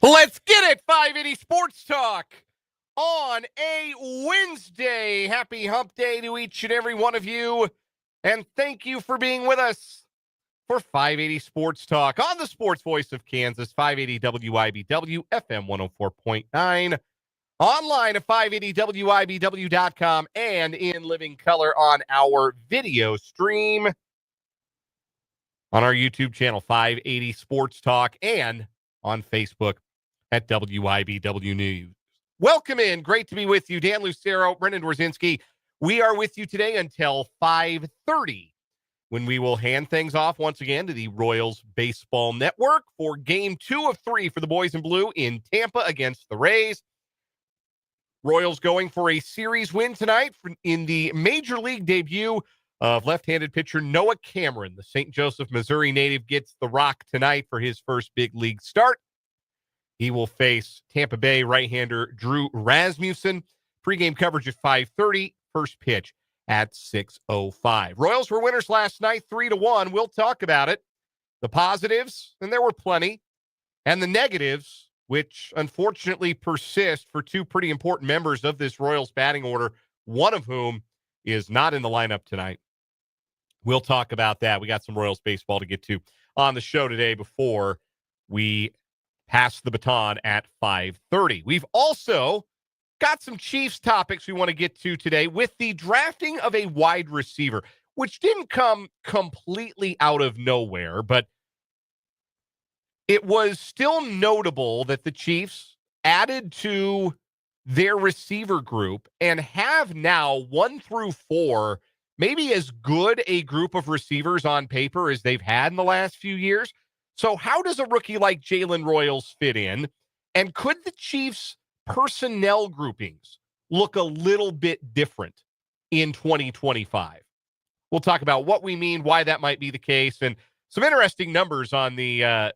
Let's get it, 580 Sports Talk on a Wednesday. Happy hump day to each and every one of you. And thank you for being with us for 580 Sports Talk on the sports voice of Kansas, 580 WIBW, FM 104.9, online at 580WIBW.com, and in living color on our video stream on our YouTube channel, 580 Sports Talk, and on Facebook at WIBW News. Welcome in. Great to be with you. Dan Lucero, Brendan Dworzinski. We are with you today until 5:30 when we will hand things off once again to the Royals Baseball Network for Game 2 of 3 for the boys in blue in Tampa against the Rays. Royals going for a series win tonight in the Major League debut of left-handed pitcher Noah Cameron. The St. Joseph, Missouri native gets the rock tonight for his first big league start. He will face Tampa Bay right-hander Drew Rasmussen. Pre-game coverage at 5:30. First pitch at 6:05. Royals were winners last night, 3-1. We'll talk about it. The positives, and there were plenty, and the negatives, which unfortunately persist for two pretty important members of this Royals batting order, one of whom is not in the lineup tonight. We'll talk about that. We got some Royals baseball to get to on the show today before we pass the baton at 5:30. We've also got some Chiefs topics we want to get to today with the drafting of a wide receiver, which didn't come completely out of nowhere, but it was still notable that the Chiefs added to their receiver group and have now 1 through 4 maybe as good a group of receivers on paper as they've had in the last few years. So how does a rookie like Jalen Royals fit in? And could the Chiefs' personnel groupings look a little bit different in 2025? We'll talk about what we mean, why that might be the case, and some interesting numbers on the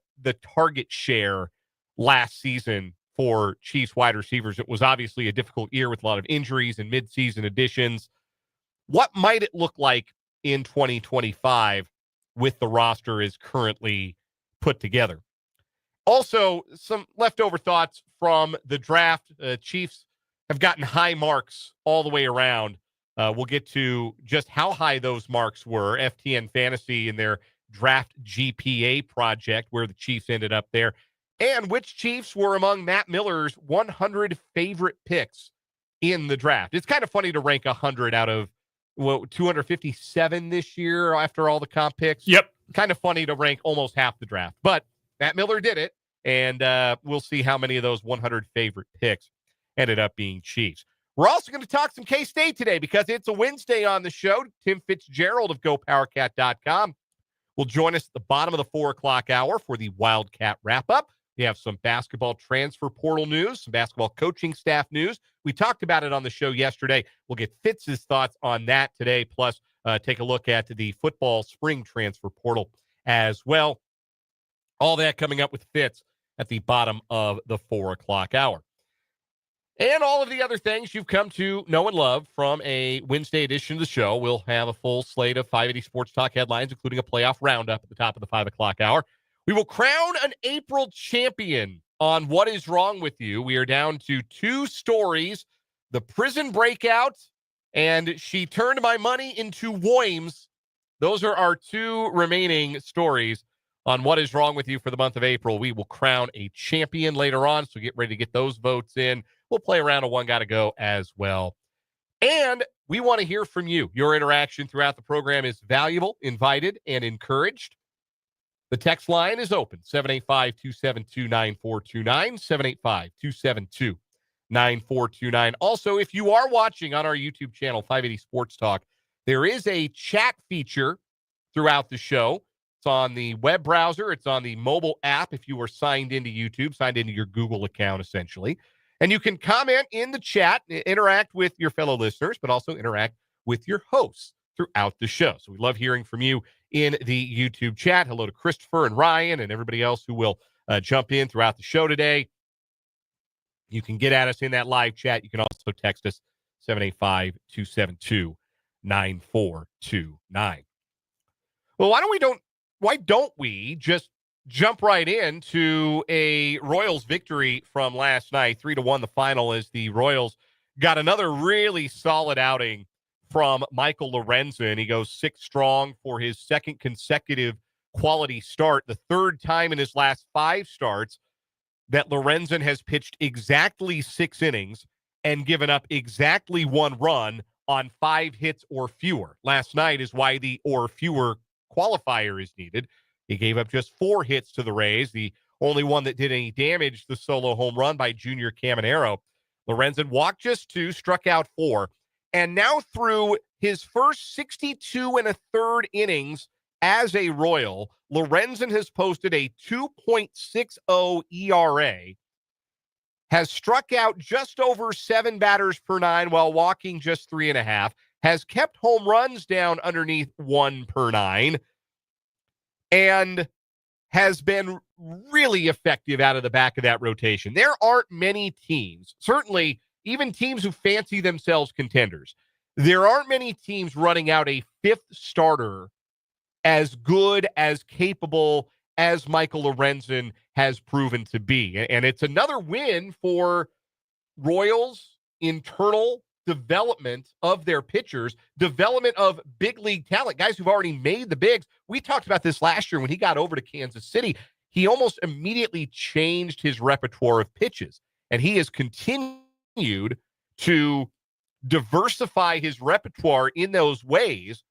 target share last season for Chiefs wide receivers. It was obviously a difficult year with a lot of injuries and midseason additions. What might it look like in 2025 with the roster as currently put together? Also, some leftover thoughts from the draft. Chiefs have gotten high marks all the way around. We'll get to just how high those marks were. FTN Fantasy in their draft GPA project, where the Chiefs ended up there, and which Chiefs were among Matt Miller's 100 favorite picks in the draft. It's kind of funny to rank 100 out of 257 this year after all the comp picks. Yep. Kind of funny to rank almost half the draft, but Matt Miller did it, and we'll see how many of those 100 favorite picks ended up being Chiefs. We're also going to talk some K-State today because it's a Wednesday on the show. Tim Fitzgerald of GoPowerCat.com will join us at the bottom of the 4 o'clock hour for the Wildcat Wrap-up. We have some basketball transfer portal news, some basketball coaching staff news. We talked about it on the show yesterday. We'll get Fitz's thoughts on that today, plus take a look at the football spring transfer portal as well. All that coming up with Fitz at the bottom of the 4 o'clock hour. And all of the other things you've come to know and love from a Wednesday edition of the show. We'll have a full slate of 580 Sports Talk headlines, including a playoff roundup at the top of the 5 o'clock hour. We will crown an April champion on What Is Wrong With You. We are down to 2 stories, the prison breakout, and she turned my money into Woims. Those are our 2 remaining stories on What Is Wrong With You for the month of April. We will crown a champion later on, so get ready to get those votes in. We'll play around a One Gotta Go as well. And we want to hear from you. Your interaction throughout the program is valuable, invited, and encouraged. The text line is open, 785-272-9429, 785-272-9429. Also, if you are watching on our YouTube channel, 580 Sports Talk, there is a chat feature throughout the show. It's on the web browser. It's on the mobile app if you are signed into YouTube, signed into your Google account, essentially. And you can comment in the chat, interact with your fellow listeners, but also interact with your hosts throughout the show. So we love hearing from you in the YouTube chat. Hello to Christopher and Ryan and everybody else who will jump in throughout the show today. You can get at us in that live chat. You can also text us 785-272-9429. Well, why don't we just jump right into a Royals victory from last night, 3-1 the final, as the Royals got another really solid outing from Michael Lorenzen. He goes 6 strong for his second consecutive quality start, the third time in his last 5 starts that Lorenzen has pitched exactly 6 innings and given up exactly 1 run on 5 hits or fewer. Last night is why the or fewer qualifier is needed. He gave up just 4 hits to the Rays. The only one that did any damage, the solo home run by Junior Caminero. Lorenzen walked just 2, struck out 4, and now through his first 62 and a third innings as a Royal, Lorenzen has posted a 2.60 ERA, has struck out just over 7 batters per 9 while walking just 3.5, has kept home runs down underneath 1 per 9, and has been really effective out of the back of that rotation. There aren't many teams, certainly even teams who fancy themselves contenders, there aren't many teams running out a 5th starter as good, as capable as Michael Lorenzen has proven to be. And it's another win for Royals' internal development of their pitchers, development of big league talent, guys who've already made the bigs. We talked about this last year when he got over to Kansas City. He almost immediately changed his repertoire of pitches, and he has continued to diversify his repertoire in those ways.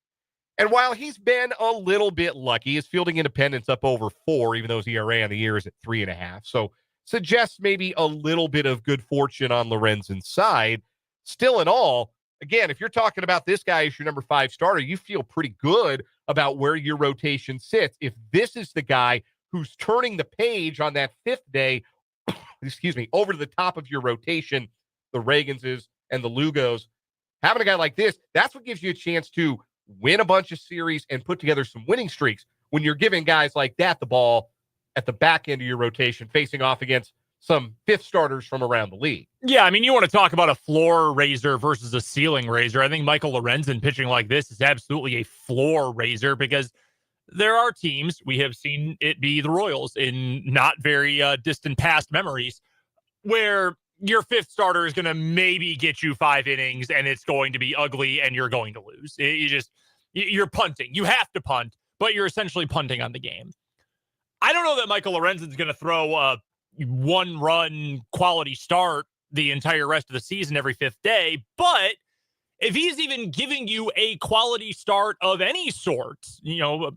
And while he's been a little bit lucky, his fielding independence up over 4, even though his ERA on the year is at 3.5. So suggests maybe a little bit of good fortune on Lorenzen's side. Still in all, again, if you're talking about this guy as your number 5 starter, you feel pretty good about where your rotation sits. If this is the guy who's turning the page on that 5th day, over to the top of your rotation, the Reaganses and the Lugos, having a guy like this, that's what gives you a chance to win a bunch of series and put together some winning streaks when you're giving guys like that the ball at the back end of your rotation, facing off against some 5th starters from around the league. Yeah, I mean, you want to talk about a floor raiser versus a ceiling raiser. I think Michael Lorenzen pitching like this is absolutely a floor raiser because there are teams, we have seen it be the Royals in not very distant past memories, where your 5th starter is going to maybe get you 5 innings and it's going to be ugly and you're going to lose. You're punting. You have to punt, but you're essentially punting on the game. I don't know that Michael Lorenzen's going to throw a 1-run quality start the entire rest of the season every 5th day, but if he's even giving you a quality start of any sort,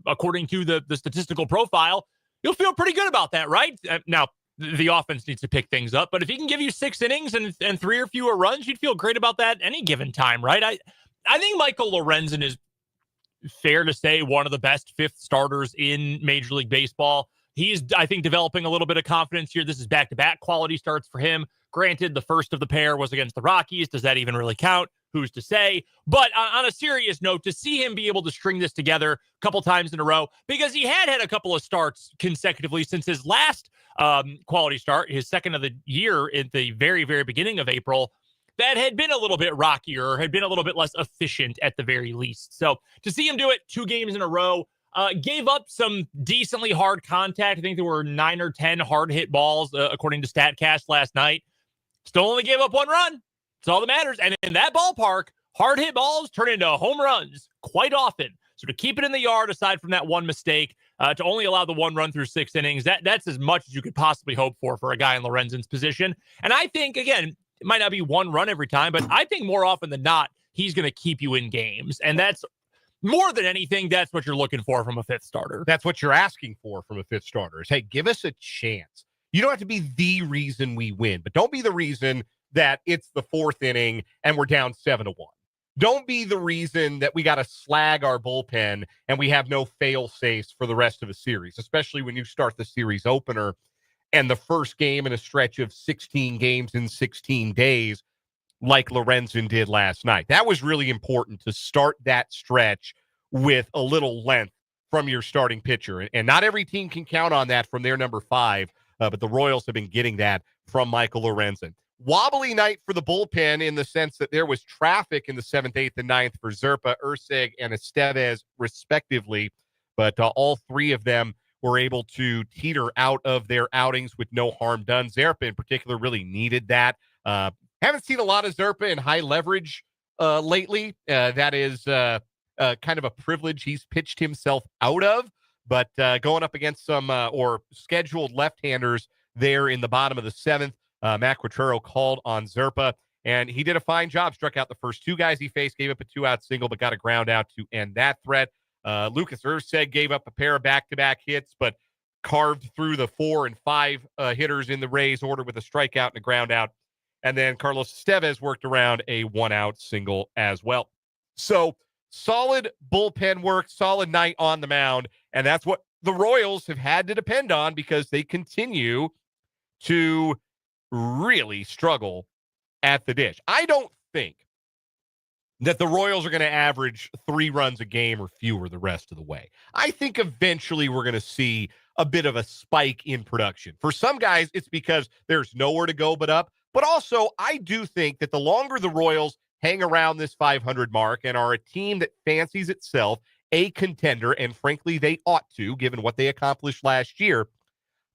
according to the statistical profile, you'll feel pretty good about that, right? Now, the offense needs to pick things up, but if he can give you 6 innings and 3 or fewer runs, you'd feel great about that any given time, right? I think Michael Lorenzen is, fair to say, one of the best 5th starters in Major League Baseball. He's, I think, developing a little bit of confidence here. This is back-to-back quality starts for him. Granted, the first of the pair was against the Rockies. Does that even really count? Who's to say? But on a serious note, to see him be able to string this together a couple times in a row, because he had a couple of starts consecutively since his last quality start, his second of the year at the very, very beginning of April, that had been a little bit rockier, had been a little bit less efficient at the very least. So to see him do it 2 games in a row, gave up some decently hard contact. I think there were 9 or 10 hard hit balls, according to StatCast last night. Still only gave up 1 run. That's all that matters. And in that ballpark, hard hit balls turn into home runs quite often. So to keep it in the yard, aside from that 1 mistake, to only allow the 1 run through 6 innings, that's as much as you could possibly hope for a guy in Lorenzen's position. And I think, again, it might not be 1 run every time, but I think more often than not, he's going to keep you in games. And that's more than anything, that's what you're looking for from a 5th starter. That's what you're asking for from a 5th starter is, hey, give us a chance. You don't have to be the reason we win, but don't be the reason that it's the 4th inning and we're down 7-1. Don't be the reason that we got to slag our bullpen and we have no fail-safes for the rest of the series, especially when you start the series opener and the first game in a stretch of 16 games in 16 days like Lorenzen did last night. That was really important to start that stretch with a little length from your starting pitcher. And not every team can count on that from their number 5, but the Royals have been getting that from Michael Lorenzen. Wobbly night for the bullpen in the sense that there was traffic in the 7th, 8th, and 9th for Zerpa, Ursig, and Estevez, respectively. But all 3 of them were able to teeter out of their outings with no harm done. Zerpa in particular really needed that. Haven't seen a lot of Zerpa in high leverage lately. That is kind of a privilege he's pitched himself out of. But going up against some or scheduled left-handers there in the bottom of the seventh, Matt Quatrero called on Zerpa, and he did a fine job. Struck out the first two guys he faced, gave up a 2-out single, but got a ground out to end that threat. Lucas Erceg gave up a pair of back-to-back hits, but carved through the 4 and 5 hitters in the Rays order with a strikeout and a ground out. And then Carlos Estevez worked around a 1-out single as well. So solid bullpen work, solid night on the mound. And that's what the Royals have had to depend on because they continue to really struggle at the dish. I don't think that the Royals are going to average 3 runs a game or fewer the rest of the way. I think eventually we're going to see a bit of a spike in production. For some guys, it's because there's nowhere to go but up. But also, I do think that the longer the Royals hang around this 500 mark and are a team that fancies itself a contender, and frankly, they ought to, given what they accomplished last year,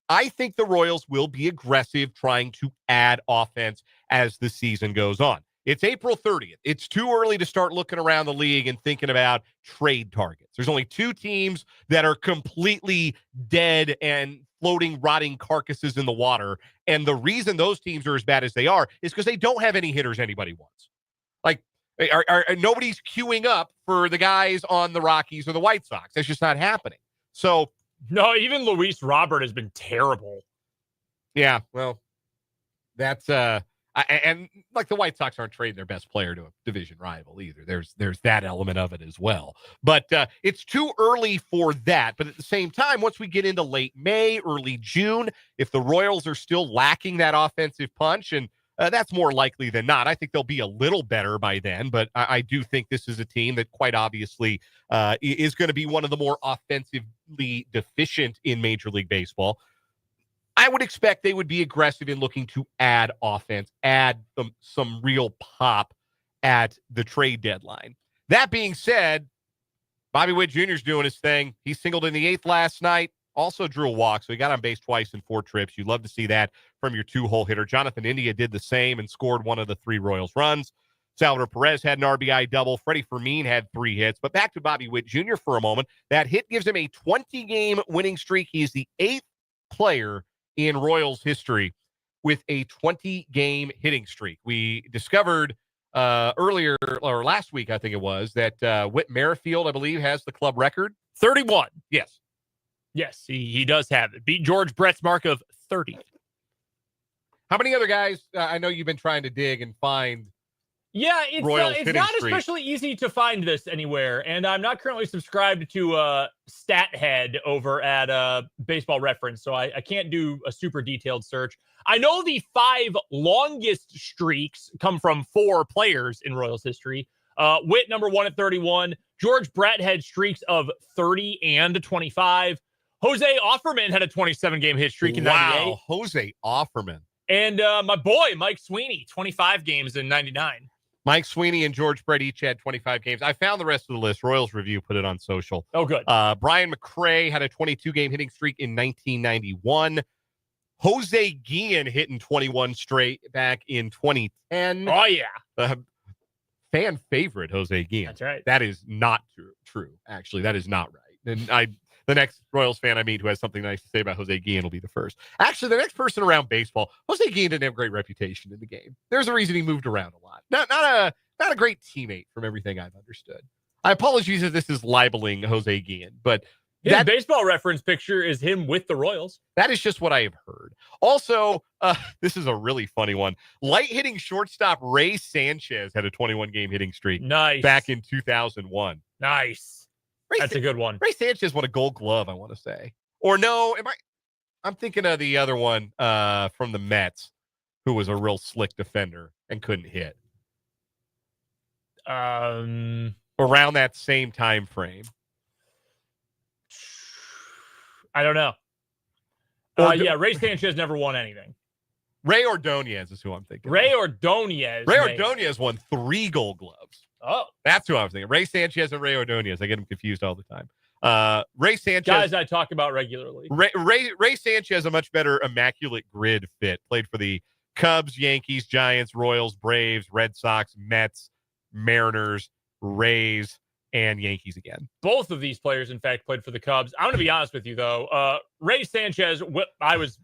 I think the Royals will be aggressive trying to add offense as the season goes on. It's April 30th. It's too early to start looking around the league and thinking about trade targets. There's only 2 teams that are completely dead and floating, rotting carcasses in the water. And the reason those teams are as bad as they are is because they don't have any hitters anybody wants. Like, nobody's queuing up for the guys on the Rockies or the White Sox. That's just not happening. So, no, even Luis Robert has been terrible. Yeah, well, that's and like the White Sox aren't trading their best player to a division rival either. There's that element of it as well. But it's too early for that. But at the same time, once we get into late May, early June, if the Royals are still lacking that offensive punch, and that's more likely than not, I think they'll be a little better by then. But I do think this is a team that quite obviously is going to be one of the more offensively deficient in Major League Baseball. I would expect they would be aggressive in looking to add offense, add some real pop at the trade deadline. That being said, Bobby Witt Jr. is doing his thing. He singled in the 8th last night, also drew a walk, so he got on base twice in 4 trips. You'd love to see that from your 2-hole hitter. Jonathan India did the same and scored one of the 3 Royals runs. Salvador Perez had an RBI double. Freddie Fermin had 3 hits. But back to Bobby Witt Jr. for a moment. That hit gives him a 20-game winning streak. He is the 8th player in Royals history with a 20-game hitting streak. We discovered earlier, or last week, I think it was, that Whit Merrifield, I believe, has the club record. 31. Yes. Yes, he does have it. Beat George Brett's mark of 30. How many other guys, I know you've been trying to dig and find. Yeah, it's not especially easy to find this anywhere, and I'm not currently subscribed to StatHead over at Baseball Reference, so I can't do a super detailed search. I know the 5 longest streaks come from 4 players in Royals history. Witt, number 1 at 31. George Brett had streaks of 30 and 25. Jose Offerman had a 27-game hit streak in 98. Wow, Jose Offerman. And my boy, Mike Sweeney, 25 games in 99. Mike Sweeney and George Brett each had 25 games. I found the rest of the list. Royals Review put it on social. Oh, good. Brian McRae had a 22-game hitting streak in 1991. Jose Guillen hit in 21 straight back in 2010. Oh, yeah. Fan favorite, Jose Guillen. That's right. That is not true. Actually, that is not right. And the next Royals fan I meet who has something nice to say about Jose Guillen will be the first. Actually, the next person around baseball, Jose Guillen didn't have a great reputation in the game. There's a reason he moved around a lot. Not a great teammate from everything I've understood. I apologize if this is libeling Jose Guillen, but that Baseball Reference picture is him with the Royals. That is just what I have heard. Also, this is a really funny one. Light hitting shortstop Ray Sanchez had a 21-game hitting streak. Nice. Back in 2001. Nice. That's a good one. Ray Sanchez won a Gold Glove, I want to say. Or no, I'm thinking of the other one from the Mets, who was a real slick defender and couldn't hit. Around that same time frame. I don't know. Ray Sanchez never won anything. Ray Ordonez is who I'm thinking. Ray Ordonez won 3 Gold Gloves. Oh. That's who I was thinking. Ray Sanchez and Ray Ordonez. I get them confused all the time. Ray Sanchez, guys I talk about regularly. Ray Sanchez, a much better immaculate grid fit. Played for the Cubs, Yankees, Giants, Royals, Braves, Red Sox, Mets, Mariners, Rays, and Yankees again. Both of these players, in fact, played for the Cubs. I'm going to be honest with you, though. Ray Sanchez, I was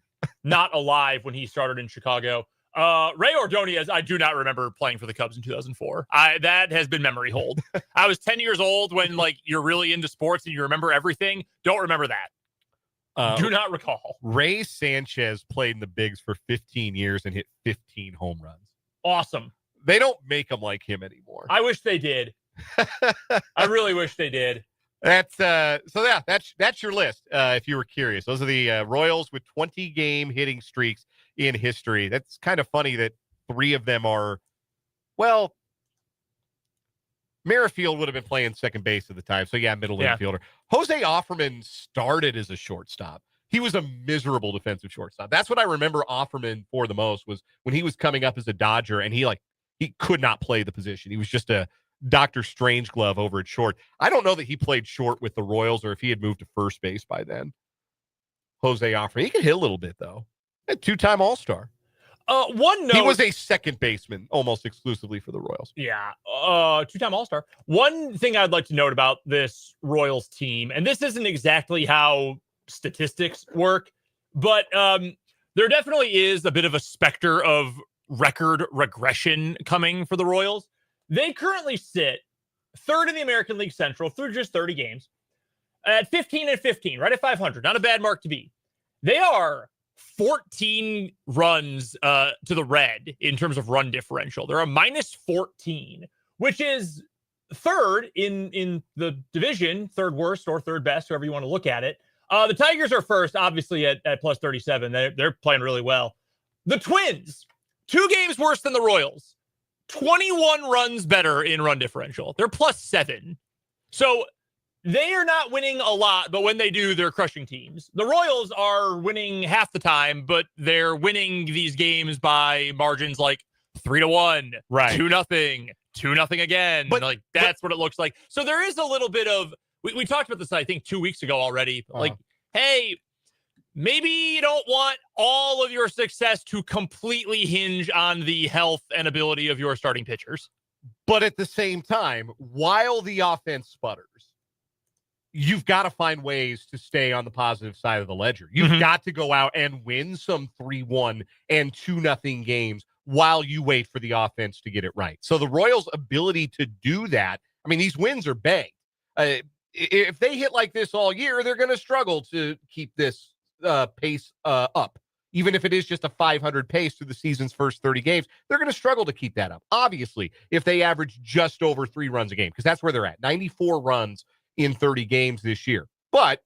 not alive when he started in Chicago. Ray Ordonez, I do not remember playing for the Cubs in 2004. That has been memory hold. I was 10 years old when, like, you're really into sports and you remember everything. Don't remember that. Do not recall. Ray Sanchez played in the bigs for 15 years and hit 15 home runs. Awesome. They don't make them like him anymore. I wish they did. I really wish they did. That's your list. If you were curious, those are the Royals with 20 game hitting streaks in history. That's kind of funny that 3 of them are, well, Merrifield would have been playing second base at the time. So yeah, middle infielder. Jose Offerman started as a shortstop. He was a miserable defensive shortstop. That's what I remember Offerman for the most, was when he was coming up as a Dodger and he could not play the position. He was just a Dr. Strangeglove over at short. I don't know that he played short with the Royals or if he had moved to first base by then. Jose Offerman. He could hit a little bit, though. A 2-time All-Star. One note. He was a second baseman almost exclusively for the Royals. Yeah. 2-time All-Star. One thing I'd like to note about this Royals team, and this isn't exactly how statistics work, but there definitely is a bit of a specter of record regression coming for the Royals. They currently sit third in the American League Central through just 30 games at 15-15, right at 500. Not a bad mark to beat. They are 14 runs to the red in terms of run differential. They're a minus 14, which is third in the division, third worst or third best, however you want to look at it. The Tigers are first, obviously, at plus 37. They're playing really well. The Twins, 2 games worse than the Royals. 21 runs better in run differential. They're plus 7. So they are not winning a lot, but when they do, they're crushing teams. The Royals are winning half the time, but they're winning these games by margins like 3-1, right, 2-0, 2-0 again. But that's what it looks like. So there is a little bit of, we talked about this, I think, 2 weeks ago already. Like, hey, maybe you don't want all of your success to completely hinge on the health and ability of your starting pitchers. But at the same time, while the offense sputters, you've got to find ways to stay on the positive side of the ledger. You've got to go out and win some 3-1 and 2-0 games while you wait for the offense to get it right. So the Royals' ability to do that, I mean, these wins are banked. If they hit like this all year, they're going to struggle to keep this pace up. Even if it is just a 500 pace through the season's first 30 games, they're going to struggle to keep that up. Obviously, if they average just over 3 runs a game, because that's where they're at, 94 runs in 30 games this year. But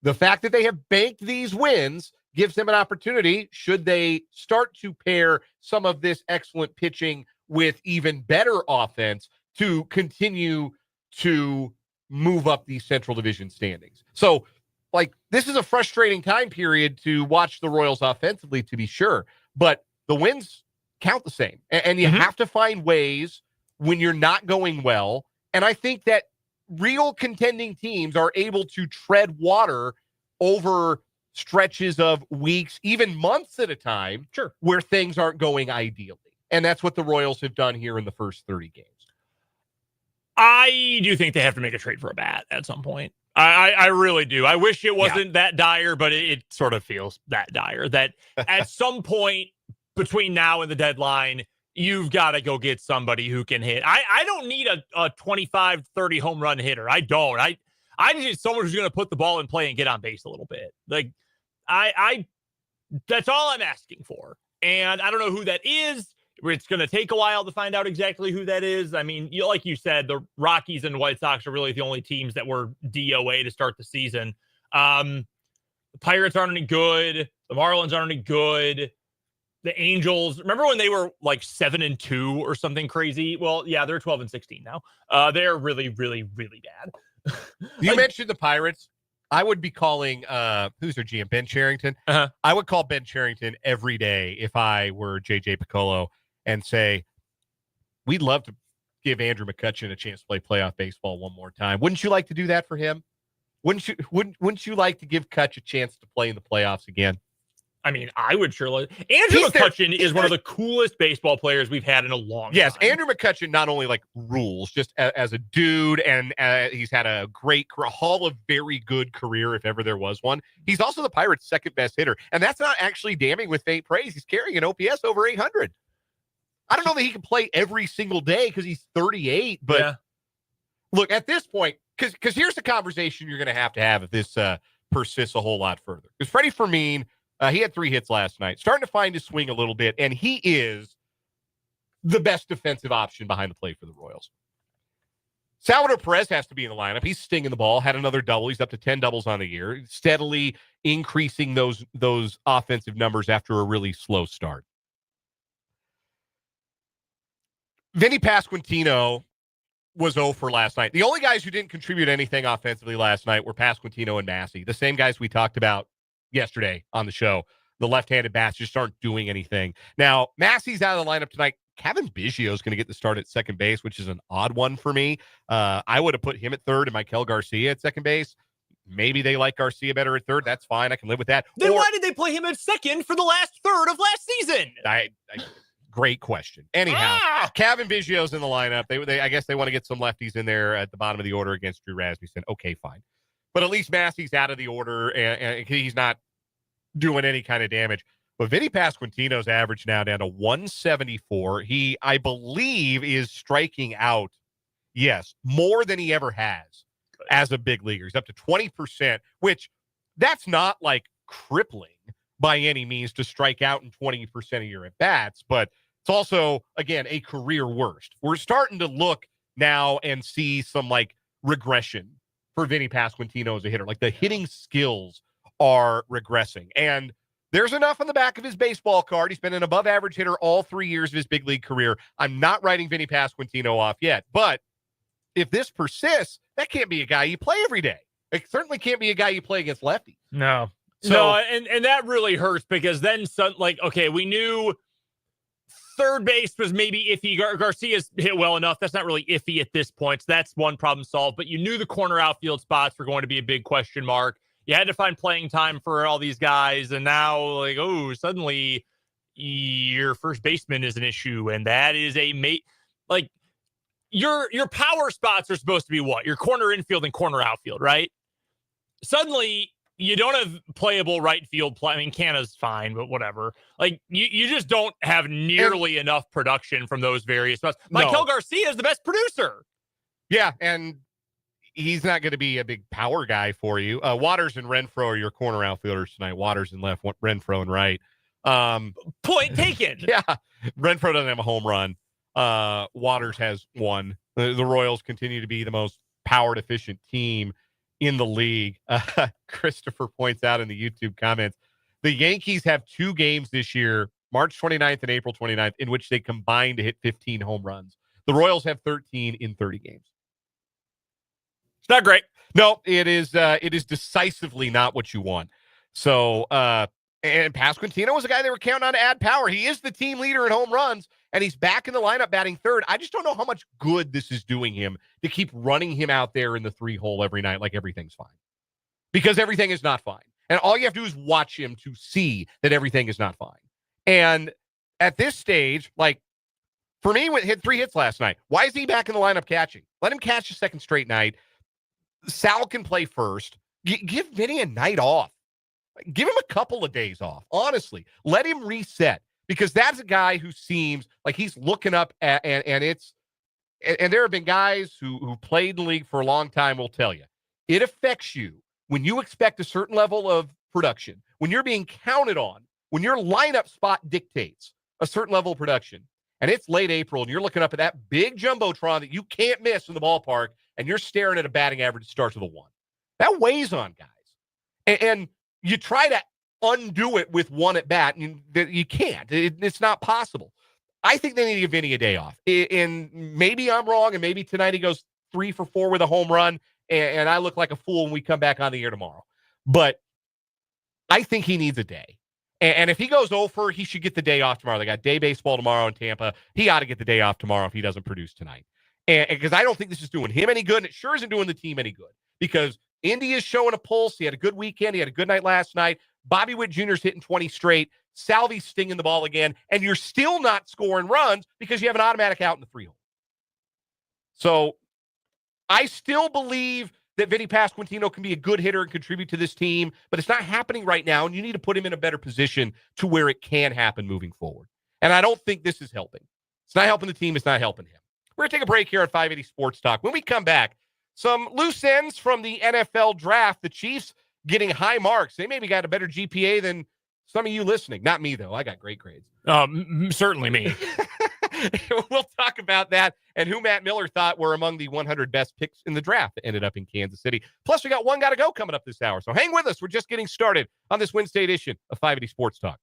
the fact that they have banked these wins gives them an opportunity, should they start to pair some of this excellent pitching with even better offense, to continue to move up the Central Division standings. So, this is a frustrating time period to watch the Royals offensively, to be sure, but the wins count the same. And you have to find ways when you're not going well. And I think that real contending teams are able to tread water over stretches of weeks, even months at a time, where things aren't going ideally. And that's what the Royals have done here in the first 30 games. I do think they have to make a trade for a bat at some point. I really do. I wish it wasn't that dire, but it sort of feels that dire, that at some point between now and the deadline, you've got to go get somebody who can hit. I don't need a 25, 30 home run hitter. I don't. I need someone who's going to put the ball in play and get on base a little bit. Like, that's all I'm asking for. And I don't know who that is. It's going to take a while to find out exactly who that is. I mean, like you said, the Rockies and White Sox are really the only teams that were DOA to start the season. The Pirates aren't any good. The Marlins aren't any good. The Angels, remember when they were like 7-2 or something crazy? Well, yeah, they're 12-16 now. They're really, really, really bad. You mentioned the Pirates. I would be calling, who's their GM, Ben Cherington? I would call Ben Cherington every day if I were JJ Piccolo and say, we'd love to give Andrew McCutchen a chance to play playoff baseball one more time. Wouldn't you like to do that for him? Wouldn't you like to give Kutch a chance to play in the playoffs again? I mean, I would surely. Andrew McCutchen is one of the coolest baseball players we've had in a long time. Yes, Andrew McCutchen not only like rules just as a dude, and he's had a great Hall of very good career if ever there was one. He's also the Pirates' second best hitter, and that's not actually damning with faint praise. He's carrying an OPS over 800. I don't know that he can play every single day because he's 38, but look, at this point, because here's the conversation you're going to have if this persists a whole lot further. Because Freddie Fermin, he had 3 hits last night, starting to find his swing a little bit, and he is the best defensive option behind the plate for the Royals. Salvador Perez has to be in the lineup. He's stinging the ball, had another double. He's up to 10 doubles on the year, steadily increasing those offensive numbers after a really slow start. Vinny Pasquantino was 0 for last night. The only guys who didn't contribute anything offensively last night were Pasquantino and Massey, the same guys we talked about yesterday on the show. The left-handed bats just aren't doing anything. Now, Massey's out of the lineup tonight. Kevin Biggio is going to get the start at second base, which is an odd one for me. I would have put him at third and Michael Garcia at second base. Maybe they like Garcia better at third. That's fine. I can live with that. Then why did they play him at second for the last third of last season? Great question. Anyhow, Kevin Biggio's in the lineup. I guess they want to get some lefties in there at the bottom of the order against Drew Rasmussen. Okay, fine. But at least Massey's out of the order, and he's not doing any kind of damage. But Vinny Pasquantino's average now down to 174. He, I believe, is striking out, yes, more than he ever has as a big leaguer. He's up to 20%, which that's not like crippling by any means to strike out in 20% of your at-bats, but it's also, again, a career worst. We're starting to look now and see some like regression for Vinny Pasquantino as a hitter. Like the hitting skills are regressing. And there's enough on the back of his baseball card. He's been an above average hitter all 3 years of his big league career. I'm not writing Vinny Pasquantino off yet. But if this persists, that can't be a guy you play every day. It certainly can't be a guy you play against lefties. No. And that really hurts because then, okay, we knew third base was maybe iffy. Garcia's hit well enough. That's not really iffy at this point. So that's one problem solved. But you knew the corner outfield spots were going to be a big question mark. You had to find playing time for all these guys. And now, suddenly your first baseman is an issue. And that is your power spots are supposed to be what? Your corner infield and corner outfield, right? Suddenly, you don't have playable right field play. I mean, Canna's fine, but whatever. You just don't have nearly enough production from those various spots. Michael Garcia is the best producer. Yeah, and he's not going to be a big power guy for you. Waters and Renfroe are your corner outfielders tonight. Waters in left, Renfroe in right. Point taken. Yeah, Renfroe doesn't have a home run. Waters has one. The Royals continue to be the most power-efficient team in the league. Christopher points out in the YouTube comments, the Yankees have 2 games this year, March 29th and April 29th, in which they combined to hit 15 home runs. The Royals have 13 in 30 games. It's not great. No, it is decisively not what you want. So, and Pasquantino was a guy they were counting on to add power. He is the team leader in home runs, and he's back in the lineup batting third. I just don't know how much good this is doing him to keep running him out there in the 3-hole every night like everything's fine. Because everything is not fine. And all you have to do is watch him to see that everything is not fine. And at this stage, for me, hit 3 hits last night. Why is he back in the lineup catching? Let him catch a second straight night. Sal can play first. Give Vinny a night off. Give him a couple of days off. Honestly, let him reset because that's a guy who seems like he's looking up at, and there have been guys who played in the league for a long time will tell you it affects you when you expect a certain level of production, when you're being counted on, when your lineup spot dictates a certain level of production, and it's late April and you're looking up at that big jumbotron that you can't miss in the ballpark, and you're staring at a batting average that starts with a 1. That weighs on guys. And you try to undo it with one at bat, and you can't. It's not possible. I think they need to give Vinny a day off. And maybe I'm wrong, and maybe tonight he goes 3 for 4 with a home run, and I look like a fool when we come back on the air tomorrow. But I think he needs a day. And if he goes over, he should get the day off tomorrow. They got day baseball tomorrow in Tampa. He ought to get the day off tomorrow if he doesn't produce tonight. And because I don't think this is doing him any good, and it sure isn't doing the team any good. Because Indy is showing a pulse. He had a good weekend. He had a good night last night. Bobby Witt Jr. is hitting 20 straight. Salvi's stinging the ball again, and you're still not scoring runs because you have an automatic out in the 3-hole. So I still believe that Vinny Pasquantino can be a good hitter and contribute to this team, but it's not happening right now, and you need to put him in a better position to where it can happen moving forward. And I don't think this is helping. It's not helping the team. It's not helping him. We're going to take a break here on 580 Sports Talk. When we come back, some loose ends from the NFL draft. The Chiefs getting high marks. They maybe got a better GPA than some of you listening. Not me, though. I got great grades. Certainly me. We'll talk about that and who Matt Miller thought were among the 100 best picks in the draft that ended up in Kansas City. Plus, we got One Gotta Go coming up this hour. So hang with us. We're just getting started on this Wednesday edition of 580 Sports Talk.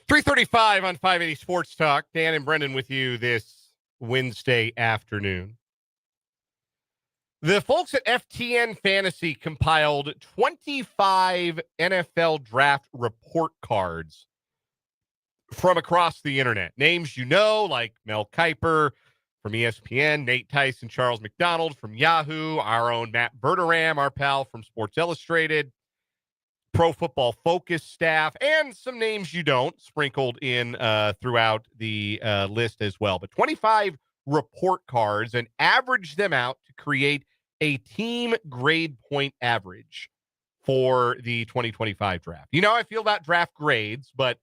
.335 on 580 Sports Talk. Dan and Brendan with you this Wednesday afternoon. The folks at FTN Fantasy compiled 25 NFL draft report cards from across the internet. Names you know, like Mel Kiper from ESPN, Nate Tyson, Charles McDonald from Yahoo, our own Matt Verderam, our pal from Sports Illustrated, Pro Football Focus staff, and some names you don't, sprinkled in throughout the list as well. But 25 report cards and average them out to create a team grade point average for the 2025 draft. You know how I feel about draft grades, but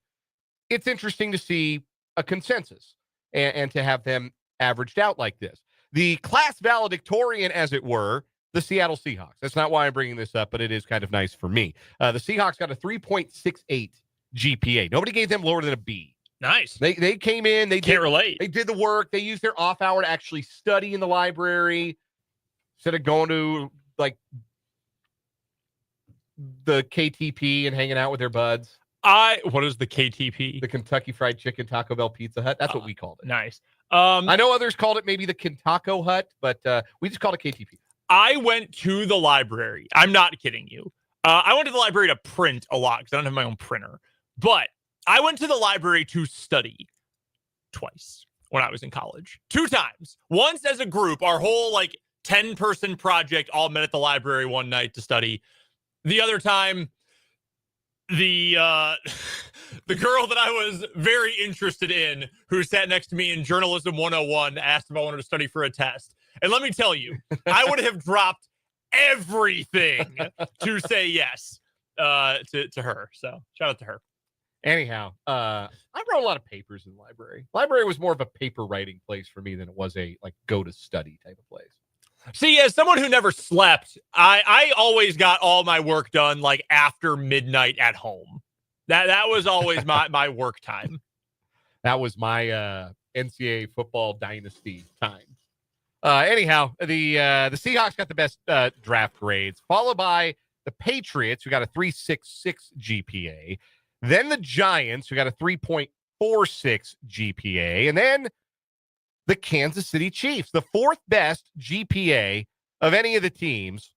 it's interesting to see a consensus and to have them averaged out like this. The class valedictorian, as it were, the Seattle Seahawks. That's not why I'm bringing this up, but it is kind of nice for me. The Seahawks got a 3.68 GPA. Nobody gave them lower than a B. Nice. They came in. Can't relate. They did the work. They used their off hour to actually study in the library instead of going to like the KTP and hanging out with their buds. What is the KTP? The Kentucky Fried Chicken Taco Bell Pizza Hut. That's what we called it. Nice. I know others called it maybe the Kentaco Hut, but we just called it KTP. I went to the library. I'm not kidding you. I went to the library to print a lot because I don't have my own printer. But I went to the library to study twice when I was in college. 2 times. Once as a group, our whole 10-person project all met at the library one night to study. The other time, the girl that I was very interested in, who sat next to me in Journalism 101, asked if I wanted to study for a test. And let me tell you, I would have dropped everything to say yes to her. So shout out to her. Anyhow, I wrote a lot of papers in the library. Library was more of a paper writing place for me than it was a go to study type of place. See, as someone who never slept, I always got all my work done after midnight at home. That was always my work time. That was my NCAA football dynasty time. Anyhow, the Seahawks got the best draft grades, followed by the Patriots, who got a 3.66 GPA. Then the Giants, who got a 3.46 GPA. And then the Kansas City Chiefs, the 4th best GPA of any of the teams.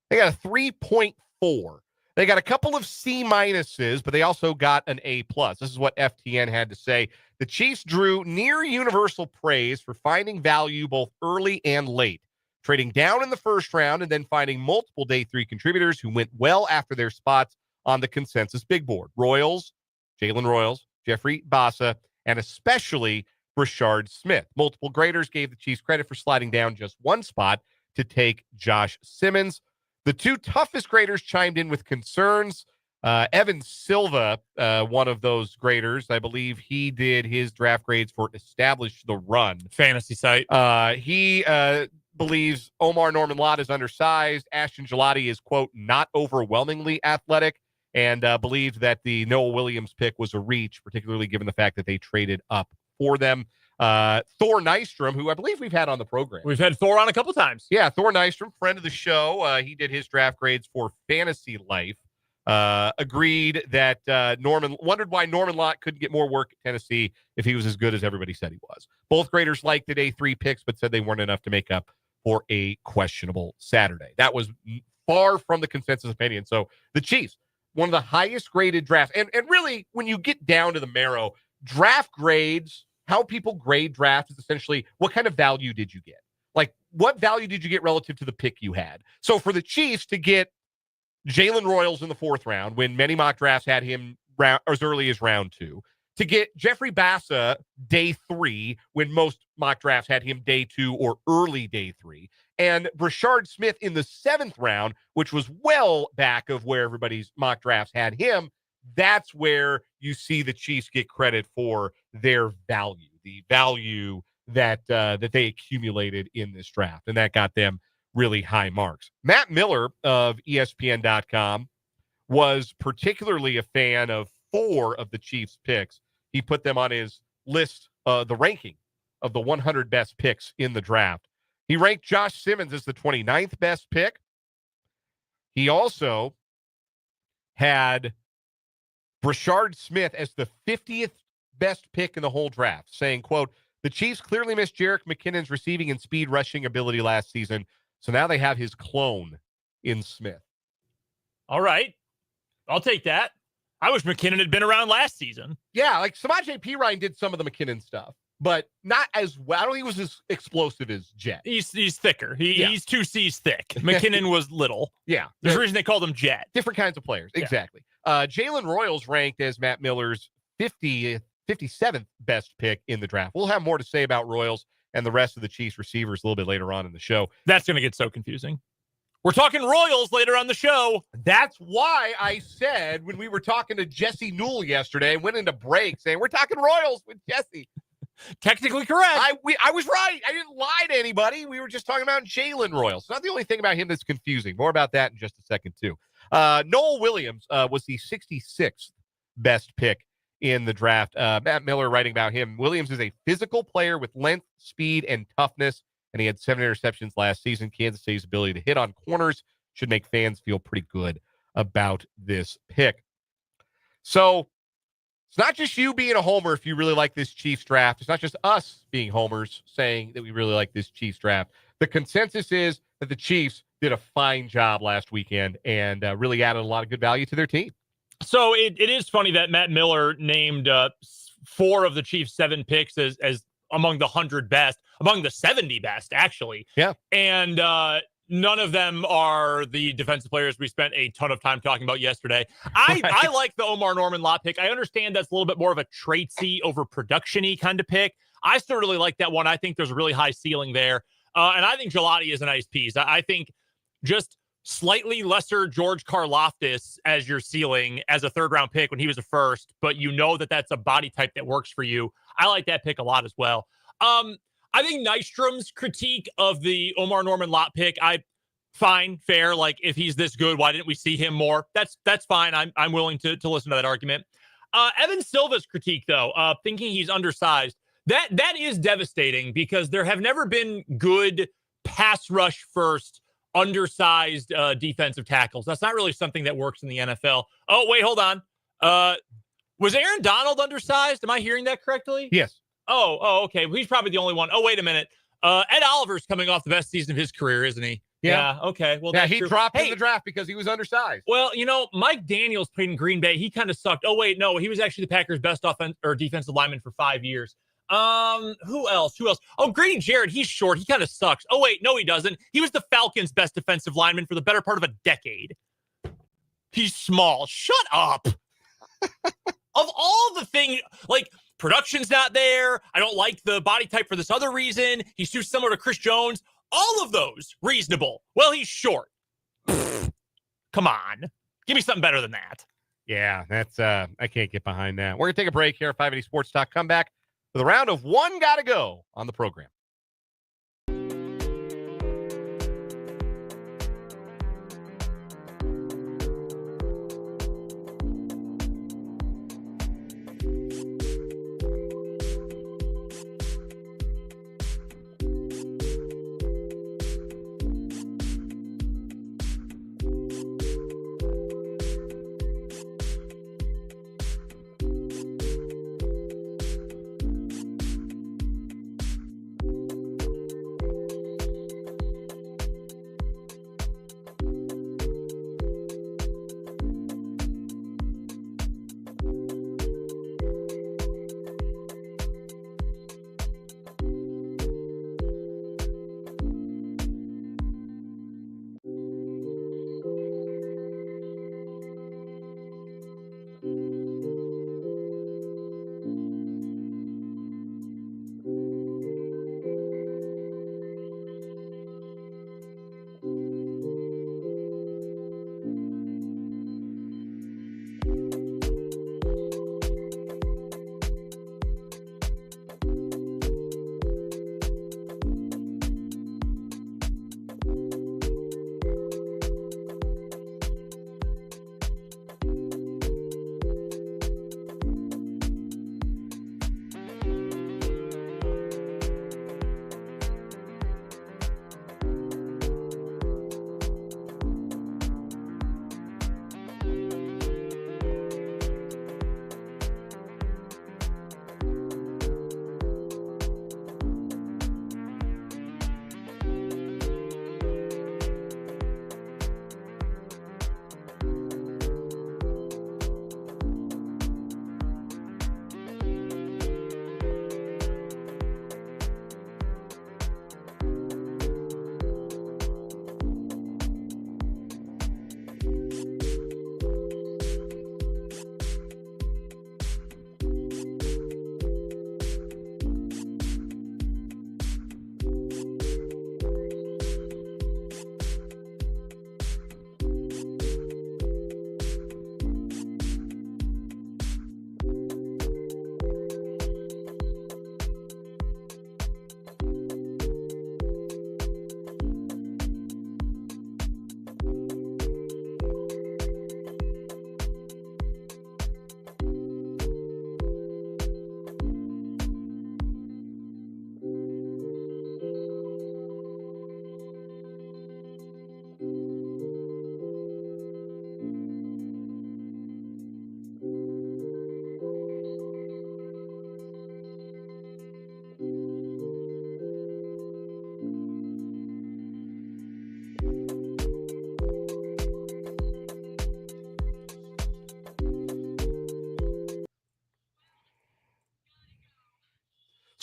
They got a 3.4. They got a couple of C minuses, but they also got an A+. This is what FTN had to say. The Chiefs drew near universal praise for finding value both early and late, trading down in the first round and then finding multiple day 3 contributors who went well after their spots on the consensus big board. Royals, Jalen Royals, Jeffrey Bassa, and especially Brashard Smith. Multiple graders gave the Chiefs credit for sliding down just 1 spot to take Josh Simmons. The 2 toughest graders chimed in with concerns. Evan Silva, one of those graders, I believe he did his draft grades for Establish the Run fantasy site. He believes Omar Norman Lott is undersized. Ashton Gelati is, quote, not overwhelmingly athletic, and believed that the Noah Williams pick was a reach, particularly given the fact that they traded up for them. Thor Nystrom, who I believe we've had on the program. We've had Thor on a couple times. Yeah, Thor Nystrom, friend of the show. He did his draft grades for Fantasy Life. Agreed that wondered why Norman Lott couldn't get more work at Tennessee if he was as good as everybody said he was. Both graders liked the day 3 picks, but said they weren't enough to make up for a questionable Saturday. That was far from the consensus opinion. So the Chiefs, one of the highest graded drafts. And really, when you get down to the marrow, draft grades, how people grade draft is essentially what kind of value did you get? What value did you get relative to the pick you had? So for the Chiefs to get Jalen Royals in the 4th round, when many mock drafts had him as early as round 2, to get Jeffrey Bassa day 3, when most mock drafts had him day 2 or early day 3, and Brashard Smith in the 7th round, which was well back of where everybody's mock drafts had him. That's where you see the Chiefs get credit for their value, the value that they accumulated in this draft, and that got them really high marks. Matt Miller of ESPN.com was particularly a fan of 4 of the Chiefs' picks. He put them on his list, the ranking of the 100 best picks in the draft. He ranked Josh Simmons as the 29th best pick. He also had Brashard Smith as the 50th best pick in the whole draft, saying, quote, the Chiefs clearly missed Jerick McKinnon's receiving and speed rushing ability last season, so now they have his clone in Smith. All right. I'll take that. I wish McKinnon had been around last season. Yeah, Samaje Perine did some of the McKinnon stuff, but not as well. I don't think he was as explosive as Jet. He's thicker. He's 2 C's thick. McKinnon was little. Yeah. There's a reason they called him Jet. Different kinds of players. Yeah. Exactly. Jalen Royals ranked as Matt Miller's 57th best pick in the draft. We'll have more to say about Royals and the rest of the Chiefs receivers a little bit later on in the show. That's going to get so confusing. We're talking Royals later on the show. That's why I said when we were talking to Jesse Newell yesterday, went into break saying, we're talking Royals with Jesse. Technically correct. I was right. I didn't lie to anybody. We were just talking about Jalen Royals. It's not the only thing about him that's confusing. More about that in just a second, too. Noel Williams was the 66th best pick in the draft. Matt Miller writing about him. Williams is a physical player with length, speed, and toughness, and he had 7 interceptions last season. Kansas City's ability to hit on corners should make fans feel pretty good about this pick. So it's not just you being a homer if you really like this Chiefs draft. It's not just us being homers saying that we really like this Chiefs draft. The consensus is that the Chiefs did a fine job last weekend and really added a lot of good value to their team. So it is funny that Matt Miller named 4 of the Chiefs' 7 picks as among the 100 best, among the 70 best, actually. Yeah. And none of them are the defensive players we spent a ton of time talking about yesterday. I like the Omar Norman lot pick. I understand that's a little bit more of a traitsy over production-y kind of pick. I still really like that one. I think there's a really high ceiling there. And I think Gelati is a nice piece. I think just slightly lesser George Karlaftis as your ceiling as a 3rd-round pick when he was a 1st, but you know that that's a body type that works for you. I like that pick a lot as well. I think Nystrom's critique of the Omar Norman lot pick, fine, fair. Like, if he's this good, why didn't we see him more? That's fine. I'm willing to listen to that argument. Evan Silva's critique, though, thinking he's undersized, that is devastating because there have never been good pass rush first, undersized defensive tackles. That's not really something that works in the NFL. Oh, wait, hold on. Was Aaron Donald undersized? Am I hearing that correctly? Yes. Oh, okay. He's probably the only one. Oh, wait a minute. Ed Oliver's coming off the best season of his career, isn't he? Yeah. Okay. Well, he dropped in the draft because he was undersized. Well, Mike Daniels played in Green Bay. He kind of sucked. Oh, wait, no, he was actually the Packers' best defensive lineman for 5 years. Who else? Oh, Grady Jarrett. He's short. He kind of sucks. Oh, wait, no, he doesn't. He was the Falcons' best defensive lineman for the better part of a decade. He's small. Shut up. Of all the things, like, production's not there. I don't like the body type for this other reason. He's too similar to Chris Jones. All of those reasonable. Well, he's short. Come on. Give me something better than that. Yeah, that's I can't get behind that. We're going to take a break here at 580 Sports Talk. Come back with a round of One Gotta Go on the program.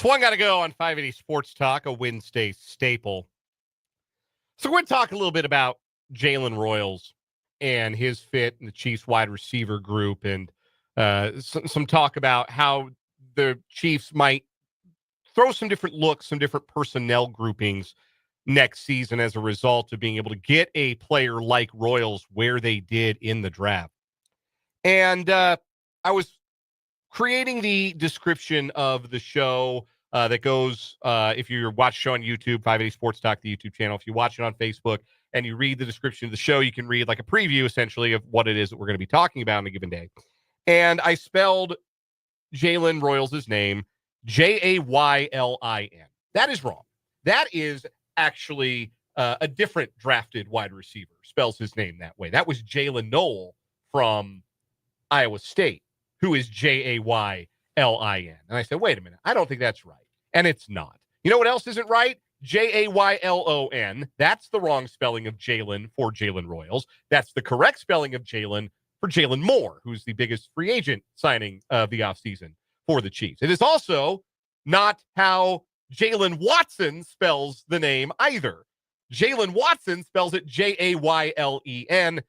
So one got to go on 580 Sports Talk, a Wednesday staple. So we're going to talk a little bit about Jalen Royals and his fit in the Chiefs wide receiver group, and some talk about how the Chiefs might throw some different looks, some different personnel groupings next season as a result of being able to get a player like Royals where they did in the draft. And I was creating the description of the show that goes, if you watch the show on YouTube, 580 Sports Talk, the YouTube channel. If you watch it on Facebook and you read the description of the show, you can read like a preview, essentially, of what it is that we're going to be talking about on a given day. And I spelled Jalen Royals' name Jaylin. That is wrong. That is actually a different drafted wide receiver spells his name that way. That was Jalen Noel from Iowa State, who is Jaylin. And I said, wait a minute, I don't think that's right. And it's not. You know what else isn't right? Jaylon. That's the wrong spelling of Jalen for Jalen Royals. That's the correct spelling of Jalen for Jalen Moore, who's the biggest free agent signing of the offseason for the Chiefs. It is also not how Jalen Watson spells the name either. Jalen Watson spells it Jaylen.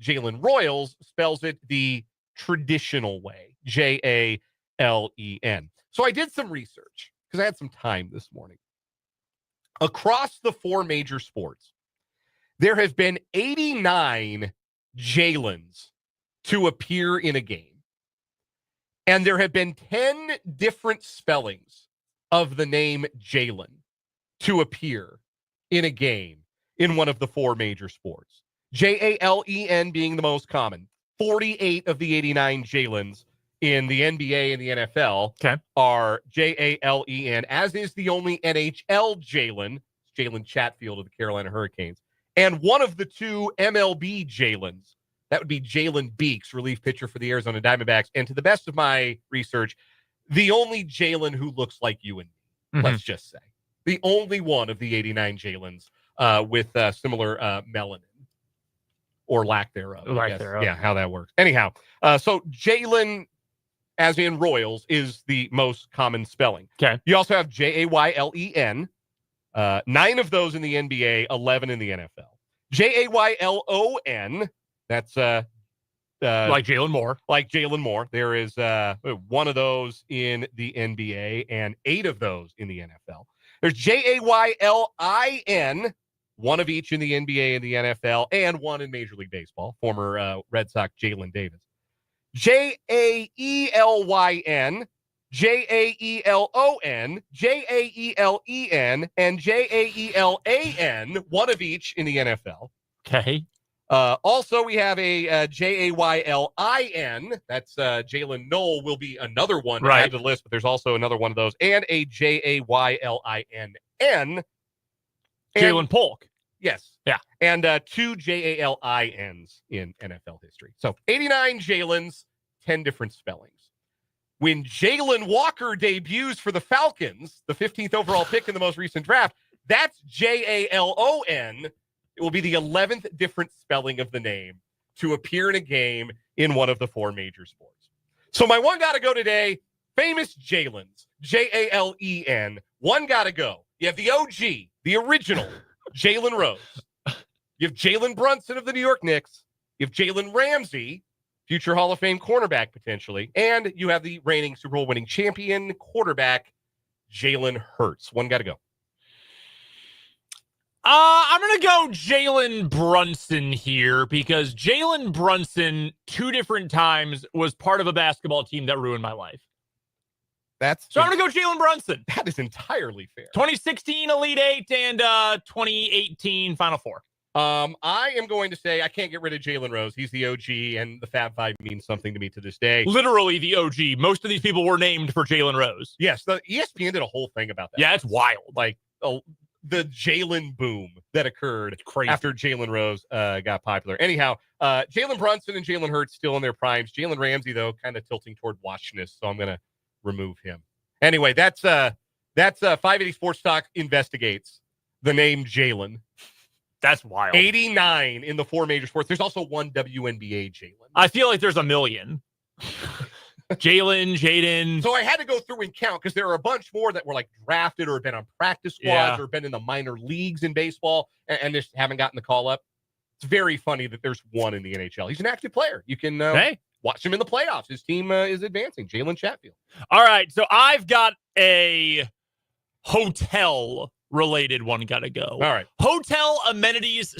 Jalen Royals spells it the traditional way, Jalen. So I did some research because I had some time this morning. Across the four major sports, there have been 89 Jalens to appear in a game. And there have been 10 different spellings of the name Jalen to appear in a game in one of the four major sports. Jalen being the most common. 48 of the 89 Jalens in the NBA and the NFL are Jalen, as is the only NHL Jalen Chatfield of the Carolina Hurricanes, and one of the two MLB Jalens. That would be Jalen Beeks, relief pitcher for the Arizona Diamondbacks. And to the best of my research, the only Jalen who looks like you and me, let's just say. The only one of the 89 Jalens with similar melanin or lack thereof. Lack thereof. Yeah, how that works. Anyhow, so Jalen, as in Royals, is the most common spelling. Okay. You also have Jaylen. 9 of those in the NBA, 11 in the NFL. Jaylon. That's like Jalen Moore. Like Jalen Moore. There is one of those in the NBA and 8 of those in the NFL. There's Jaylin, one of each in the NBA and the NFL, and one in Major League Baseball, former Red Sox Jalen Davis. Jaelyn, Jaelon, Jaelen, and Jaelan, one of each in the NFL. Okay. Also, we have a Jaylin. That's Jalen Noel will be another one to add to the list, but there's also another one of those. And a Jaylinn. Jalen Polk. Yes. Yeah. And 2 Jalins in NFL history. So 89 Jalens, 10 different spellings. When Jalen Walker debuts for the Falcons, the 15th overall pick in the most recent draft, that's Jalon. It will be the 11th different spelling of the name to appear in a game in one of the four major sports. So my one got to go today, famous Jalens, Jalen. One got to go. You have the OG, the original, Jalen Rose. You have Jalen Brunson of the New York Knicks. You have Jalen Ramsey, future Hall of Fame cornerback potentially. And you have the reigning Super Bowl winning champion quarterback, Jalen Hurts. One got to go. I'm going to go Jalen Brunson here because Jalen Brunson 2 different times was part of a basketball team that ruined my life. I'm going to go Jalen Brunson. That is entirely fair. 2016 Elite Eight and 2018 Final Four. I am going to say I can't get rid of Jalen Rose. He's the OG, and the Fab Five means something to me to this day. Literally the OG. Most of these people were named for Jalen Rose. Yes, the ESPN did a whole thing about that. Yeah, it's wild. Like the Jalen boom that occurred after Jalen Rose got popular. Anyhow, Jalen Brunson and Jalen Hurts still in their primes. Jalen Ramsey, though, kind of tilting toward washness, so I'm going to remove him. Anyway, that's 580 Sports Talk investigates the name Jalen. That's wild. 89 in the four major sports. There's also one WNBA Jalen. I feel like there's a million. Jaden. So I had to go through and count because there are a bunch more that were like drafted or have been on practice squads or have been in the minor leagues in baseball and just haven't gotten the call up. It's very funny that there's one in the NHL. He's an active player. You can watch him in the playoffs. His team is advancing. Jalen Chatfield. All right, so I've got a hotel-related one got to go. All right. Hotel amenities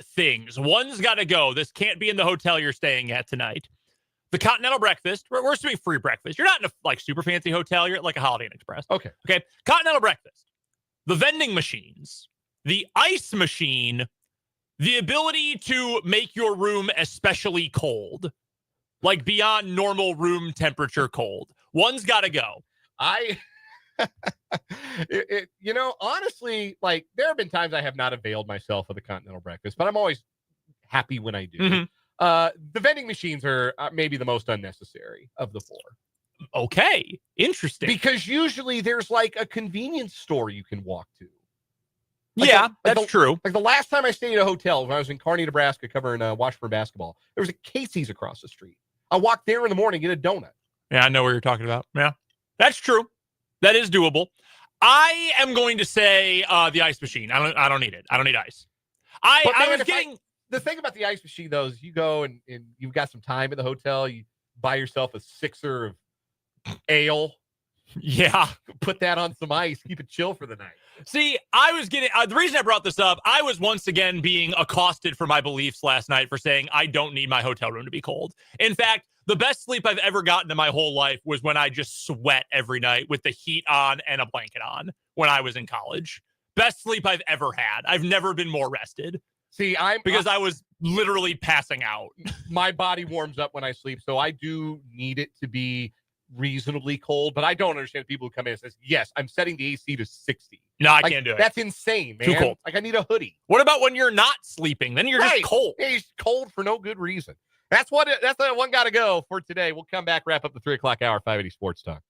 / things. One's got to go. This can't be in the hotel you're staying at tonight. The Continental Breakfast. We're doing free breakfast. You're not in a like super fancy hotel. You're at like a Holiday Inn Express. Okay. Continental Breakfast. The vending machines. The ice machine. The ability to make your room especially cold. Like beyond normal room temperature cold. One's got to go. Honestly, like there have been times I have not availed myself of the Continental Breakfast, but I'm always happy when I do. Mm-hmm. The vending machines are maybe the most unnecessary of the four. Okay. Interesting. Because usually there's like a convenience store you can walk to. That's true. Like the last time I stayed at a hotel when I was in Kearney, Nebraska, covering Washburn basketball, there was a Casey's across the street. I walked there in the morning, get a donut. Yeah, I know what you're talking about. Yeah, that's true. That is doable. I am going to say the ice machine. I don't need it. I don't need ice. The thing about the ice machine, though, is you go and you've got some time at the hotel. You buy yourself a sixer of ale. Yeah. Put that on some ice. Keep it chill for the night. See, I was getting the reason I brought this up, I was once again being accosted for my beliefs last night for saying I don't need my hotel room to be cold. In fact, the best sleep I've ever gotten in my whole life was when I just sweat every night with the heat on and a blanket on when I was in college. Best sleep I've ever had. I've never been more rested. See, I was literally passing out. My body warms up when I sleep, so I do need it to be reasonably cold, but I don't understand people who come in and says, yes, I'm setting the AC to 60. No, I can't do it. That's insane, man. Too cold. Like I need a hoodie. What about when you're not sleeping? Then you're just cold. Yeah, he's cold for no good reason. That's the one got to go for today. We'll come back, wrap up the 3:00 hour, 580 Sports Talk.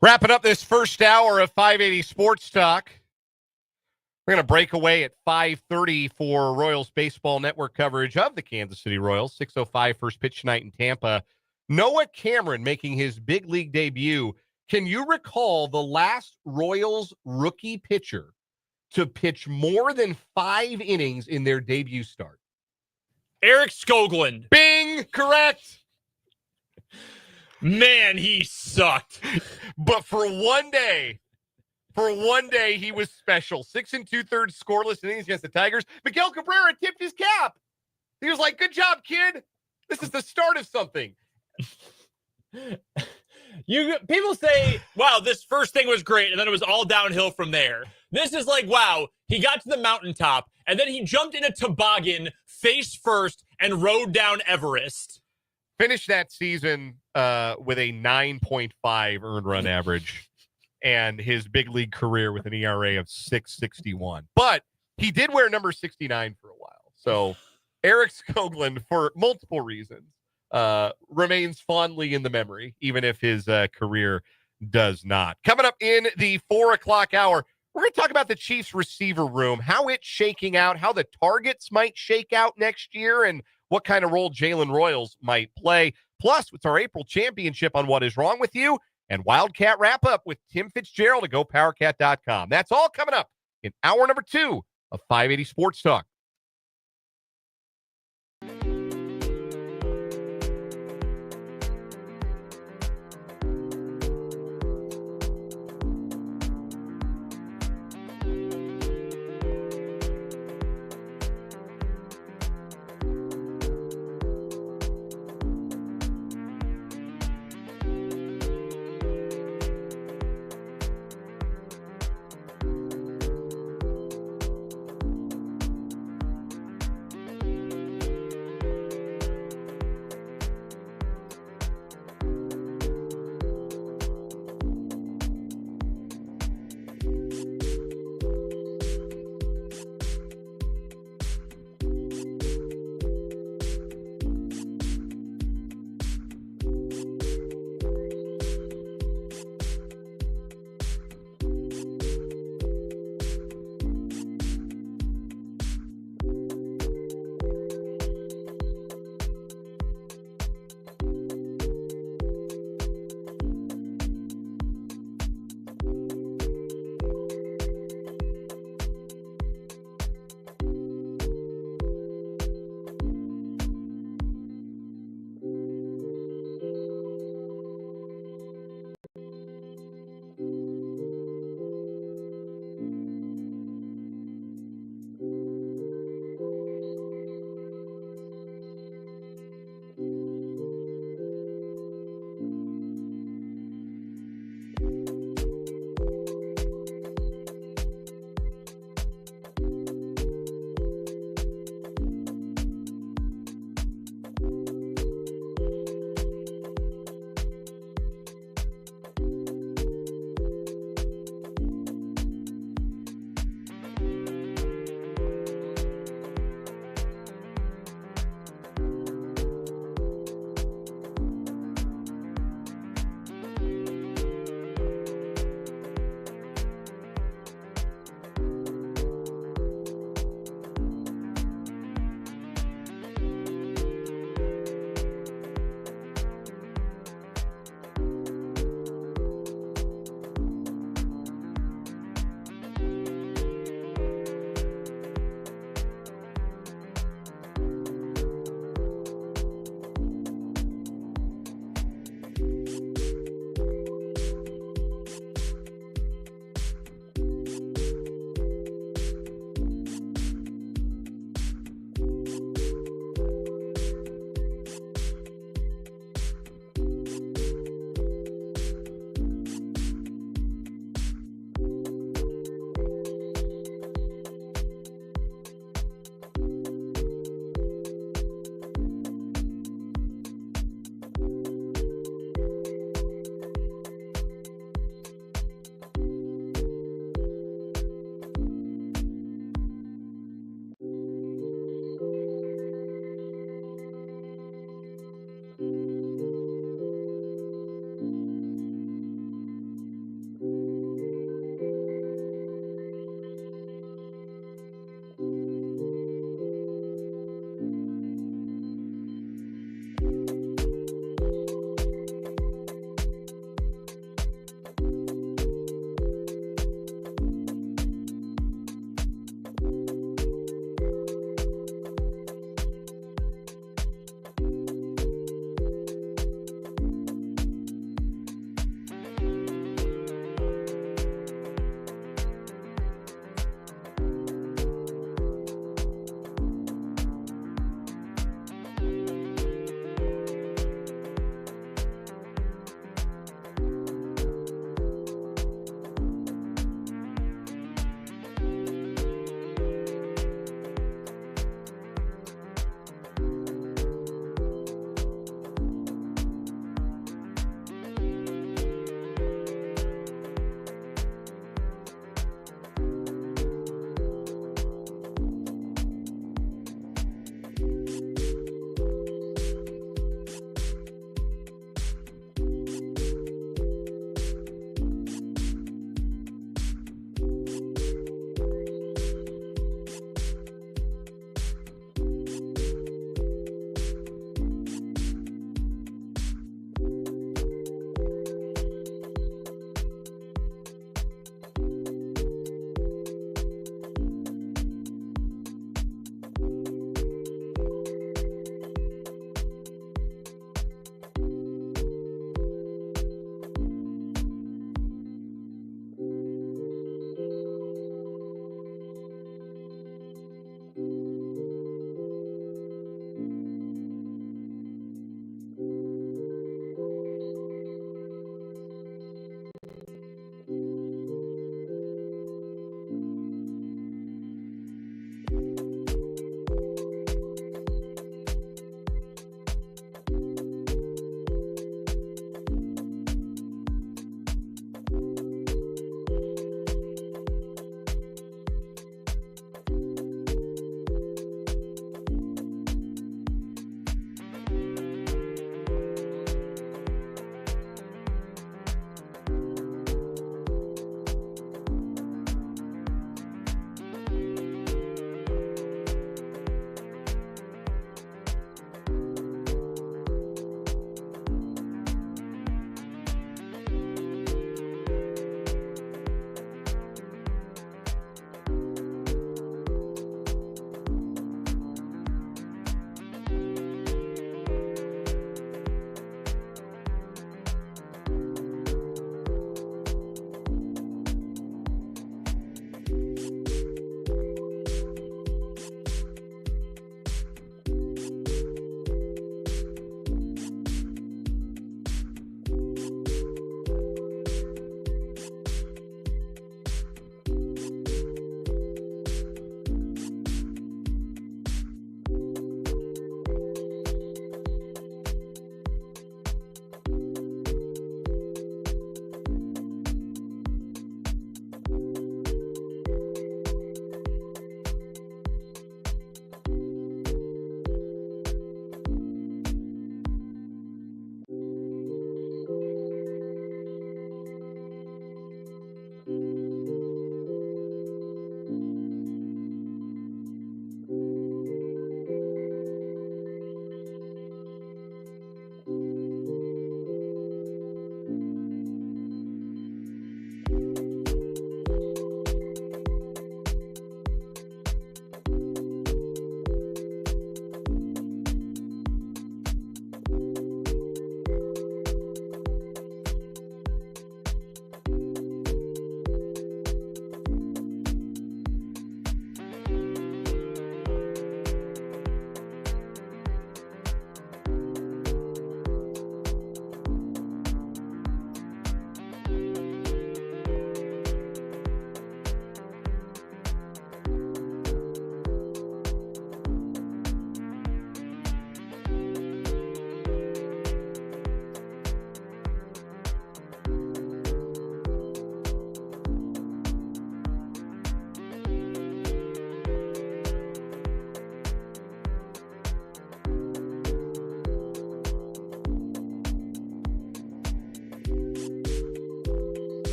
Wrapping up this first hour of 580 Sports Talk. We're going to break away at 5:30 for Royals Baseball Network coverage of the Kansas City Royals. 6:05 first pitch tonight in Tampa. Noah Cameron making his big league debut. Can you recall the last Royals rookie pitcher to pitch more than 5 innings in their debut start? Eric Skoglund. Bing! Correct! Man, he sucked. But for one day, he was special. 6 2/3 scoreless innings against the Tigers. Miguel Cabrera tipped his cap. He was like, "Good job, kid. This is the start of something." People say, wow, this first thing was great, and then it was all downhill from there. This is like, wow, he got to the mountaintop, and then he jumped in a toboggan face first and rode down Everest. Finished that season with a 9.5 earned run average and his big league career with an ERA of 6.61. But he did wear number 69 for a while. So Eric Skoglund, for multiple reasons, remains fondly in the memory, even if his career does not. Coming up in the 4 o'clock hour, we're going to talk about the Chiefs receiver room, how it's shaking out, how the targets might shake out next year, and what kind of role Jalen Royals might play. Plus, it's our April championship on What Is Wrong With You and Wildcat Wrap-up with Tim Fitzgerald at GoPowerCat.com. That's all coming up in hour number 2 of 580 Sports Talk.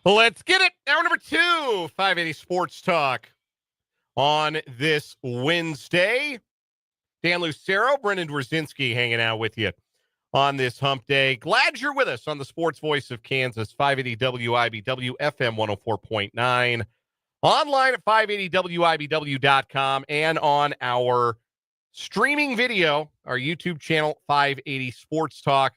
Let's get it. Hour number 2, 580 Sports Talk on this Wednesday. Dan Lucero, Brendan Dworzinski hanging out with you on this hump day. Glad you're with us on the sports voice of Kansas, 580 WIBW, FM 104.9, online at 580WIBW.com, and on our streaming video, our YouTube channel, 580 Sports Talk,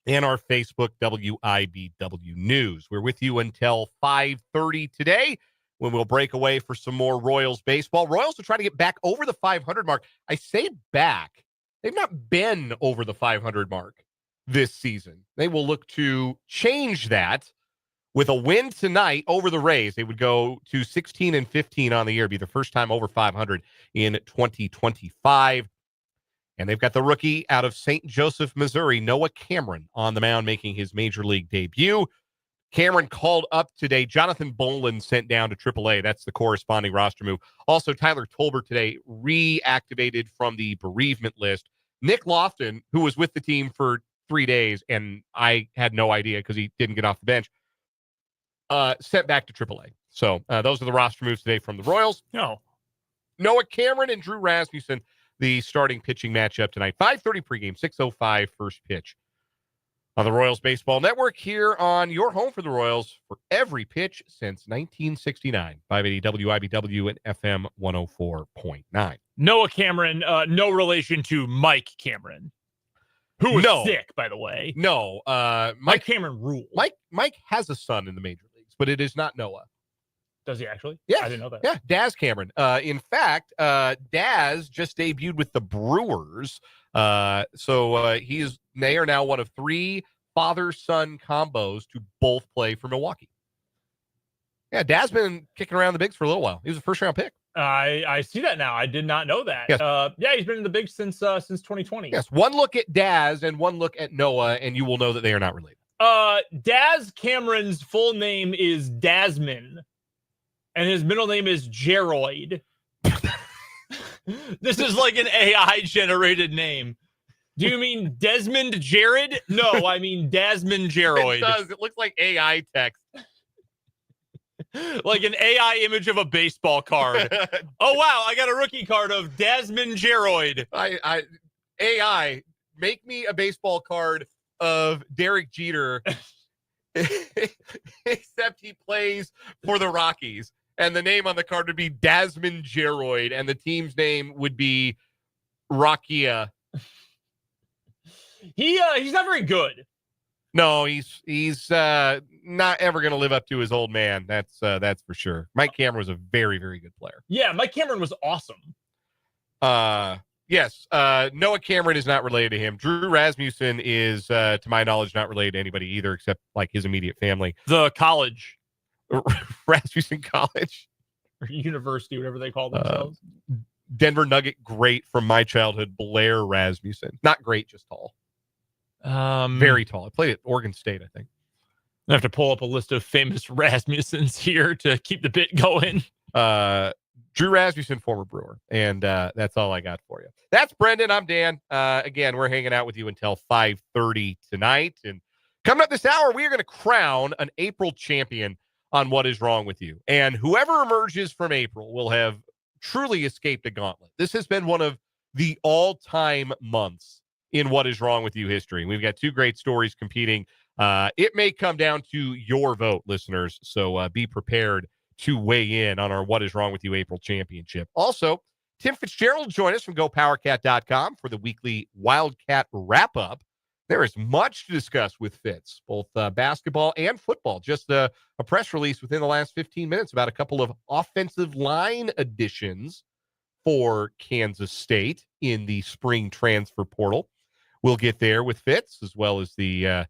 and our Facebook, WIBW News. We're with you until 5:30 today, when we'll break away for some more Royals baseball. Royals are trying to get back over the 500 mark. I say back. They've not been over the 500 mark this season. They will look to change that with a win tonight over the Rays. They would go to 16-15 on the year, be the first time over 500 in 2025. And they've got the rookie out of St. Joseph, Missouri, Noah Cameron, on the mound making his major league debut. Cameron called up today. Jonathan Bolin sent down to AAA. That's the corresponding roster move. Also, Tyler Tolbert today reactivated from the bereavement list. Nick Lofton, who was with the team for 3 days, and I had no idea because he didn't get off the bench, sent back to AAA. So those are the roster moves today from the Royals. No. Noah Cameron and Drew Rasmussen, the starting pitching matchup tonight. 5:30 pregame, 6:05 first pitch on the Royals Baseball Network, here on your home for the Royals for every pitch since 1969. 580 WIBW and FM 104.9. Noah Cameron, no relation to Mike Cameron, who was sick, by the way. No. Mike Cameron rules. Mike has a son in the major leagues, but it is not Noah. They actually? Yeah. I didn't know that. Yeah, Daz Cameron. In fact, Daz just debuted with the Brewers. They are now one of 3 father-son combos to both play for Milwaukee. Yeah, Daz been kicking around the bigs for a little while. He was a first-round pick. I see that now. I did not know that. Yes. Yeah, he's been in the bigs since 2020. Yes, one look at Daz and one look at Noah, and you will know that they are not related. Daz Cameron's full name is Dasman, and his middle name is Geroid. This is like an AI-generated name. Do you mean Desmond Jared? No, I mean Dasman Geroid. It does. It looks like AI text. Like an AI image of a baseball card. Oh, wow. I got a rookie card of Dasman Geroid. AI, make me a baseball card of Derek Jeter, except he plays for the Rockies. And the name on the card would be Dasman Geroid, and the team's name would be Rockia. He's not very good. No, he's not ever going to live up to his old man. That's for sure. Mike Cameron was a very, very good player. Yeah, Mike Cameron was awesome. Yes. Noah Cameron is not related to him. Drew Rasmussen is, to my knowledge, not related to anybody either, except like his immediate family. The college. Rasmussen College. Or university, whatever they call themselves. Denver Nugget great from my childhood, Blair Rasmussen. Not great, just tall. Very tall. I played at Oregon State, I think. I have to pull up a list of famous Rasmussens here to keep the bit going. Drew Rasmussen, former Brewer. And that's all I got for you. That's Brendan. I'm Dan. Again, we're hanging out with you until 5:30 tonight. And coming up this hour, we are going to crown an April champion on What Is Wrong With You. And whoever emerges from April will have truly escaped a gauntlet. This has been one of the all-time months in What Is Wrong With You history. We've got 2 great stories competing. It may come down to your vote, listeners, so be prepared to weigh in on our What Is Wrong With You April Championship. Also, Tim Fitzgerald will join us from GoPowerCat.com for the weekly Wildcat Wrap-up. There is much to discuss with Fitz, both basketball and football. Just a press release within the last 15 minutes about a couple of offensive line additions for Kansas State in the spring transfer portal. We'll get there with Fitz, as well as their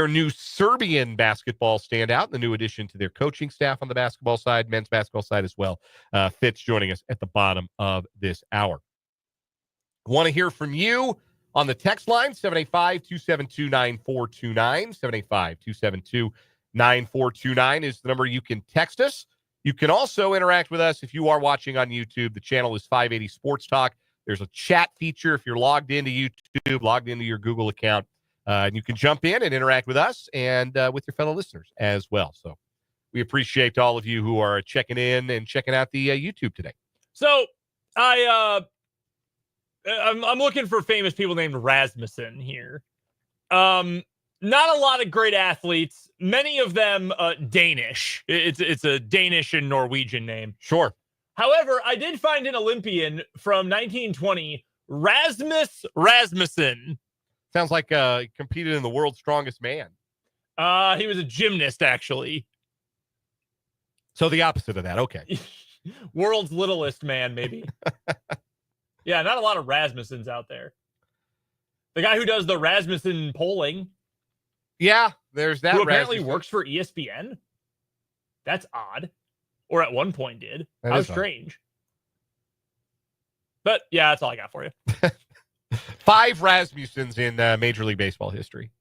new Serbian basketball standout, the new addition to their coaching staff on the basketball side, men's basketball side as well. Fitz joining us at the bottom of this hour. Want to hear from you on the text line, 785-272-9429. 785-272-9429 is the number you can text us. You can also interact with us if you are watching on YouTube. The channel is 580 Sports Talk. There's a chat feature if you're logged into YouTube, logged into your Google account. And you can jump in and interact with us and with your fellow listeners as well. So we appreciate all of you who are checking in and checking out the YouTube today. So I'm looking for famous people named Rasmussen here. Not a lot of great athletes. Many of them Danish. It's a Danish and Norwegian name. Sure. However, I did find an Olympian from 1920, Rasmus Rasmussen. Sounds like competed in the World's Strongest Man. He was a gymnast, actually. So the opposite of that. Okay. World's littlest man, maybe. Yeah, not a lot of Rasmussens out there. The guy who does the Rasmussen polling. Yeah, there's that. Who apparently works for ESPN. That's odd. Or at one point did. How strange. But yeah, that's all I got for you. 5 Rasmussens in Major League Baseball history.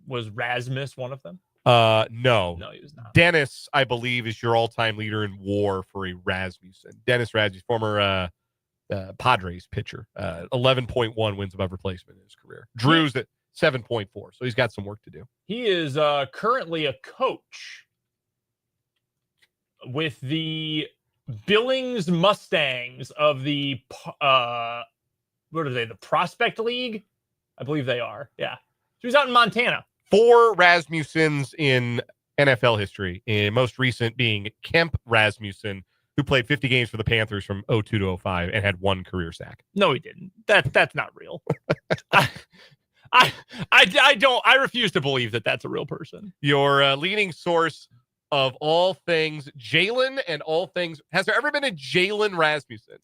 Was Rasmus one of them? No. No, he was not. Dennis, I believe, is your all-time leader in WAR for a Rasmussen. Dennis Rasmussen, former Padres pitcher. 11.1 wins above replacement in his career. Drew's at 7.4, so he's got some work to do. He is currently a coach with the Billings Mustangs of the what are they? The Prospect League? I believe they are. Yeah. So he's out in Montana. 4 Rasmussens in NFL history, and most recent being Kemp Rasmussen, who played 50 games for the Panthers from 02 to 05 and had 1 career sack. No, he didn't. That's not real. I refuse to believe that that's a real person. Your leading source of all things Jalen and all things. Has there ever been a Jalen Rasmussen?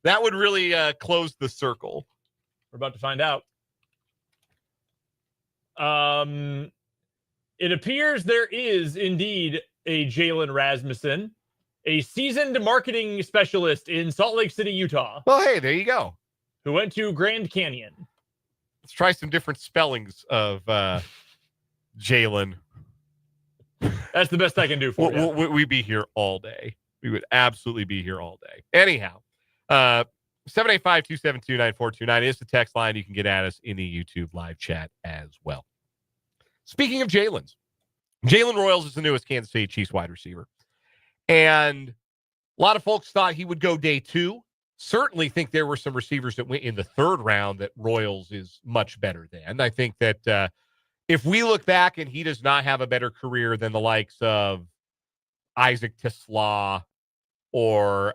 That would really close the circle. We're about to find out. It appears there is indeed a Jalen Rasmussen, a seasoned marketing specialist in Salt Lake City, Utah. Well, hey, there you go. Who went to Grand Canyon. Let's try some different spellings of Jalen. That's the best I can do for you. We'd be here all day. We would absolutely be here all day. Anyhow, 785-272-9429 is the text line. You can get at us in the YouTube live chat as well. Speaking of Jalen Royals is the newest Kansas City Chiefs wide receiver. And a lot of folks thought he would go day 2. Certainly think there were some receivers that went in the 3rd round that Royals is much better than. I think that if we look back and he does not have a better career than the likes of Isaac Tisla or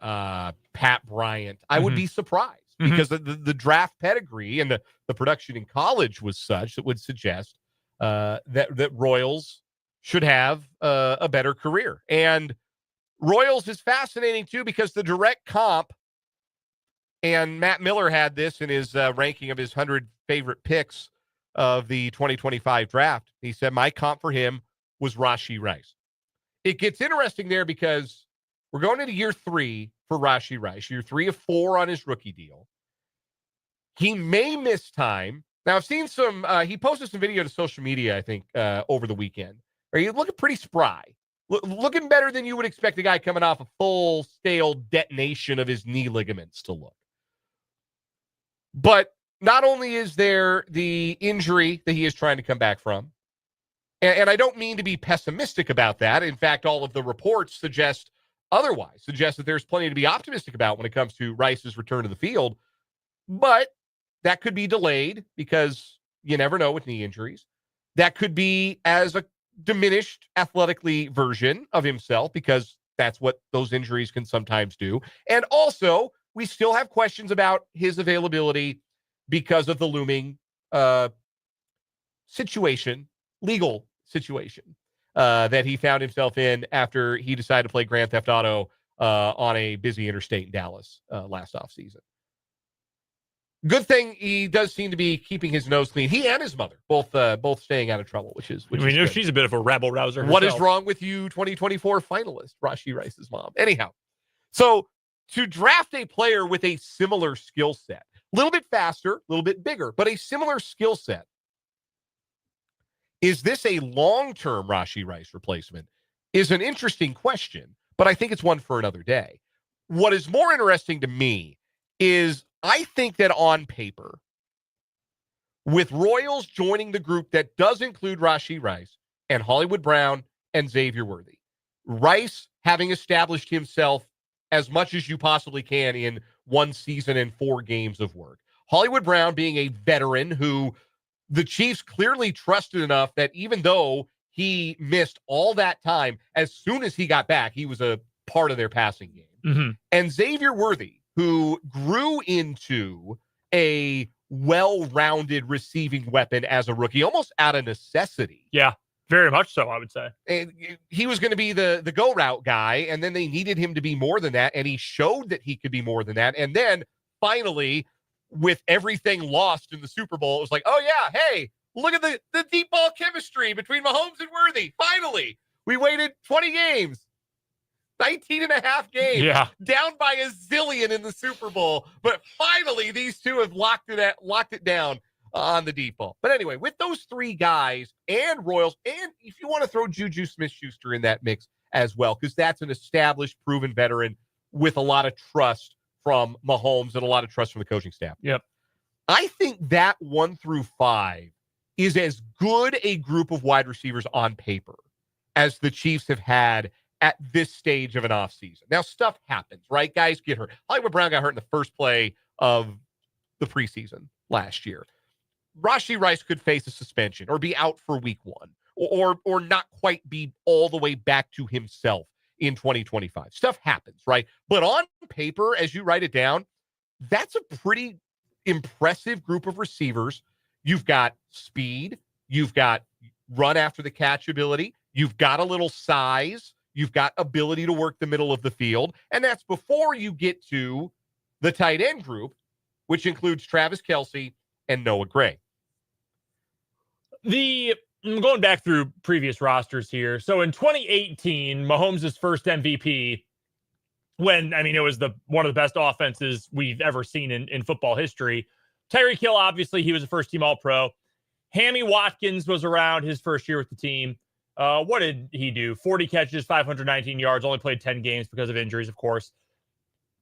Pat Bryant, I would be surprised because the draft pedigree and the production in college was such that would suggest that Royals should have a better career. And Royals is fascinating, too, because the direct comp, and Matt Miller had this in his ranking of his 100 favorite picks of the 2025 draft. He said, my comp for him was Rashee Rice. It gets interesting there because we're going into year 3 for Rashee Rice, year 3 of 4 on his rookie deal. He may miss time. Now, I've seen some, he posted some video to social media, I think, over the weekend. He's looking pretty spry. Looking better than you would expect a guy coming off a full scale detonation of his knee ligaments to look. But not only is there the injury that he is trying to come back from, and I don't mean to be pessimistic about that. In fact, all of the reports suggest otherwise, suggest that there's plenty to be optimistic about when it comes to Rice's return to the field. But that could be delayed because you never know with knee injuries. That could be as a diminished athletically version of himself because that's what those injuries can sometimes do. And also, we still have questions about his availability because of the looming legal situation that he found himself in after he decided to play Grand Theft Auto on a busy interstate in Dallas last offseason. Good thing he does seem to be keeping his nose clean. He and his mother both staying out of trouble, which is good. She's a bit of a rabble rouser herself. What is wrong with you, 2024 finalist, Rashee Rice's mom? Anyhow, so to draft a player with a similar skill set, a little bit faster, a little bit bigger, but a similar skill set, is this a long-term Rashee Rice replacement? Is an interesting question, but I think it's one for another day. What is more interesting to me is I think that on paper, with Royals joining the group that does include Rashee Rice and Hollywood Brown and Xavier Worthy. Rice having established himself as much as you possibly can in one season and 4 games of work. Hollywood Brown being a veteran who the Chiefs clearly trusted enough that even though he missed all that time, as soon as he got back, he was a part of their passing game. Mm-hmm. And Xavier Worthy, who grew into a well-rounded receiving weapon as a rookie, almost out of necessity. Yeah, very much so, I would say. And he was going to be the go route guy, and then they needed him to be more than that, and he showed that he could be more than that. And then finally, with everything lost in the Super Bowl, it was like, oh yeah, hey, look at the deep ball chemistry between Mahomes and Worthy. Finally, we waited 20 games. 19 and a half games, down by a zillion in the Super Bowl. But finally, these two have locked it down on the deep ball. But anyway, with those 3 guys and Royals, and if you want to throw Juju Smith-Schuster in that mix as well, because that's an established, proven veteran with a lot of trust from Mahomes and a lot of trust from the coaching staff. Yep. I think that 1 through 5 is as good a group of wide receivers on paper as the Chiefs have had at this stage of an offseason. Now, stuff happens, right? Guys get hurt. Hollywood Brown got hurt in the first play of the preseason last year. Rashee Rice could face a suspension or be out for week 1 or not quite be all the way back to himself in 2025. Stuff happens, right? But on paper, as you write it down, that's a pretty impressive group of receivers. You've got speed. You've got run after the catch ability. You've got a little size. You've got ability to work the middle of the field. And that's before you get to the tight end group, which includes Travis Kelce and Noah Gray. I'm going back through previous rosters here. So in 2018, Mahomes' first MVP, when, I mean, it was one of the best offenses we've ever seen in football history. Tyreek Hill, obviously, he was a first-team All-Pro. Hammy Watkins was around his first year with the team. What did he do? 40 catches, 519 yards, only played 10 games because of injuries, of course.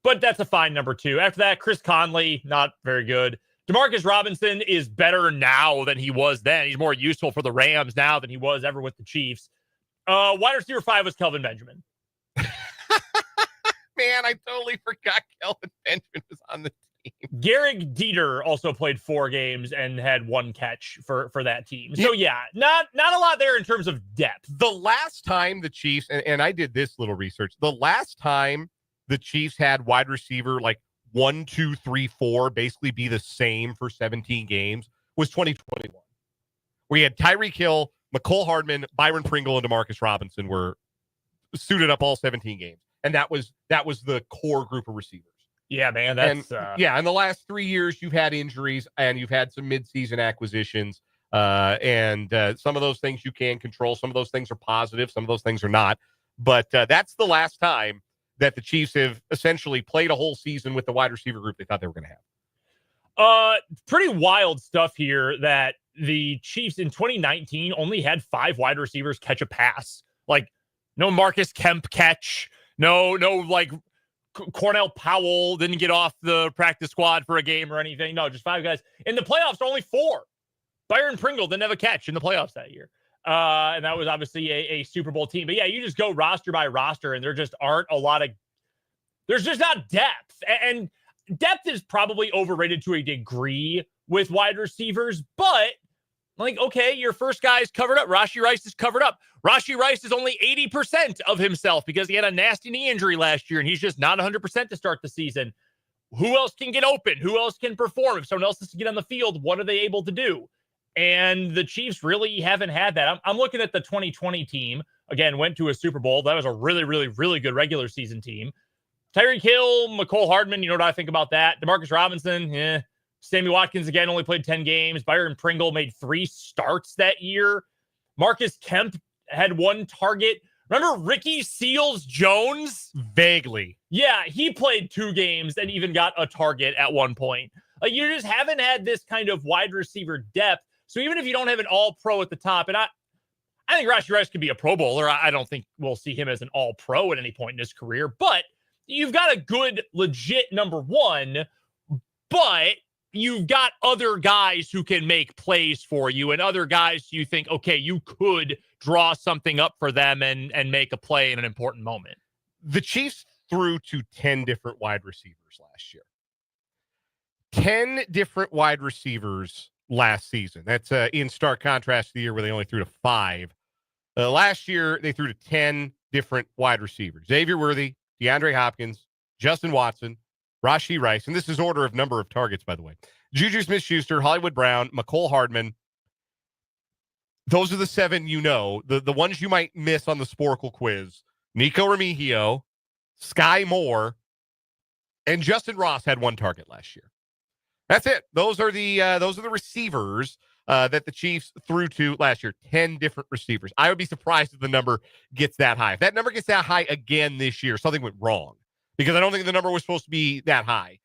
But that's a fine number 2. After that, Chris Conley, not very good. Demarcus Robinson is better now than he was then. He's more useful for the Rams now than he was ever with the Chiefs. Wide receiver 5 was Kelvin Benjamin. Man, I totally forgot Kelvin Benjamin was on the team. Garrick Dieter also played 4 games and had 1 catch for that team. So yeah, not a lot there in terms of depth. The last time the Chiefs, and I did this little research, the last time the Chiefs had wide receiver like 1, 2, 3, 4 basically be the same for 17 games was 2021. We had Tyreek Hill, McCole Hardman, Byron Pringle, and Demarcus Robinson were suited up all 17 games. And that was the core group of receivers. Yeah, man. That's in the last 3 years, you've had injuries and you've had some midseason acquisitions. And some of those things you can control. Some of those things are positive. Some of those things are not. But that's the last time that the Chiefs have essentially played a whole season with the wide receiver group they thought they were going to have. Pretty wild stuff here that the Chiefs in 2019 only had 5 wide receivers catch a pass. Like, no Marcus Kemp catch. No, like, Cornell Powell didn't get off the practice squad for a game or anything. No, just 5 guys. In the playoffs, only 4. Byron Pringle didn't have a catch in the playoffs that year. And that was obviously a Super Bowl team. But yeah, you just go roster by roster, and there just aren't a lot of – there's just not depth. And depth is probably overrated to a degree with wide receivers. But, like, okay, your first guy is covered up. Rashee Rice is covered up. Rashee Rice is only 80% of himself because he had a nasty knee injury last year, and he's just not 100% to start the season. Who else can get open? Who else can perform? If someone else has to get on the field, what are they able to do? And the Chiefs really haven't had that. I'm looking at the 2020 team. Again, went to a Super Bowl. That was a really, really, really good regular season team. Tyreek Hill, McCole Hardman, you know what I think about that. Demarcus Robinson, Sammy Watkins, again, only played 10 games. Byron Pringle made 3 starts that year. Marcus Kemp had 1 target. Remember Ricky Seals-Jones? Vaguely. Yeah, he played 2 games and even got a target at one point. Like, you just haven't had this kind of wide receiver depth. So even if you don't have an all-pro at the top, and I think Rashee Rice could be a Pro Bowler. I don't think we'll see him as an all-pro at any point in his career. But you've got a good, legit number 1. But you've got other guys who can make plays for you and other guys you think, okay, you could draw something up for them and make a play in an important moment. The Chiefs threw to 10 different wide receivers last year. 10 different wide receivers last season. That's in stark contrast to the year where they only threw to 5. Last year, they threw to 10 different wide receivers. Xavier Worthy, DeAndre Hopkins, Justin Watson, Rashee Rice, and this is order of number of targets, by the way. Juju Smith-Schuster, Hollywood Brown, Mecole Hardman. Those are the 7 you know. The ones you might miss on the Sporkle quiz. Nico Remigio, Sky Moore, and Justin Ross had 1 target last year. That's it. Those are the receivers that the Chiefs threw to last year. 10 different receivers. I would be surprised if the number gets that high. If that number gets that high again this year, something went wrong. Because I don't think the number was supposed to be that high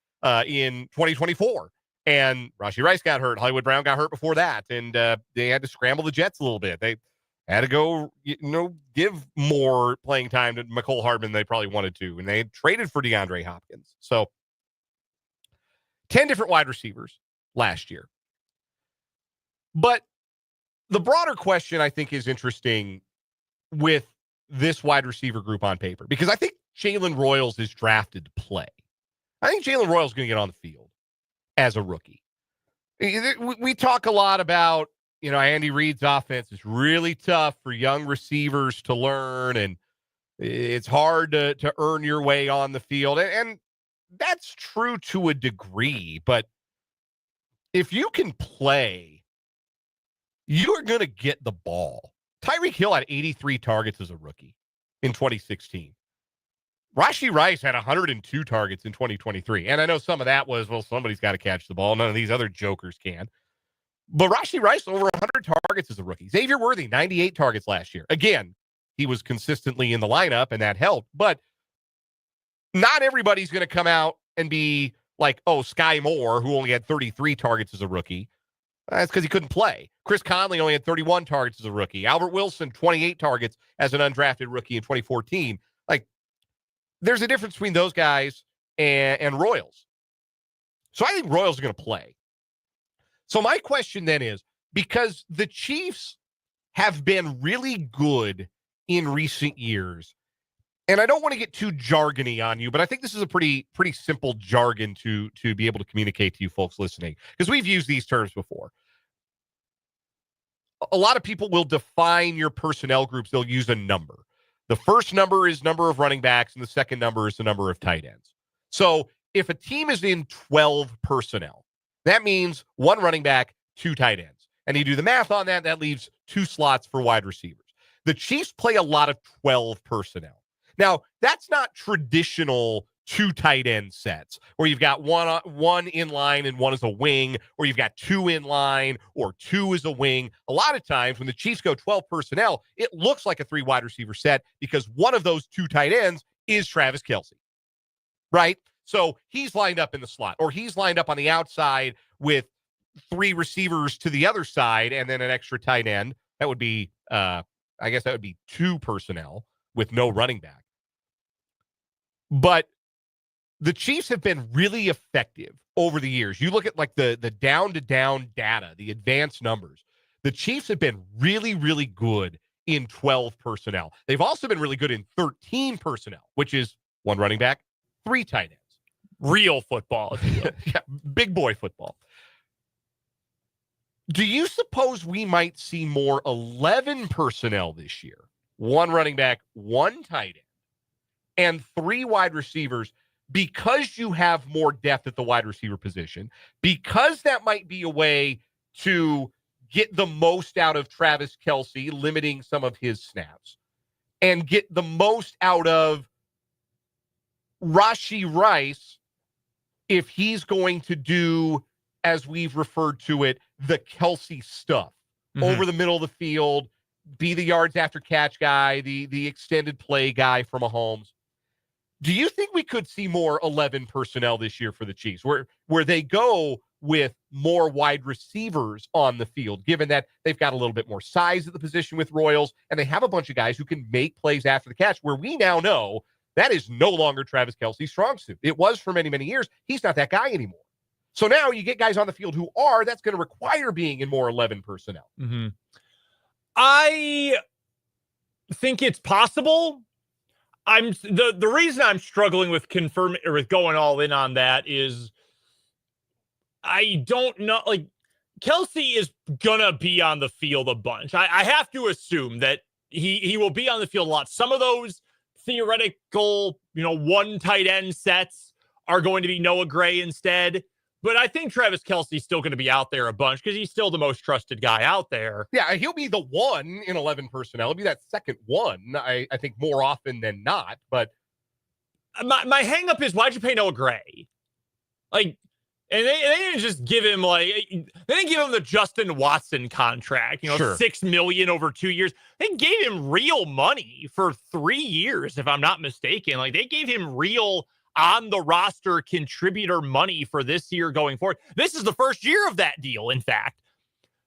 in 2024. And Rashee Rice got hurt. Hollywood Brown got hurt before that. And they had to scramble the Jets a little bit. They had to go, give more playing time to Mecole Hardman than they probably wanted to. And they had traded for DeAndre Hopkins. So 10 different wide receivers last year. But the broader question, I think, is interesting with this wide receiver group on paper. Because I think Jalen Royals is drafted to play. I think Jalen Royals is going to get on the field as a rookie. We talk a lot about, Andy Reid's offense is really tough for young receivers to learn, and it's hard to earn your way on the field. And that's true to a degree, but if you can play, you're going to get the ball. Tyreek Hill had 83 targets as a rookie in 2016. Rashee Rice had 102 targets in 2023. And I know some of that was, somebody's got to catch the ball. None of these other jokers can. But Rashee Rice, over 100 targets as a rookie. Xavier Worthy, 98 targets last year. Again, he was consistently in the lineup, and that helped. But not everybody's going to come out and be like, Sky Moore, who only had 33 targets as a rookie. That's because he couldn't play. Chris Conley only had 31 targets as a rookie. Albert Wilson, 28 targets as an undrafted rookie in 2014. There's a difference between those guys and Royals. So I think Royals are going to play. So my question then is, because the Chiefs have been really good in recent years, and I don't want to get too jargony on you, but I think this is a pretty simple jargon to be able to communicate to you folks listening, because we've used these terms before. A lot of people will define your personnel groups. They'll use a number. The first number is number of running backs, and the second number is the number of tight ends. So if a team is in 12 personnel, that means 1 running back, 2 tight ends. And you do the math on that, that leaves 2 slots for wide receivers. The Chiefs play a lot of 12 personnel. Now, that's not traditional 2 tight end sets where you've got one in line and 1 is a wing, or you've got 2 in line or 2 is a wing. A lot of times when the Chiefs go 12 personnel, it looks like a 3 wide receiver set because one of those 2 tight ends is Travis Kelce, right? So he's lined up in the slot, or he's lined up on the outside with 3 receivers to the other side and then an extra tight end. That would be, I guess that would be 2 personnel with no running back. But the Chiefs have been really effective over the years. You look at the down-to-down data, the advanced numbers. The Chiefs have been really, really good in 12 personnel. They've also been really good in 13 personnel, which is 1 running back, 3 tight ends. Real football, if you will. Yeah, big boy football. Do you suppose we might see more 11 personnel this year? 1 running back, 1 tight end, and 3 wide receivers, because you have more depth at the wide receiver position, because that might be a way to get the most out of Travis Kelce, limiting some of his snaps, and get the most out of Rashee Rice if he's going to do, as we've referred to it, the Kelce stuff. Over the middle of the field, be the yards after catch guy, the extended play guy for Mahomes. Do you think we could see more 11 personnel this year for the Chiefs, where they go with more wide receivers on the field, given that they've got a little bit more size at the position with Royals, and they have a bunch of guys who can make plays after the catch, where we now know that is no longer Travis Kelce's strong suit. It was for many, many years. He's not that guy anymore. So now you get guys on the field who are, that's going to require being in more 11 personnel. Mm-hmm. I think it's possible. The reason I'm struggling with confirming or with going all in on that is I don't know. Like, Kelsey is gonna be on the field a bunch. I have to assume that he will be on the field a lot. Some of those theoretical, one tight end sets are going to be Noah Gray instead. But I think Travis Kelce's still going to be out there a bunch because he's still the most trusted guy out there. Yeah, he'll be the one in 11 personnel. He'll be that second one, I think, more often than not. But my hang-up is, why'd you pay Noah Gray? Like, and they didn't just give him, they didn't give him the Justin Watson contract, sure. $6 million over 2 years. They gave him real money for 3 years, if I'm not mistaken. Like, they gave him real on the roster contributor money for this year going forward. This is the first year of that deal, in fact.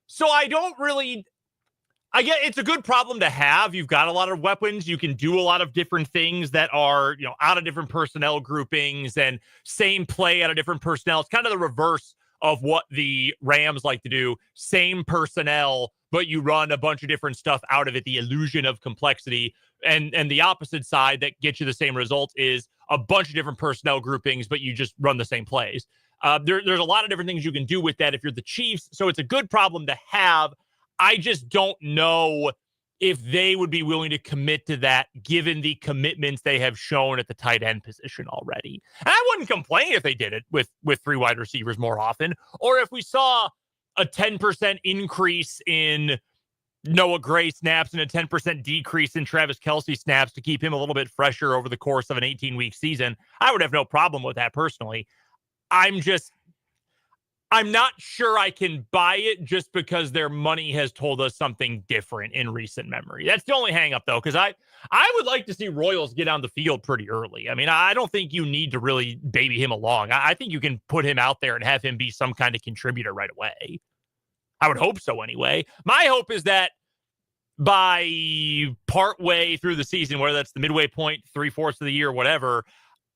So I get it's a good problem to have. You've got a lot of weapons. You can do a lot of different things that are, out of different personnel groupings and same play out of different personnel. It's kind of the reverse of what the Rams like to do. Same personnel, but you run a bunch of different stuff out of it, the illusion of complexity. And the opposite side that gets you the same result is a bunch of different personnel groupings, but you just run the same plays. There's a lot of different things you can do with that if you're the Chiefs. So it's a good problem to have. I just don't know if they would be willing to commit to that, given the commitments they have shown at the tight end position already. And I wouldn't complain if they did it with 3 wide receivers more often, or if we saw a 10% increase in Noah Gray snaps and a 10% decrease in Travis Kelce snaps to keep him a little bit fresher over the course of an 18-week season. I would have no problem with that personally. I'm not sure I can buy it just because their money has told us something different in recent memory. That's the only hang up, though, because I would like to see Royals get on the field pretty early. I mean, I don't think you need to really baby him along. I think you can put him out there and have him be some kind of contributor right away. I would hope so anyway. My hope is that by part way through the season, whether that's the midway point, 3/4 of the year, whatever,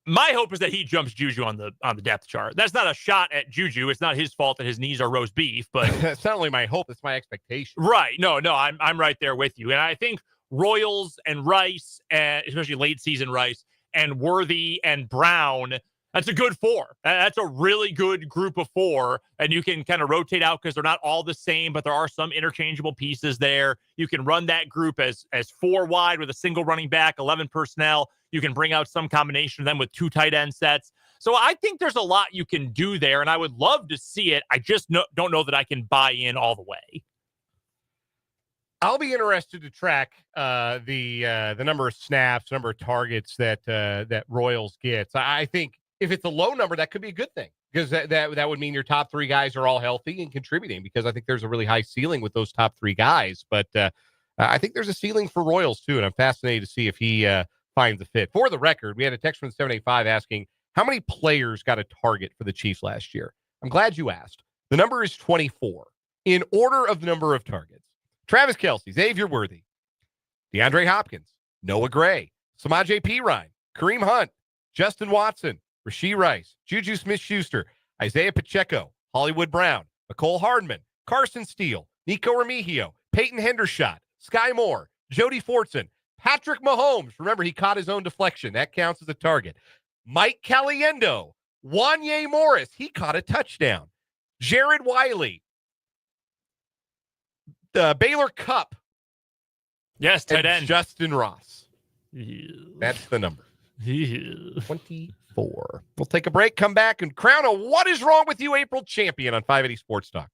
my hope is that he jumps Juju on the depth chart. That's not a shot at Juju. It's not his fault that his knees are roast beef, but that's not only my hope, it's my expectation. Right. No, I'm right there with you. And I think Royals and Rice, and especially late season Rice, and Worthy and Brown, that's a good 4. That's a really good group of 4. And you can kind of rotate out because they're not all the same, but there are some interchangeable pieces there. You can run that group as 4 wide with a single running back, 11 personnel. You can bring out some combination of them with 2 tight end sets. So I think there's a lot you can do there, and I would love to see it. I just don't know that I can buy in all the way. I'll be interested to track the number of snaps, number of targets that Royals gets. I think if it's a low number, that could be a good thing, because that would mean your top 3 guys are all healthy and contributing, because I think there's a really high ceiling with those top 3 guys. But I think there's a ceiling for Royals too, and I'm fascinated to see if he finds a fit. For the record, we had a text from 785 asking, how many players got a target for the Chiefs last year? I'm glad you asked. The number is 24. In order of the number of targets: Travis Kelce, Xavier Worthy, DeAndre Hopkins, Noah Gray, Samaje Perine, Kareem Hunt, Justin Watson, Rashee Rice, Juju Smith-Schuster, Isaiah Pacheco, Hollywood Brown, Mecole Hardman, Carson Steele, Nico Remigio, Peyton Hendershot, Sky Moore, Jody Fortson, Patrick Mahomes. Remember, he caught his own deflection. That counts as a target. Mike Caliendo, Wanye Morris. He caught a touchdown. Jared Wiley, Baylor Cupp. Yes, tight end. Justin Ross. Yeah. That's the number. Yeah. 24. We'll take a break, come back, and crown a What Is Wrong With You April champion on 580 Sports Talk.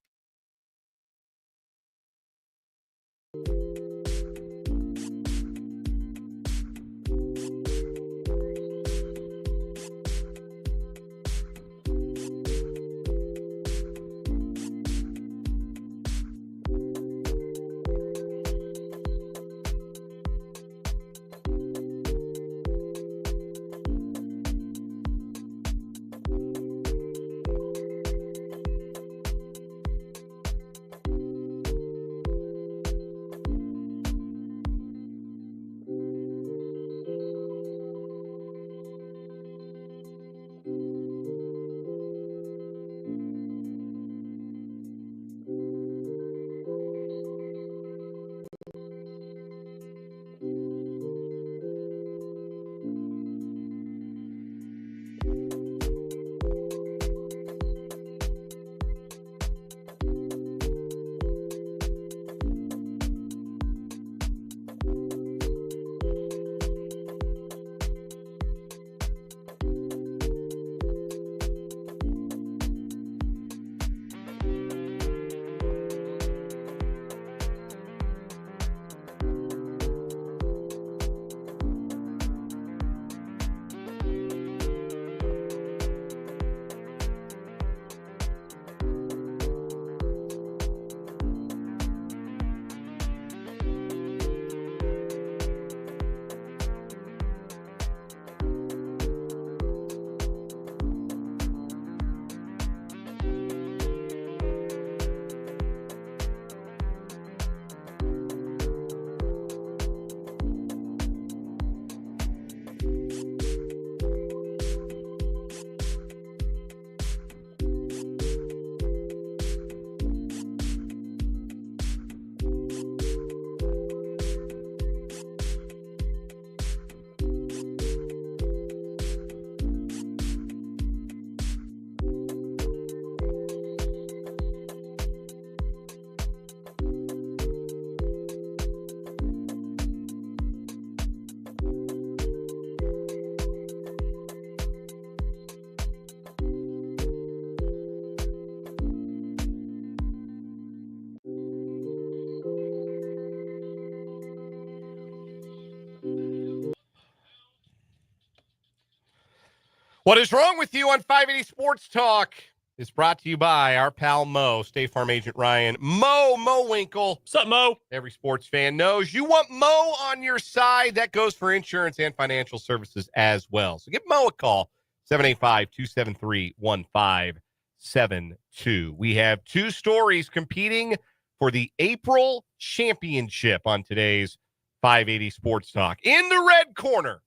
What is wrong with you on 580 Sports Talk is brought to you by our pal Mo, State Farm Agent Ryan. Mo Winkle. What's up, Mo? Every sports fan knows you want Mo on your side. That goes for insurance and financial services as well. So give Mo a call, 785-273-1572. We have two stories competing for the April championship on today's 580 Sports Talk. In the red corner,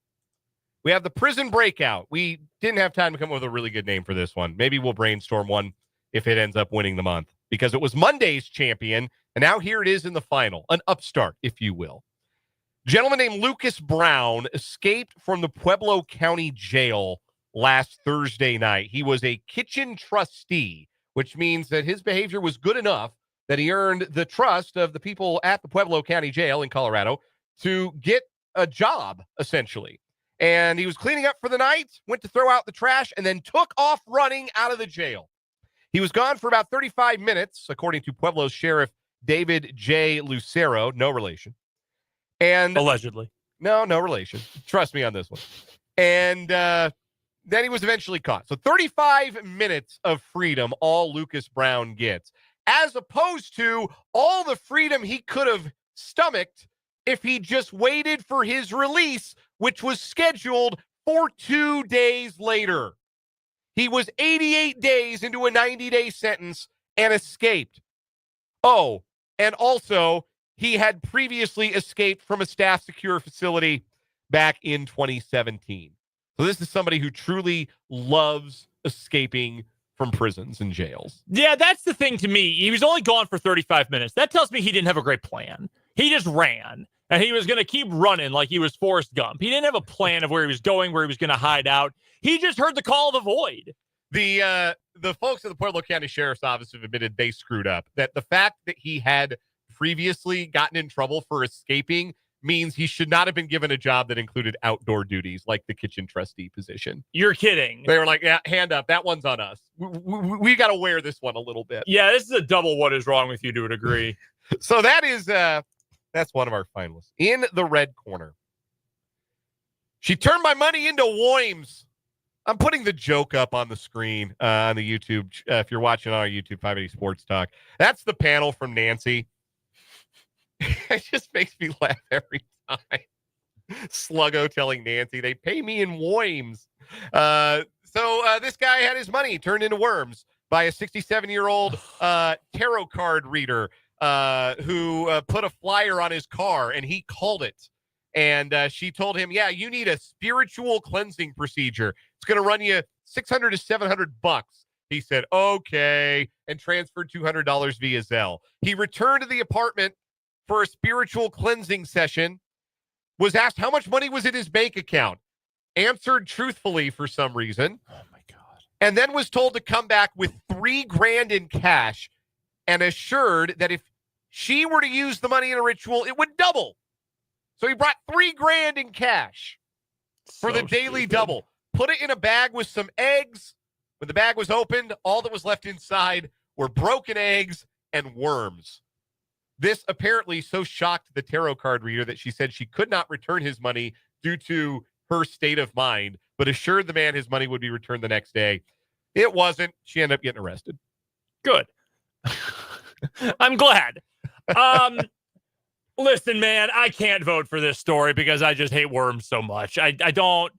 we have the prison breakout. We didn't have time to come up with a really good name for this one. Maybe we'll brainstorm one if it ends up winning the month, because it was Monday's champion, and now here it is in the final, an upstart, if you will. A gentleman named Lucas Brown escaped from the Pueblo County Jail last Thursday night. He was a kitchen trustee, which means that his behavior was good enough that he earned the trust of the people at the Pueblo County Jail in Colorado to get a job, essentially. And he was cleaning up for the night, went to throw out the trash, and then took off running out of the jail. He was gone for about 35 minutes, according to Pueblo's Sheriff David J. Lucero. No relation. And allegedly. No relation. Trust me on this one. And then he was eventually caught. So 35 minutes of freedom, all Lucas Brown gets, as opposed to all the freedom he could have stomached if he just waited for his release, which was scheduled for 2 days later. He was 88 days into a 90-day sentence and escaped. Oh, and also, he had previously escaped from a staff secure facility back in 2017. So this is somebody who truly loves escaping from prisons and jails. Yeah, that's the thing to me. He was only gone for 35 minutes. That tells me he didn't have a great plan. He just ran. And he was going to keep running like he was Forrest Gump. He didn't have a plan of where he was going, where he was going to hide out. He just heard the call of the void. The folks at the Pueblo County Sheriff's Office have admitted they screwed up. That the fact that he had previously gotten in trouble for escaping means he should not have been given a job that included outdoor duties like the kitchen trustee position. You're kidding. They were like, yeah, hand up. That one's on us. We got to wear this one a little bit. Yeah, this is a double what is wrong with you to a degree. So that is... that's one of our finalists. In the red corner, she turned my money into Woims. I'm putting the joke up on the screen on the YouTube. If you're watching on our YouTube 580 Sports Talk, that's the panel from Nancy. It just makes me laugh every time. Sluggo telling Nancy they pay me in Woims. So this guy had his money turned into worms by a 67-year-old tarot card reader who put a flyer on his car, and he called it. And she told him, yeah, you need a spiritual cleansing procedure. It's going to run you $600 to $700. He said, okay, and transferred $200 via Zelle. He returned to the apartment for a spiritual cleansing session, was asked how much money was in his bank account, answered truthfully for some reason. Oh, my God. And then was told to come back with $3,000 in cash, and assured that if she were to use the money in a ritual, it would double. So he brought $3,000 in cash for the daily double. Put it in a bag with some eggs. When the bag was opened, all that was left inside were broken eggs and worms. This apparently so shocked the tarot card reader that she said she could not return his money due to her state of mind, but assured the man his money would be returned the next day. It wasn't. She ended up getting arrested. Good. I'm glad. Listen, man, I can't vote for this story because I just hate worms so much. I don't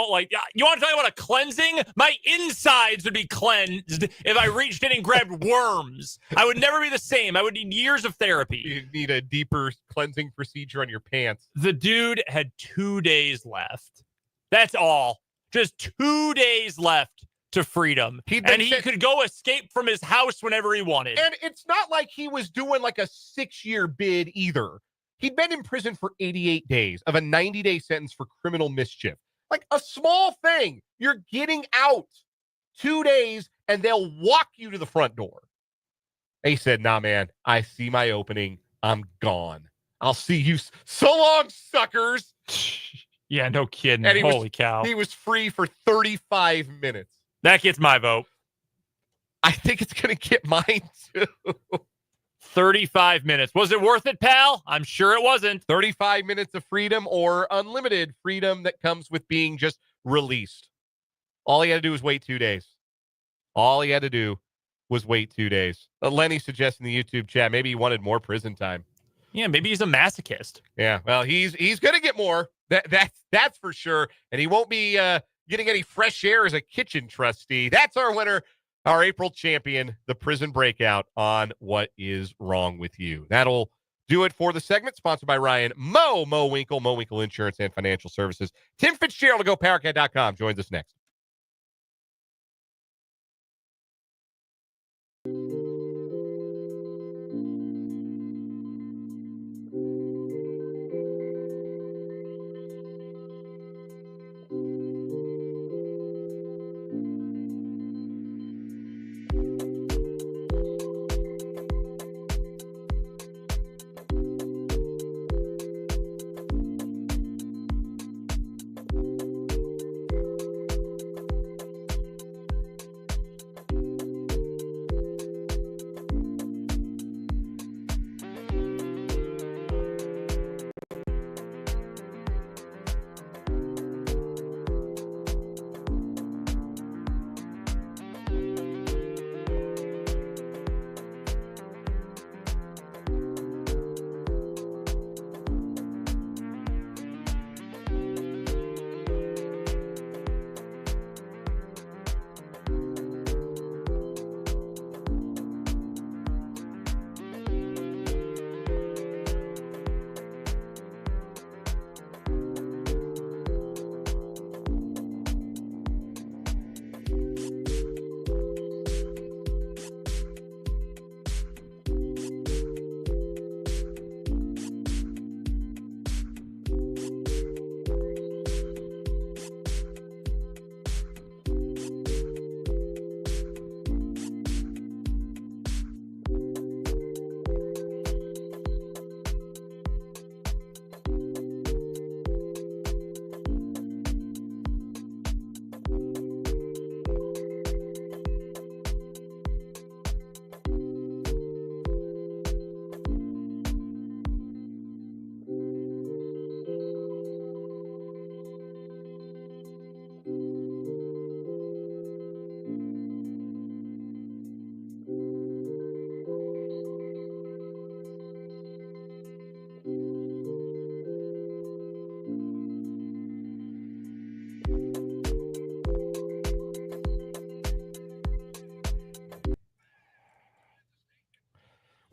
like. You want to talk about a cleansing? My insides would be cleansed if I reached in and grabbed worms. I would never be the same. I would need years of therapy. You need a deeper cleansing procedure on your pants. The dude had 2 days left. That's all. Just 2 days left to freedom. He could go escape from his house whenever he wanted. And it's not like he was doing like a 6-year bid either. He'd been in prison for 88 days of a 90-day sentence for criminal mischief. Like a small thing. You're getting out 2 days and they'll walk you to the front door. He said, nah, man, I see my opening. I'm gone. I'll see you. So long, suckers. Yeah, no kidding. And Holy cow. He was free for 35 minutes. That gets my vote. I think it's going to get mine, too. 35 minutes. Was it worth it, pal? I'm sure it wasn't. 35 minutes of freedom or unlimited freedom that comes with being just released. All he had to do was wait 2 days. All he had to do was wait 2 days. Lenny suggesting in the YouTube chat, maybe he wanted more prison time. Yeah, maybe he's a masochist. Yeah, well, he's going to get more. That's for sure. And he won't be getting any fresh air as a kitchen trustee. That's our winner, our April champion, the prison breakout on What Is Wrong With You. That'll do it for the segment, sponsored by Ryan Mo Winkle Insurance and Financial Services. Tim Fitzgerald of GoPowerCat.com joins us next.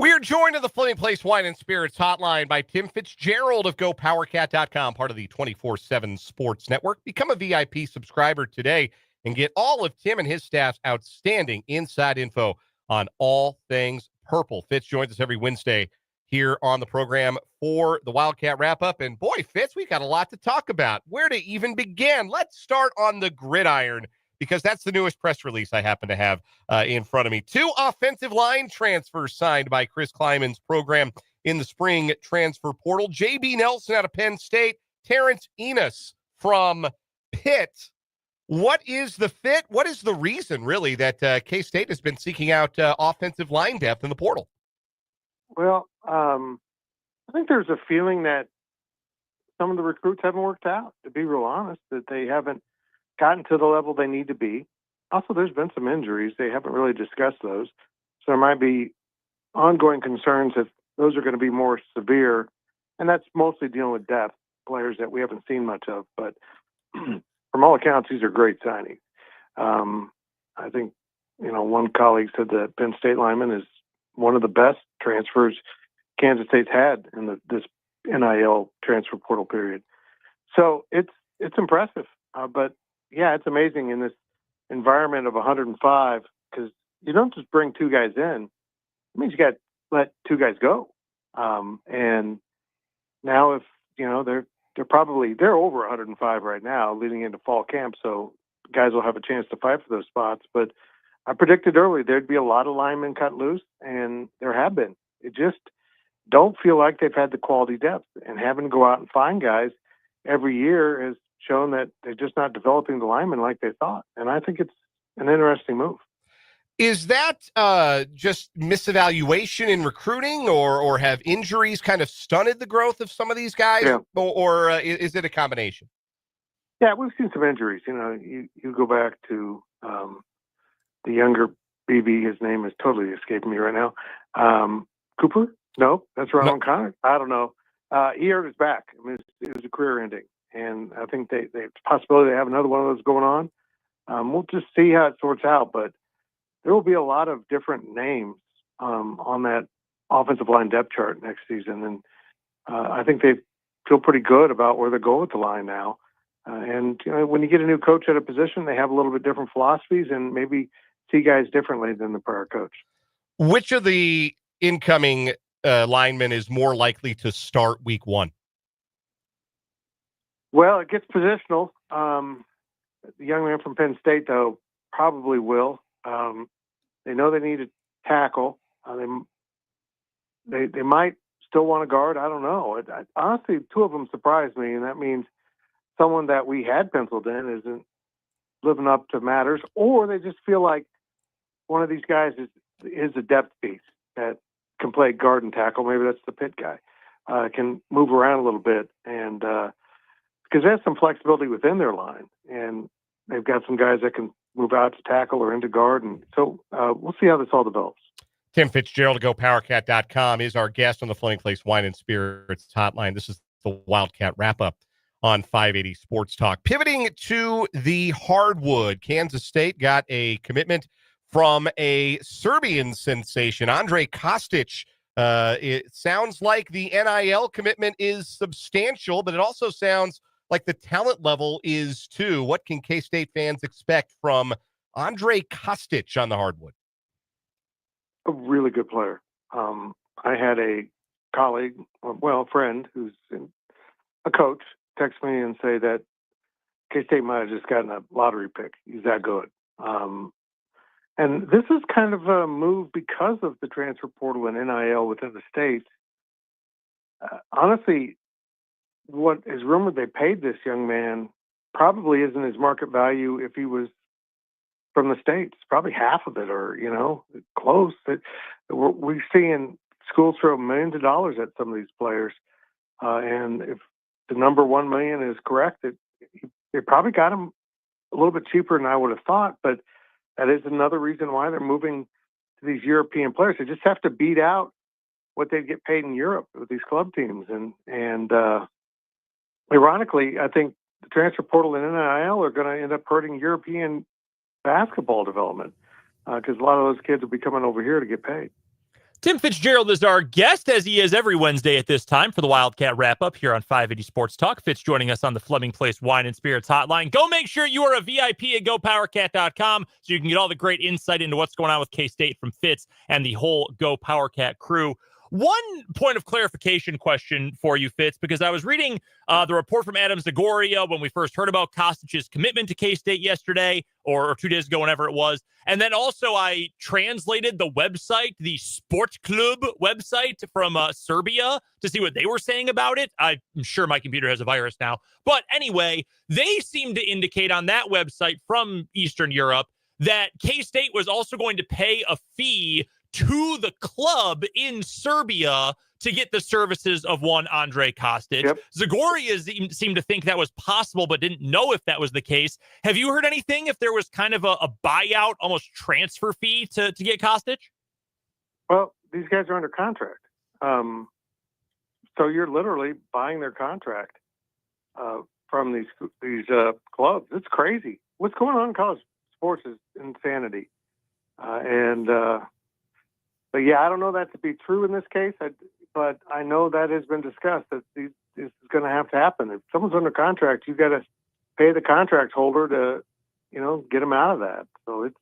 We are joined on the Flaming Place Wine and Spirits hotline by Tim Fitzgerald of GoPowerCat.com, part of the 24/7 Sports Network. Become a VIP subscriber today and get all of Tim and his staff's outstanding inside info on all things purple. Fitz joins us every Wednesday here on the program for the Wildcat Wrap-up. And boy, Fitz, we got a lot to talk about. Where to even begin? Let's start on the gridiron, because that's the newest press release I happen to have in front of me. 2 offensive line transfers signed by Chris Kleiman's program in the spring transfer portal. J.B. Nelson out of Penn State, Terrence Enos from Pitt. What is the fit? What is the reason, really, that K-State has been seeking out offensive line depth in the portal? Well, I think there's a feeling that some of the recruits haven't worked out, to be real honest, that they haven't gotten to the level they need to be. Also, there's been some injuries. They haven't really discussed those. So there might be ongoing concerns if those are going to be more severe. And that's mostly dealing with depth, players that we haven't seen much of. But from all accounts, these are great signings. I think, one colleague said that Penn State lineman is one of the best transfers Kansas State's had in this NIL transfer portal period. So it's impressive. But yeah, it's amazing in this environment of 105, because you don't just bring 2 guys in. It means you got to let 2 guys go. And now if, they're over 105 right now leading into fall camp. So guys will have a chance to fight for those spots. But I predicted early there'd be a lot of linemen cut loose, and there have been. It just don't feel like they've had the quality depth, and having to go out and find guys every year has shown that they're just not developing the linemen like they thought. And I think it's an interesting move. Is that just misevaluation in recruiting, or have injuries kind of stunted the growth of some of these guys? Yeah. Or is it a combination? Yeah, we've seen some injuries. You go back to the younger BB. His name is totally escaping me right now. Cooper? No, that's Ronald Connor. I don't know. He hurt his back. I mean, it was a career ending, and I think they possibility they have another one of those going on. We'll just see how it sorts out, but there will be a lot of different names on that offensive line depth chart next season, and I think they feel pretty good about where they're going with the line now. And when you get a new coach at a position, they have a little bit different philosophies and maybe see guys differently than the prior coach. Which of the incoming linemen is more likely to start week one? Well, it gets positional. The young man from Penn State, though, probably will. They know they need a tackle. They might still want to guard. I don't know. Honestly, two of them surprised me, and that means someone that we had penciled in isn't living up to matters, or they just feel like one of these guys is a depth piece that can play guard and tackle. Maybe that's the Pitt guy. Can move around a little bit, and because they have some flexibility within their line, and they've got some guys that can move out to tackle or into guard, and so we'll see how this all develops. Tim Fitzgerald of GoPowerCat.com is our guest on the Floating Place Wine and Spirits hotline. This is the Wildcat Wrap-up on 580 Sports Talk. Pivoting to the hardwood, Kansas State got a commitment from a Serbian sensation, Andre Kostic. It sounds like the NIL commitment is substantial, but it also sounds like the talent level is too. What can K-State fans expect from Andre Kostic on the hardwood? A really good player. I had a colleague, a friend who's a coach, text me and say that K-State might have just gotten a lottery pick. He's that good. And this is kind of a move because of the transfer portal and NIL within the states. Honestly, what is rumored they paid this young man probably isn't his market value if he was from the states. Probably half of it, or close. We're seeing schools throw millions of dollars at some of these players, and if the number $1 million is correct, they probably got him a little bit cheaper than I would have thought. But that is another reason why they're moving to these European players. They just have to beat out what they get paid in Europe with these club teams, and ironically, I think the transfer portal and NIL are going to end up hurting European basketball development because a lot of those kids will be coming over here to get paid. Tim Fitzgerald is our guest, as he is every Wednesday at this time for the Wildcat Wrap-up here on 580 Sports Talk. Fitz joining us on the Fleming Place Wine and Spirits hotline. Go make sure you are a VIP at GoPowerCat.com so you can get all the great insight into what's going on with K-State from Fitz and the whole Go PowerCat crew. One point of clarification question for you, Fitz, because I was reading the report from Adam Zagoria when we first heard about Kostic's commitment to K-State yesterday or 2 days ago, whenever it was. And then also I translated the website, the Sport Club website from Serbia to see what they were saying about it. I'm sure my computer has a virus now. But anyway, they seem to indicate on that website from Eastern Europe that K-State was also going to pay a fee to the club in Serbia to get the services of one Andre Kostic. Yep. Zagoria seemed to think that was possible, but didn't know if that was the case. Have you heard anything if there was kind of a buyout, almost transfer fee to get Kostic? Well, these guys are under contract. So you're literally buying their contract from these clubs. It's crazy. What's going on in college sports is insanity. But yeah, I don't know that to be true in this case, but I know that has been discussed that this is going to have to happen. If someone's under contract, you got to pay the contract holder to, get them out of that. So it's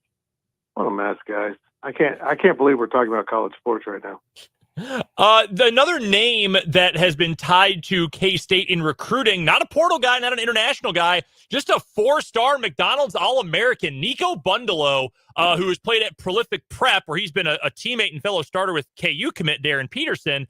what a mess, guys. I can't believe we're talking about college sports right now. Another name that has been tied to K-State in recruiting, not a portal guy, not an international guy, just a 4-star McDonald's All-American, Nico Bundalo, who has played at Prolific Prep, where he's been a teammate and fellow starter with KU commit Darren Peterson.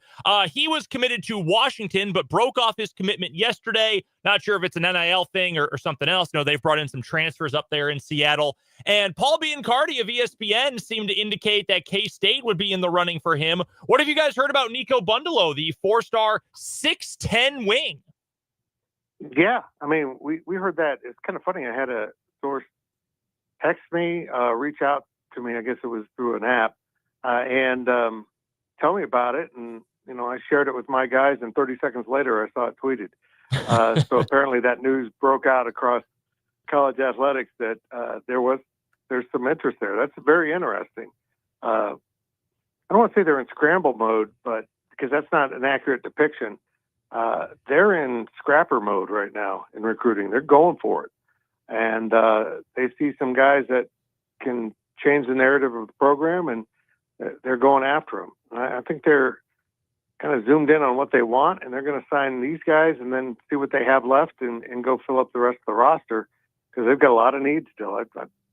He was committed to Washington, but broke off his commitment yesterday. Not sure if it's an NIL thing or something else. They've brought in some transfers up there in Seattle. And Paul Biancardi of ESPN seemed to indicate that K-State would be in the running for him. What have you guys heard about Nico Bundalo, the 4-star 6'10" wing? Yeah, I mean, we heard that. It's kind of funny. I had a source text me, reach out to me. I guess it was through an app, and tell me about it. And I shared it with my guys, and 30 seconds later, I saw it tweeted. So apparently, that news broke out across college athletics that there's some interest there. That's very interesting. I don't want to say they're in scramble mode, but because that's not an accurate depiction. They're in scrapper mode right now in recruiting. They're going for it. And they see some guys that can change the narrative of the program, and they're going after them. I think they're kind of zoomed in on what they want, and they're going to sign these guys and then see what they have left and go fill up the rest of the roster because they've got a lot of needs still. I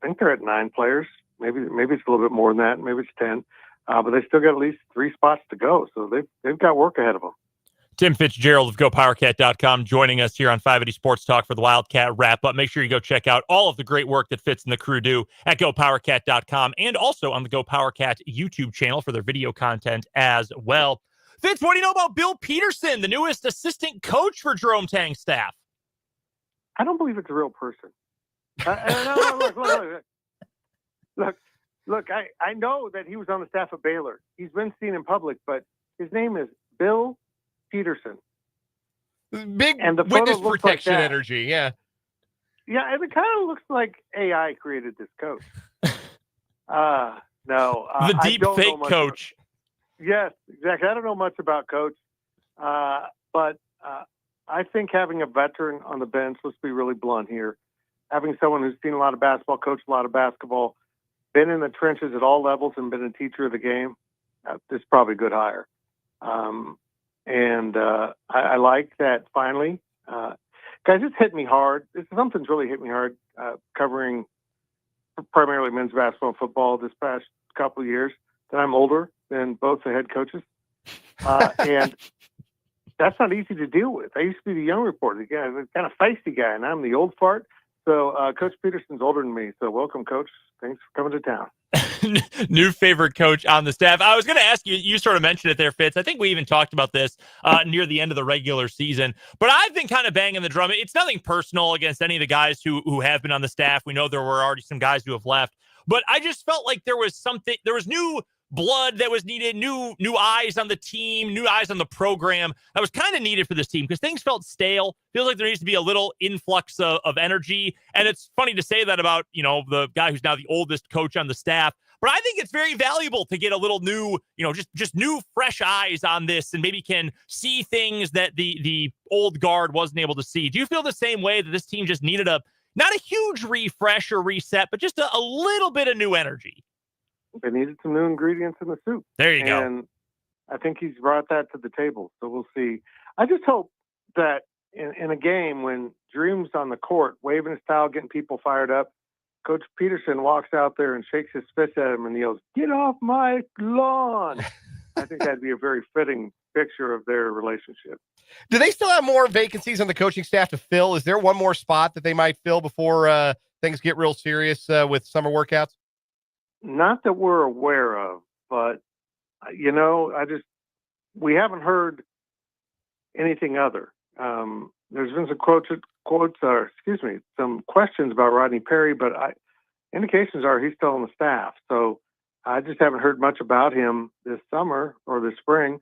think they're at 9 players. Maybe it's a little bit more than that. Maybe it's 10. But they still got at least 3 spots to go. So they've got work ahead of them. Tim Fitzgerald of GoPowerCat.com joining us here on 580 Sports Talk for the Wildcat Wrap-up. Make sure you go check out all of the great work that Fitz and the crew do at GoPowerCat.com and also on the GoPowerCat YouTube channel for their video content as well. Fitz, what do you know about Bill Peterson, the newest assistant coach for Jerome Tang's staff? I don't believe it's a real person. Look, I know that he was on the staff of Baylor. He's been seen in public, but his name is Bill Peterson. Big and the witness photo protection like that. energy, yeah. Yeah, and it kind of looks like AI created this coach. No. The deep fake coach. Yes, exactly. I don't know much about Coach, but I think having a veteran on the bench, let's be really blunt here, having someone who's seen a lot of basketball, coached a lot of basketball, been in the trenches at all levels and been a teacher of the game, this is probably a good hire. I like that finally. Guys, it's hit me hard. Something's really hit me hard covering primarily men's basketball and football this past couple of years, that I'm older than both the head coaches. And that's not easy to deal with. I used to be the young reporter, the guy, the kind of feisty guy, and I'm the old fart. So Coach Peterson's older than me. So welcome, Coach. Thanks for coming to town. New favorite coach on the staff. I was going to ask you, you sort of mentioned it there, Fitz. I think we even talked about this near the end of the regular season, but I've been kind of banging the drum. It's nothing personal against any of the guys who have been on the staff. We know there were already some guys who have left, but I just felt like there was new blood that was needed, new eyes on the team, new eyes on the program that was kind of needed for this team because things felt stale. Feels like there needs to be a little influx of energy. And it's funny to say that about, the guy who's now the oldest coach on the staff. But I think it's very valuable to get a little new, just new, fresh eyes on this and maybe can see things that the old guard wasn't able to see. Do you feel the same way that this team just needed not a huge refresh or reset, but just a little bit of new energy? They needed some new ingredients in the soup. There you go. And I think he's brought that to the table. So we'll see. I just hope that in a game when Dream's on the court, waving his towel, getting people fired up, Coach Peterson walks out there and shakes his fist at him and yells, "Get off my lawn." I think that'd be a very fitting picture of their relationship. Do they still have more vacancies on the coaching staff to fill? Is there one more spot that they might fill before things get real serious with summer workouts? Not that we're aware of, but we haven't heard anything other. There's been some questions about Rodney Perry, but indications are he's still on the staff. So I just haven't heard much about him this summer or this spring.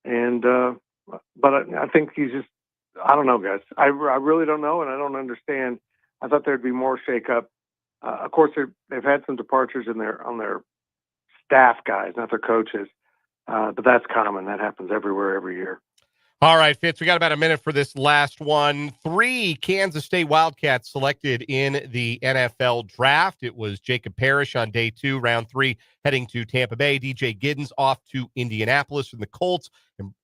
And, but I think he's just, I don't know, guys. I really don't know. And I don't understand. I thought there'd be more shakeup. Of course, they've had some departures on their staff guys, not their coaches. But that's common. That happens everywhere, every year. All right, Fitz, we got about a minute for this last one. 3 Kansas State Wildcats selected in the NFL draft. It was Jacob Parrish on day 2, round 3, heading to Tampa Bay. DJ Giddens off to Indianapolis from the Colts.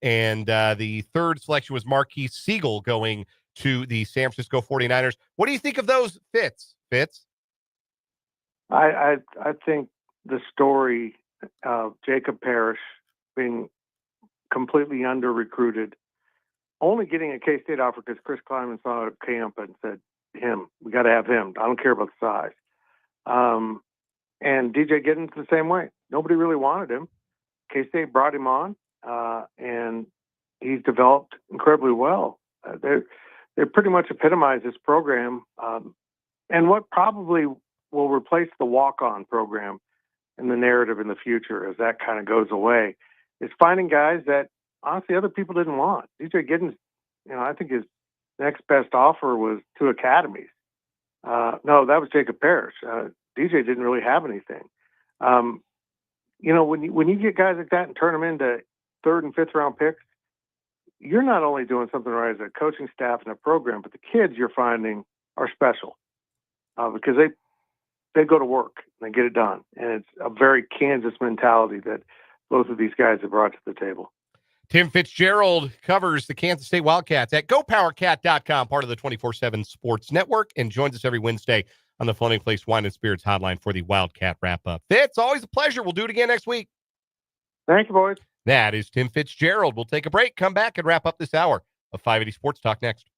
And the 3rd selection was Marquise Siegel going to the San Francisco 49ers. What do you think of those, Fitz? I think the story of Jacob Parrish being completely under-recruited, only getting a K-State offer because Chris Klieman saw it at camp and said, we got to have him. I don't care about the size. And DJ Giddens the same way. Nobody really wanted him. K-State brought him on, and he's developed incredibly well. There's they pretty much epitomize this program. And what probably will replace the walk-on program in the narrative in the future as that kind of goes away is finding guys that honestly other people didn't want. DJ Giddens, I think his next best offer was 2 academies. No, that was Jacob Parrish. DJ didn't really have anything. When you get guys like that and turn them into 3rd and 5th round picks, you're not only doing something right as a coaching staff and a program, but the kids you're finding are special because they go to work and they get it done. And it's a very Kansas mentality that both of these guys have brought to the table. Tim Fitzgerald covers the Kansas State Wildcats at GoPowerCat.com, part of the 24/7 Sports Network, and joins us every Wednesday on the Floating Place Wine and Spirits hotline for the Wildcat Wrap-up. Fitz, always a pleasure. We'll do it again next week. Thank you, boys. That is Tim Fitzgerald. We'll take a break, come back, and wrap up this hour of 580 Sports Talk next.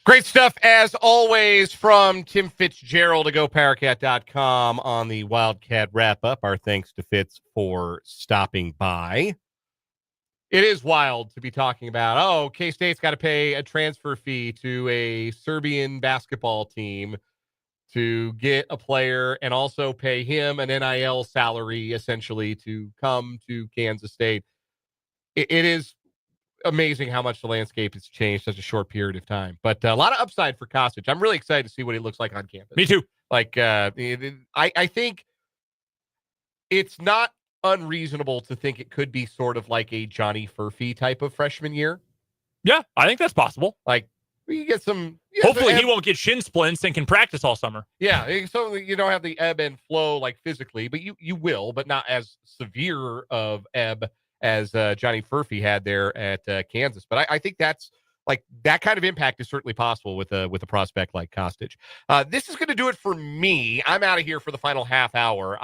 Great stuff, as always, from Tim Fitzgerald to GoPowerCat.com on the Wildcat Wrap-up. Our thanks to Fitz for stopping by. It is wild to be talking about, K-State's got to pay a transfer fee to a Serbian basketball team to get a player and also pay him an NIL salary, essentially, to come to Kansas State. It is amazing how much the landscape has changed in such a short period of time. But a lot of upside for Kostic. I'm really excited to see what he looks like on campus. Me too. I think it's not unreasonable to think it could be sort of like a Johnny Furphy type of freshman year. Yeah, I think that's possible. Like, you get some... Hopefully he won't get shin splints and can practice all summer. Yeah, so you don't have the ebb and flow, like, physically, but you will, but not as severe of ebb as Johnny Furphy had there at Kansas. But I think that's like that kind of impact is certainly possible with a prospect like Kostic. This is going to do it for me. I'm out of here for the final half hour.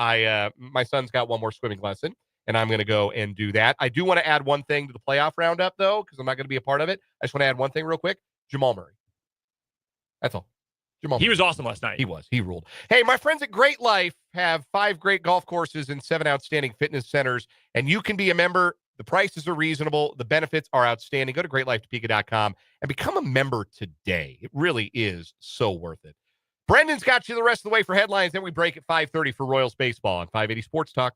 My son's got one more swimming lesson, and I'm going to go and do that. I do want to add one thing to the playoff roundup, though, because I'm not going to be a part of it. I just want to add one thing real quick. Jamal Murray. That's all. He was awesome last night. He ruled. Hey, my friends at Great Life have 5 great golf courses and 7 outstanding fitness centers, and you can be a member. The prices are reasonable. The benefits are outstanding. Go to greatlifetopeka.com and become a member today. It really is so worth it. Brendan's got you the rest of the way for headlines. Then we break at 5:30 for Royals baseball on 580 Sports Talk.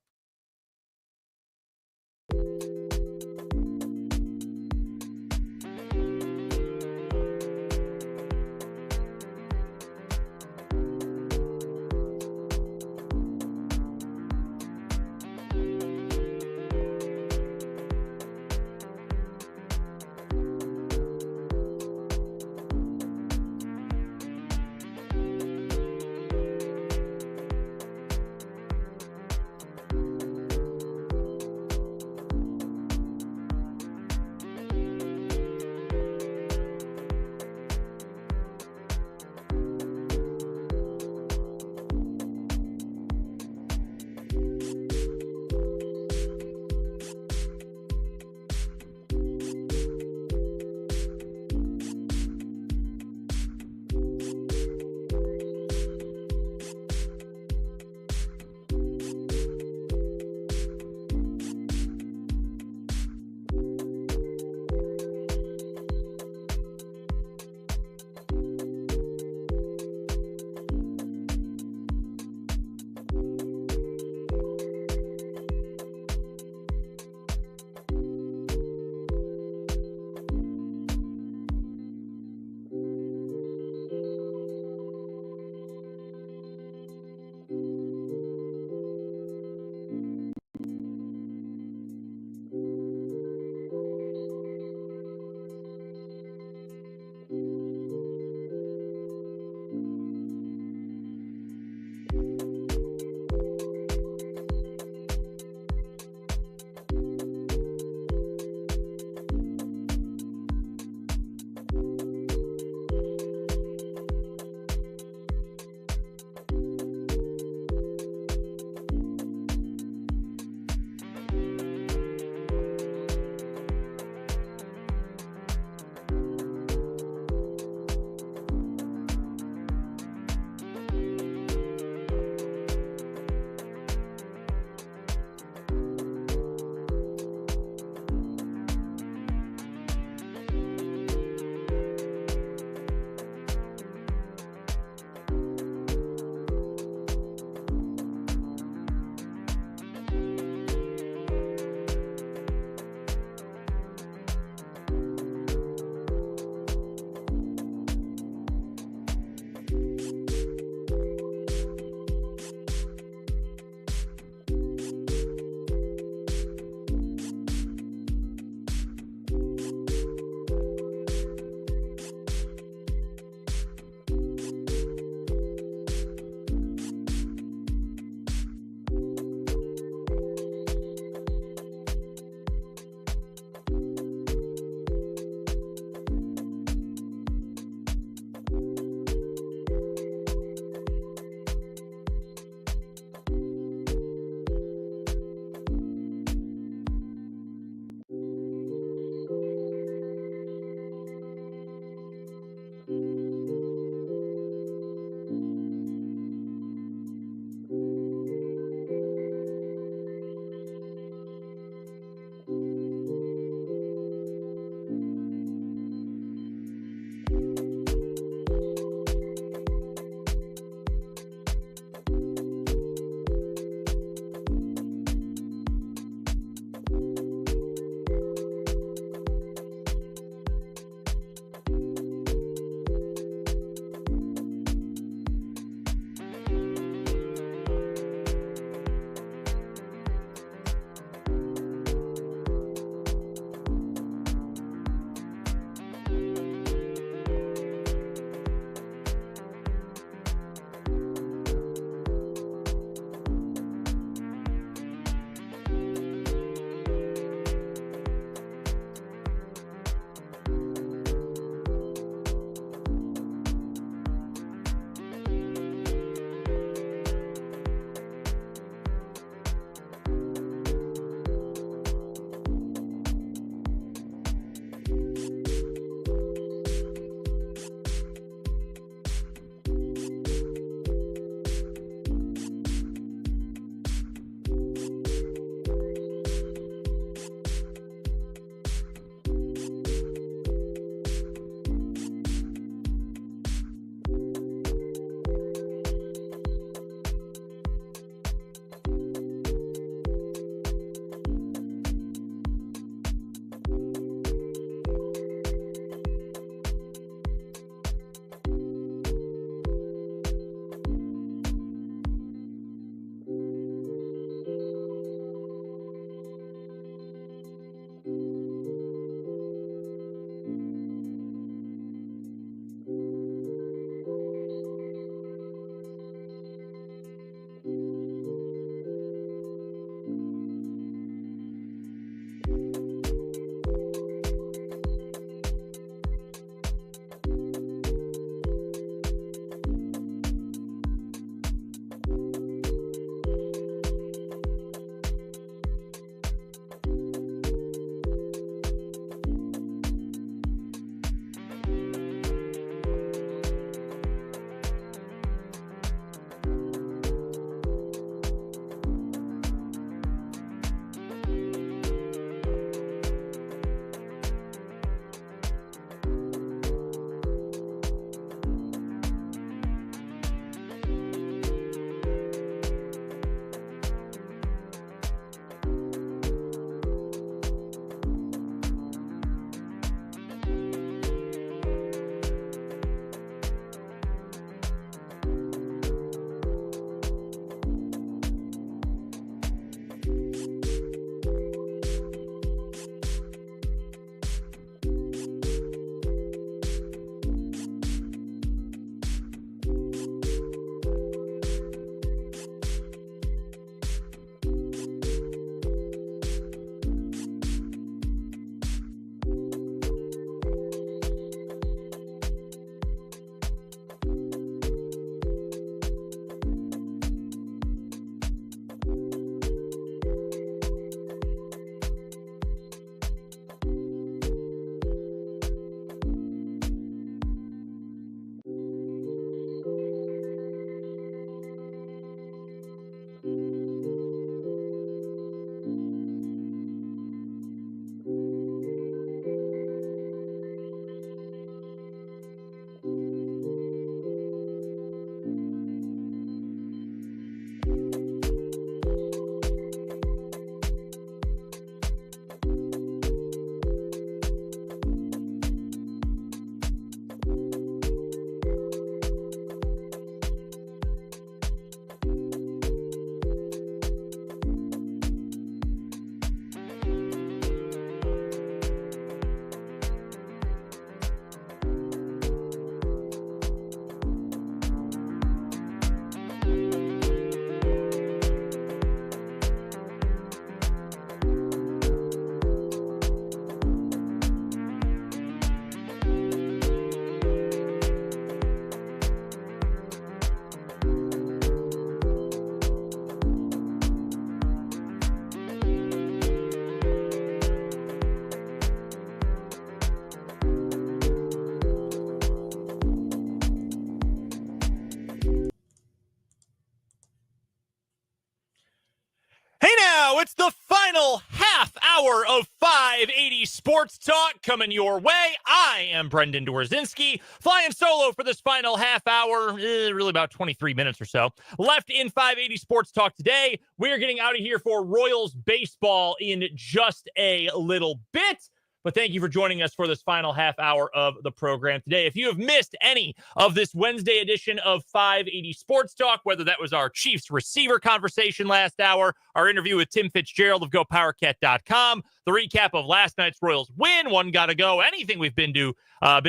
go. It's the final half hour of 580 Sports Talk coming your way. I am Brendan Dworzinski, flying solo for this final half hour, really about 23 minutes or so. Left in 580 Sports Talk today. We are getting out of here for Royals baseball in just a little bit. But thank you for joining us for this final half hour of the program today. If you have missed any of this Wednesday edition of 580 Sports Talk, whether that was our Chiefs receiver conversation last hour, our interview with Tim Fitzgerald of GoPowerCat.com, the recap of last night's Royals win, one gotta go, anything we've been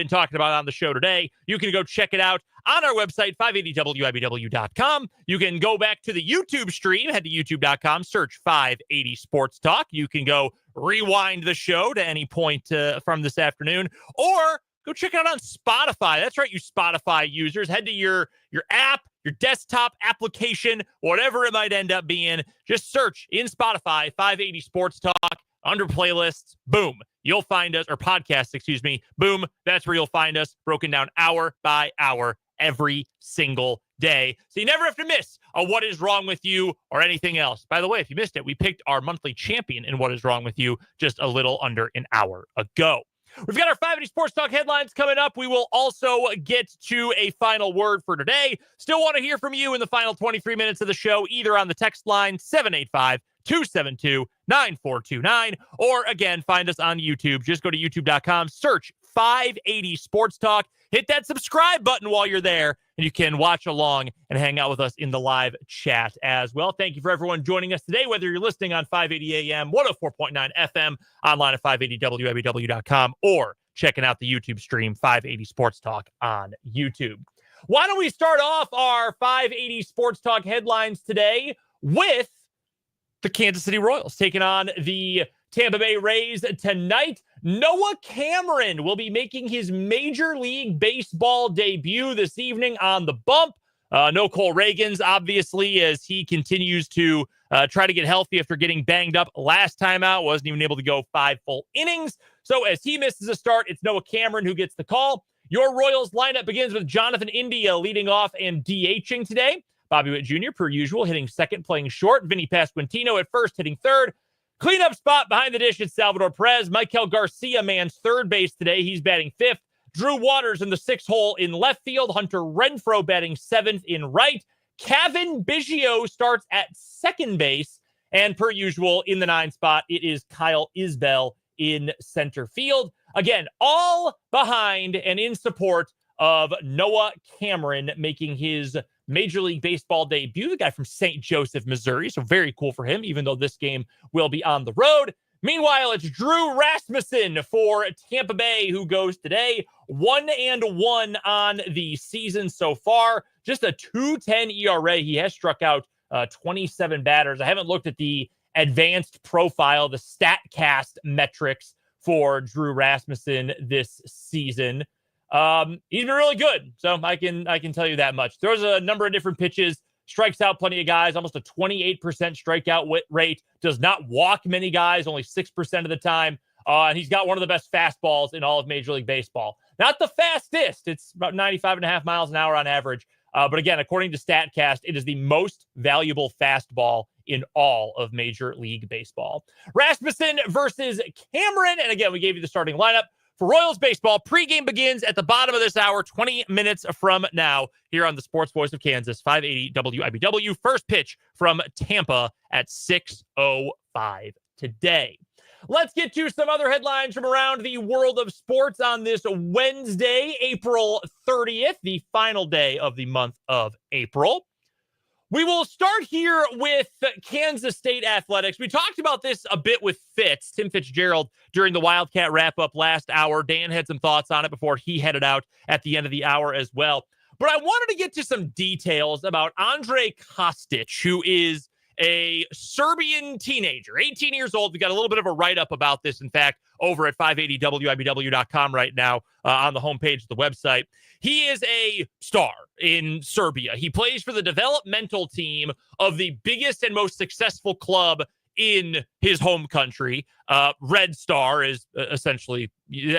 talking about on the show today, you can go check it out on our website, 580wibw.com. You can go back to the YouTube stream, head to youtube.com, search 580 Sports Talk. You can go rewind the show to any point from this afternoon, or go check it out on Spotify. That's right, you Spotify users. Head to your app, your desktop application, whatever it might end up being. Just search in Spotify, 580 Sports Talk, under playlists. Boom. You'll find us, or podcasts, excuse me. Boom. That's where you'll find us, broken down hour by hour every single day. So you never have to miss a What Is Wrong With You or anything else. By the way, if you missed it, we picked our monthly champion in What Is Wrong With You just a little under an hour ago. We've got our 580 Sports Talk headlines coming up. We will also get to a final word for today. Still want to hear from you in the final 23 minutes of the show, either on the text line 785-272-9429, or again, find us on YouTube. Just go to youtube.com, search 580 Sports Talk. Hit that subscribe button while you're there, and you can watch along and hang out with us in the live chat as well. Thank you for everyone joining us today, whether you're listening on 580 AM, 104.9 FM, online at 580wibw.com, or checking out the YouTube stream, 580 Sports Talk on YouTube. Why don't we start off our 580 Sports Talk headlines today with the Kansas City Royals taking on the Tampa Bay Rays tonight. Noah Cameron will be making his Major League Baseball debut this evening on the bump. No Cole Reagans, obviously, as he continues to try to get healthy after getting banged up last time out. Wasn't even able to go 5 full innings. So as he misses a start, it's Noah Cameron who gets the call. Your Royals lineup begins with Jonathan India leading off and DHing today. Bobby Witt Jr., per usual, hitting second, playing short. Vinny Pasquantino at first, hitting third. Cleanup spot behind the dish is Salvador Perez. Michael Garcia mans third base today. He's batting fifth. Drew Waters in the sixth hole in left field. Hunter Renfroe batting seventh in right. Kevin Biggio starts at second base. And per usual, in the 9 spot, it is Kyle Isbell in center field. Again, all behind and in support of Noah Cameron making his Major League Baseball debut, the guy from St. Joseph, Missouri. So very cool for him, even though this game will be on the road. Meanwhile, it's Drew Rasmussen for Tampa Bay, who goes today 1-1 on the season so far. Just a 2.10 ERA. He has struck out 27 batters. I haven't looked at the advanced profile, the StatCast metrics for Drew Rasmussen this season. He's been really good, so I can tell you that much. Throws a number of different pitches, strikes out plenty of guys, almost a 28% strikeout rate, does not walk many guys, only 6% of the time, and he's got one of the best fastballs in all of Major League Baseball. Not the fastest, it's about 95.5 miles an hour on average, but again, according to StatCast, it is the most valuable fastball in all of Major League Baseball. Rasmussen versus Cameron, and again, we gave you the starting lineup. For Royals baseball, pregame begins at the bottom of this hour, 20 minutes from now, here on the Sports Voice of Kansas, 580 WIBW. First pitch from Tampa at 6:05 today. Let's get to some other headlines from around the world of sports on this Wednesday, April 30th, the final day of the month of April. We will start here with Kansas State athletics. We talked about this a bit with Tim Fitzgerald, during the Wildcat Wrap-up last hour. Dan had some thoughts on it before he headed out at the end of the hour as well. But I wanted to get to some details about Andre Kostic, who is a Serbian teenager, 18 years old. We got a little bit of a write-up about this, in fact, over at 580wibw.com right now on the homepage of the website. He is a star in Serbia. He plays for the developmental team of the biggest and most successful club in his home country. Red Star is essentially,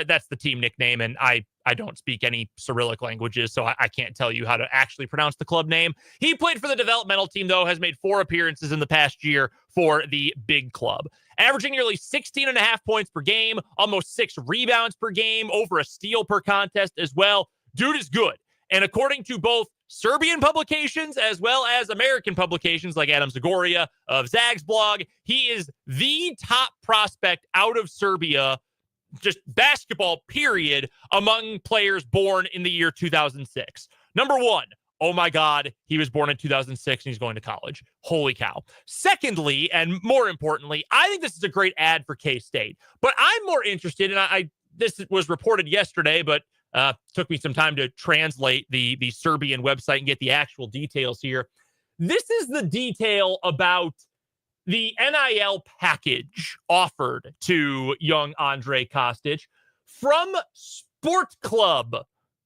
that's the team nickname, and I don't speak any Cyrillic languages, so I can't tell you how to actually pronounce the club name. He played for the developmental team, though, has made 4 appearances in the past year for the big club, averaging nearly 16.5 points per game, almost 6 rebounds per game, over a steal per contest as well. Dude is good. And according to both Serbian publications as well as American publications like Adam Zagoria of Zag's blog, he is the top prospect out of Serbia, just basketball, period, among players born in the year 2006. Number 1, oh my God, he was born in 2006 and he's going to college. Holy cow. Secondly, and more importantly, I think this is a great ad for K-State. But I'm more interested, and this was reported yesterday, but took me some time to translate the Serbian website and get the actual details here. This is the detail about the NIL package offered to young Andre Kostic from Sport Club,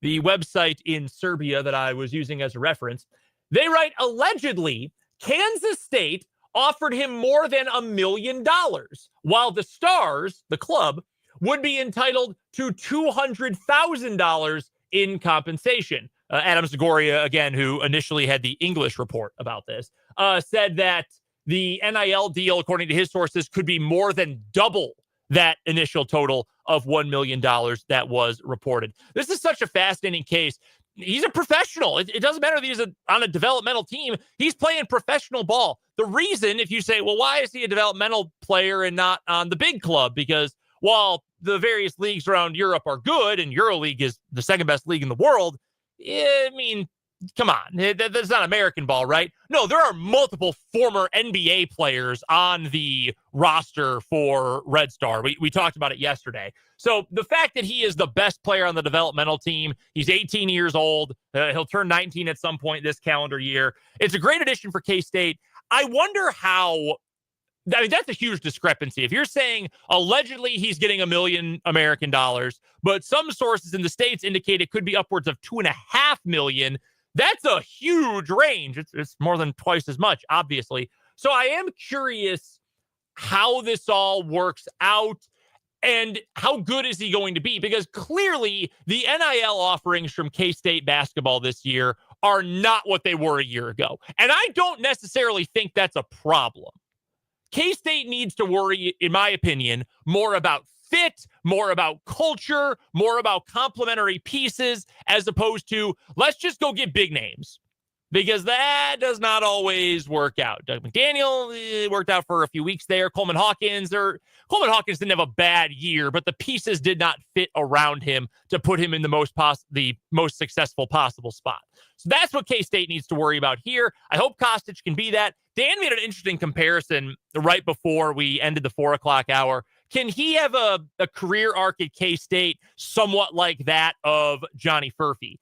the website in Serbia that I was using as a reference. They write, allegedly, Kansas State offered him more than $1 million, while the Stars, the club, would be entitled to $200,000 in compensation. Adam Zagoria, again, who initially had the English report about this, said that the NIL deal, according to his sources, could be more than double that initial total of $1 million that was reported. This is such a fascinating case. He's a professional. It doesn't matter that he's on a developmental team. He's playing professional ball. The reason, if you say, well, why is he a developmental player and not on the big club? Because while the various leagues around Europe are good, and EuroLeague is the second best league in the world, I mean, come on, that's not American ball, right? No, there are multiple former NBA players on the roster for Red Star. We talked about it yesterday. So the fact that he is the best player on the developmental team, he's 18 years old, he'll turn 19 at some point this calendar year. It's a great addition for K-State. I wonder how, I mean, that's a huge discrepancy. If you're saying allegedly he's getting $1 million American dollars, but some sources in the States indicate it could be upwards of $2.5 million, that's a huge range. It's more than twice as much, obviously. So I am curious how this all works out and how good is he going to be? Because clearly the NIL offerings from K-State basketball this year are not what they were a year ago. And I don't necessarily think that's a problem. K-State needs to worry, in my opinion, more about fit, more about culture, more about complementary pieces, as opposed to let's just go get big names, because that does not always work out. Doug McDaniel worked out for a few weeks there. Coleman Hawkins didn't have a bad year, but the pieces did not fit around him to put him in the most successful possible spot. So that's what K-State needs to worry about here. I hope Kostic can be that. Dan made an interesting comparison right before we ended the 4 o'clock hour. Can he have a career arc at K-State somewhat like that of Johnny Furphy?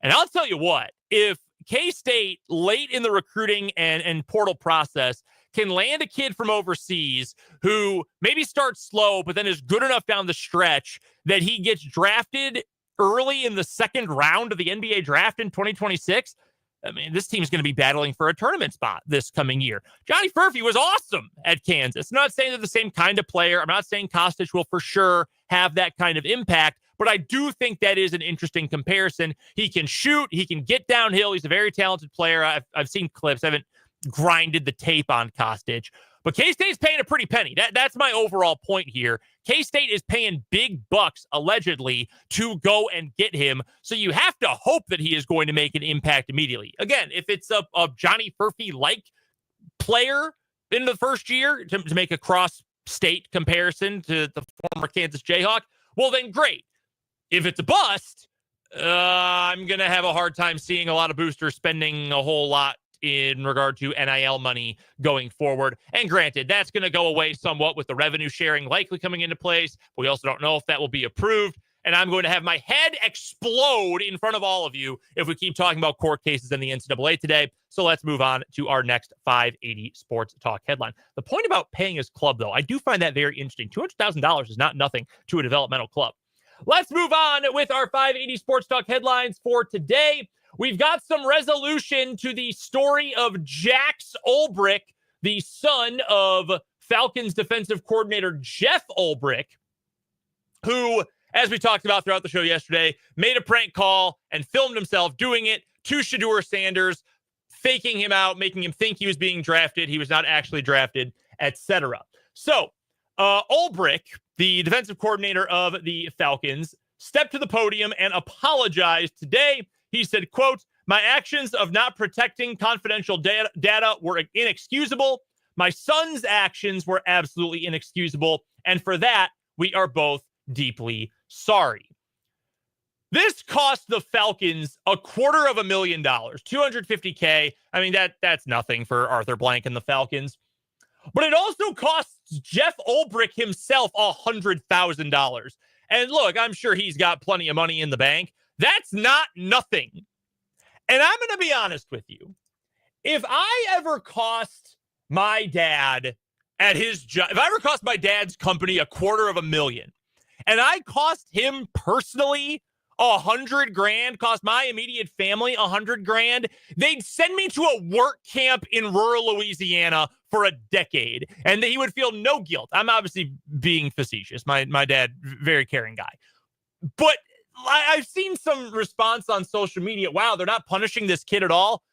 And I'll tell you what, if K-State late in the recruiting and portal process can land a kid from overseas who maybe starts slow, but then is good enough down the stretch that he gets drafted early in the second round of the NBA draft in 2026, I mean, this team's going to be battling for a tournament spot this coming year. Johnny Furphy was awesome at Kansas. I'm not saying they're the same kind of player. I'm not saying Kostic will for sure have that kind of impact, but I do think that is an interesting comparison. He can shoot. He can get downhill. He's a very talented player. I've seen clips. I haven't grinded the tape on Kostic, but K-State's paying a pretty penny. That's my overall point here. K-State is paying big bucks, allegedly, to go and get him. So you have to hope that he is going to make an impact immediately. Again, if it's a Johnny Furphy-like player in the first year to make a cross-state comparison to the former Kansas Jayhawk, well, then great. If it's a bust, I'm going to have a hard time seeing a lot of boosters spending a whole lot in regard to NIL money going forward. And granted, that's going to go away somewhat with the revenue sharing likely coming into place. We also don't know if that will be approved. And I'm going to have my head explode in front of all of you if we keep talking about court cases in the NCAA today. So let's move on to our next 580 Sports Talk headline. The point about paying his club, though, I do find that very interesting. $200,000 is not nothing to a developmental club. Let's move on with our 580 Sports Talk headlines for today. We've got some resolution to the story of Jax Ulbrich, the son of Falcons defensive coordinator Jeff Ulbrich, who, as we talked about throughout the show yesterday, made a prank call and filmed himself doing it to Shedeur Sanders, faking him out, making him think he was being drafted. He was not actually drafted, etc. So Ulbrich, the defensive coordinator of the Falcons, stepped to the podium and apologized today. He said, quote, "My actions of not protecting confidential data were inexcusable. My son's actions were absolutely inexcusable. And for that, we are both deeply sorry." This cost the Falcons $250,000, $250K. I mean, that's nothing for Arthur Blank and the Falcons. But it also costs Jeff Ulbrich himself $100,000. And look, I'm sure he's got plenty of money in the bank. That's not nothing. And I'm going to be honest with you. If I ever cost my dad at his job, if I ever cost my dad's company $250,000, and I cost him personally $100,000, cost my immediate family $100,000, they'd send me to a work camp in rural Louisiana for a decade, and he would feel no guilt. I'm obviously being facetious. My dad, very caring guy. But I've seen some response on social media. Wow, they're not punishing this kid at all.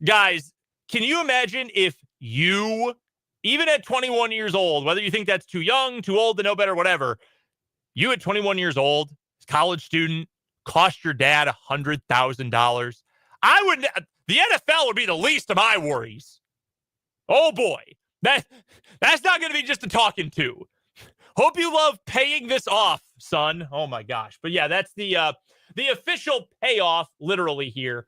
Guys, can you imagine if you, even at 21 years old, whether you think that's too young, too old to know better, whatever, you at 21 years old, college student, cost your dad $100,000. The NFL would be the least of my worries. Oh boy, that's not going to be just a talking to. Hope you love paying this off, son. Oh my gosh. But yeah, that's the official payoff, literally here,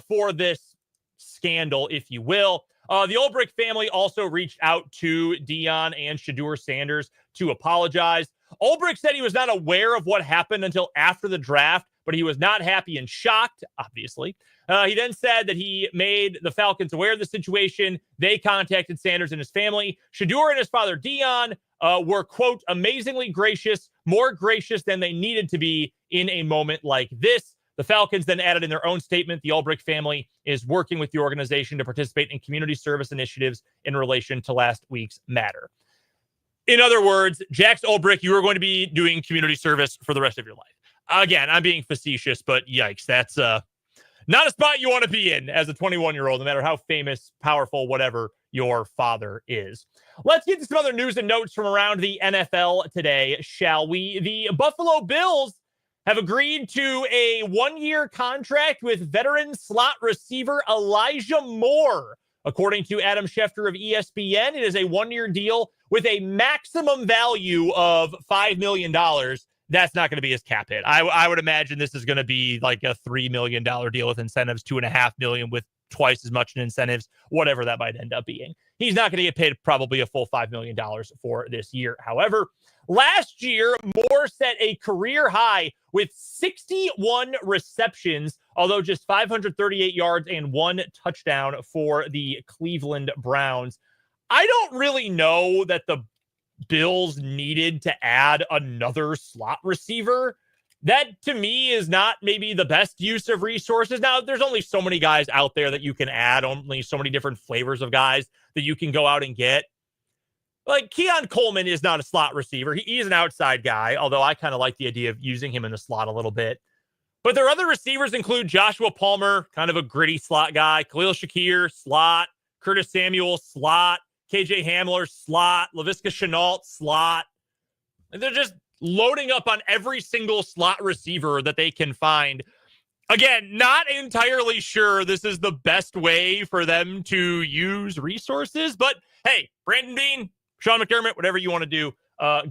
for this scandal, if you will. The Ulbrich family also reached out to Deion and Shedeur Sanders to apologize. Ulbrich said he was not aware of what happened until after the draft, but he was not happy and shocked, obviously. He then said that he made the Falcons aware of the situation. They contacted Sanders and his family. Shedeur and his father, Deion, were, quote, amazingly gracious, more gracious than they needed to be in a moment like this. The Falcons then added in their own statement, the Ulbrich family is working with the organization to participate in community service initiatives in relation to last week's matter. In other words, Jax Ulbrich, you are going to be doing community service for the rest of your life. Again, I'm being facetious, but yikes, that's not a spot you want to be in as a 21-year-old, no matter how famous, powerful, whatever your father is. Let's get to some other news and notes from around the NFL today, shall we? The Buffalo Bills have agreed to a one-year contract with veteran slot receiver Elijah Moore. According to Adam Schefter of ESPN, it is a one-year deal with a maximum value of $5 million. That's not going to be his cap hit. I would imagine this is going to be like a $3 million deal with incentives, $2.5 million with twice as much in incentives, whatever that might end up being. He's not going to get paid probably a full $5 million for this year. However, last year, Moore set a career high with 61 receptions, although just 538 yards and 1 touchdown for the Cleveland Browns. I don't really know that the Bills needed to add another slot receiver. That, to me, is not maybe the best use of resources. Now, there's only so many guys out there that you can add, only so many different flavors of guys that you can go out and get. Like, Keon Coleman is not a slot receiver. He is an outside guy, although I kind of like the idea of using him in the slot a little bit. But their other receivers include Joshua Palmer, kind of a gritty slot guy, Khalil Shakir, slot, Curtis Samuel, slot, KJ Hamler, slot, Laviska Shenault, slot. And they're just loading up on every single slot receiver that they can find. Again, not entirely sure this is the best way for them to use resources, but hey, Brandon Beane, Sean McDermott, whatever you want to do,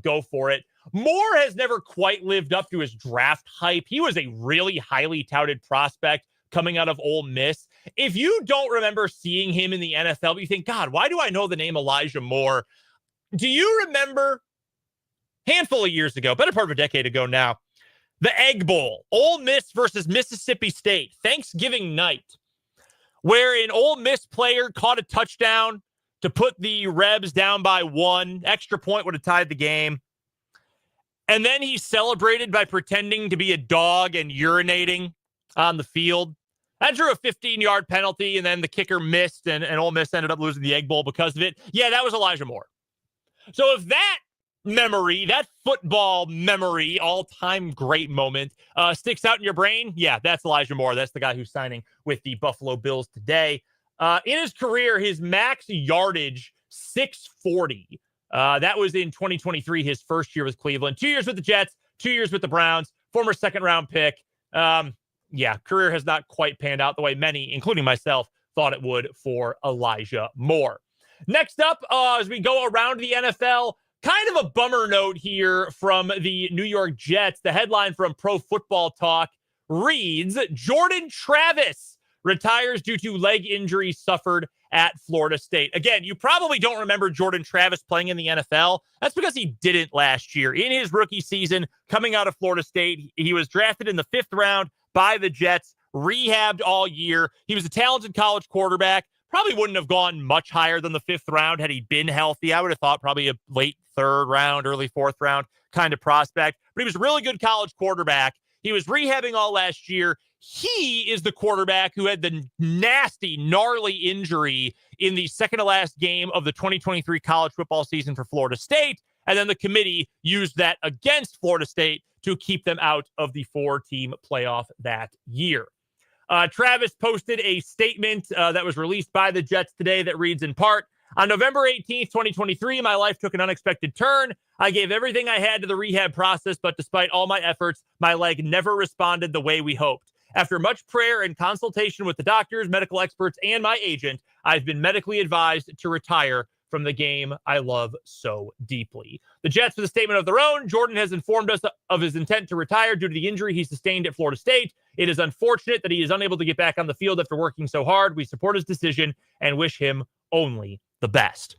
go for it. Moore has never quite lived up to his draft hype. He was a really highly touted prospect coming out of Ole Miss. If you don't remember seeing him in the NFL, you think, God, why do I know the name Elijah Moore? Do you remember handful of years ago, better part of a decade ago now, the Egg Bowl, Ole Miss versus Mississippi State, Thanksgiving night, where an Ole Miss player caught a touchdown to put the Rebs down by 1. Extra point would have tied the game. And then he celebrated by pretending to be a dog and urinating on the field. That drew a 15-yard penalty, and then the kicker missed, and Ole Miss ended up losing the Egg Bowl because of it. Yeah, that was Elijah Moore. So if that memory, that football memory, all-time great moment, sticks out in your brain, yeah, that's Elijah Moore. That's the guy who's signing with the Buffalo Bills today. In his career, his max yardage, 640. That was in 2023, his first year with Cleveland. 2 years with the Jets, 2 years with the Browns, former second-round pick. Yeah, career has not quite panned out the way many, including myself, thought it would for Elijah Moore. Next up, as we go around the NFL, kind of a bummer note here from the New York Jets. The headline from Pro Football Talk reads, Jordan Travis retires due to leg injury suffered at Florida State. Again, you probably don't remember Jordan Travis playing in the NFL. That's because he didn't last year. In his rookie season, coming out of Florida State, he was drafted in the 5th round by the Jets, rehabbed all year. He was a talented college quarterback. Probably wouldn't have gone much higher than the 5th round had he been healthy. I would have thought probably a late 3rd round, early 4th round kind of prospect. But he was a really good college quarterback. He was rehabbing all last year. He is the quarterback who had the nasty, gnarly injury in the second to last game of the 2023 college football season for Florida State. And then the committee used that against Florida State to keep them out of the 4-team playoff that year. Travis posted a statement that was released by the Jets today that reads in part, on November 18th, 2023, my life took an unexpected turn. I gave everything I had to the rehab process, but despite all my efforts, my leg never responded the way we hoped. After much prayer and consultation with the doctors, medical experts, and my agent, I've been medically advised to retire from the game I love so deeply. The Jets, with a statement of their own, Jordan has informed us of his intent to retire due to the injury he sustained at Florida State. It is unfortunate that he is unable to get back on the field after working so hard. We support his decision and wish him only the best.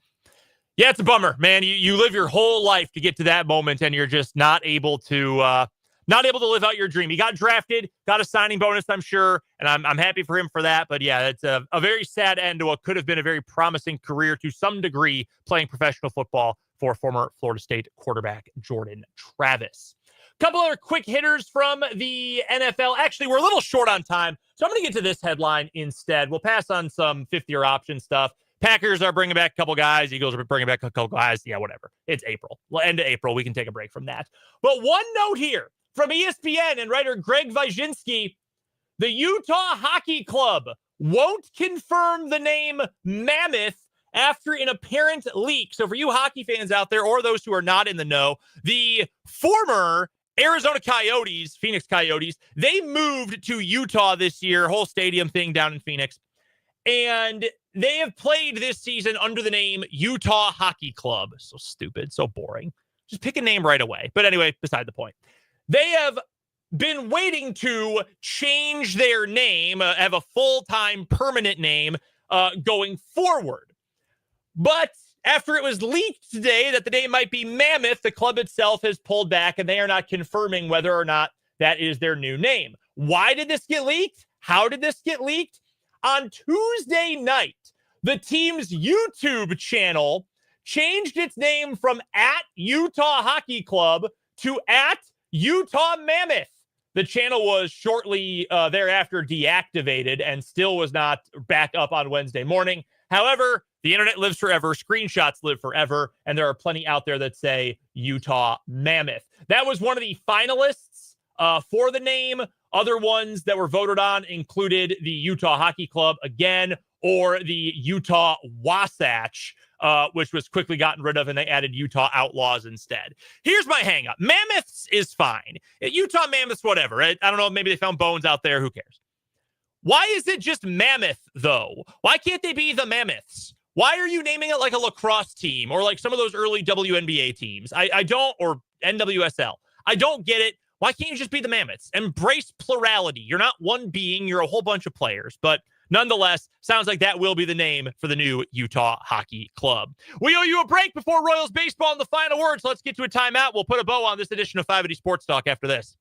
Yeah, it's a bummer, man. You live your whole life to get to that moment, and you're just not able to live out your dream. He got drafted, got a signing bonus, I'm sure, and I'm happy for him for that. But yeah, it's a very sad end to what could have been a very promising career to some degree playing professional football for former Florida State quarterback Jordan Travis. Couple other quick hitters from the NFL. Actually, we're a little short on time, so I'm going to get to this headline instead. We'll pass on some fifth-year option stuff. Packers are bringing back a couple guys. Eagles are bringing back a couple guys. Yeah, whatever. It's April. End of April. We can take a break from that. But one note here from ESPN and writer Greg Wyszynski, the Utah Hockey Club won't confirm the name Mammoth after an apparent leak. So for you hockey fans out there or those who are not in the know, the former Arizona Coyotes, Phoenix Coyotes, they moved to Utah this year, whole stadium thing down in Phoenix. And they have played this season under the name Utah Hockey Club. So stupid, so boring. Just pick a name right away. But anyway, beside the point. They have been waiting to change their name, have a full-time permanent name going forward. But after it was leaked today that the name might be Mammoth, the club itself has pulled back and they are not confirming whether or not that is their new name. Why did this get leaked? How did this get leaked? On Tuesday night, the team's YouTube channel changed its name from @Utah Hockey Club to @Utah Mammoth. The channel was shortly thereafter deactivated and still was not back up on Wednesday morning. However, the internet lives forever. Screenshots live forever. And there are plenty out there that say Utah Mammoth. That was one of the finalists for the name. Other ones that were voted on included the Utah Hockey Club again, or the Utah Wasatch, which was quickly gotten rid of, and they added Utah Outlaws instead. Here's my hang up. Mammoths is fine. Utah Mammoths, whatever. I don't know, maybe they found bones out there. Who cares? Why is it just Mammoth, though? Why can't they be the Mammoths? Why are you naming it like a lacrosse team or like some of those early WNBA teams? I don't, or NWSL. I don't get it. Why can't you just be the Mammoths? Embrace plurality. You're not one being. You're a whole bunch of players. But nonetheless, sounds like that will be the name for the new Utah Hockey Club. We owe you a break before Royals baseball and the final word. So let's get to a timeout. We'll put a bow on this edition of 580 Sports Talk after this.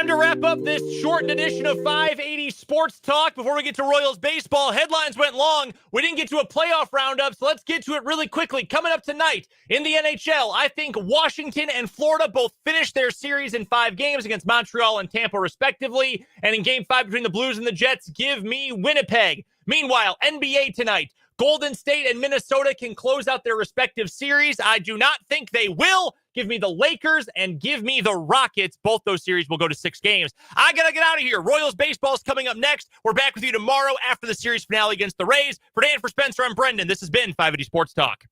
to wrap up this shortened edition of 580 Sports Talk. Before we get to Royals baseball, headlines went long. We didn't get to a playoff roundup, so let's get to it really quickly. Coming up tonight in the NHL, I think Washington and Florida both finished their series in 5 games against Montreal and Tampa, respectively. And in Game 5 between the Blues and the Jets, give me Winnipeg. Meanwhile, NBA tonight, Golden State and Minnesota can close out their respective series. I do not think they will. Give me the Lakers and give me the Rockets. Both those series will go to 6 games. I got to get out of here. Royals baseball is coming up next. We're back with you tomorrow after the series finale against the Rays. For Dan, for Spencer, I'm Brendan. This has been 580 Sports Talk.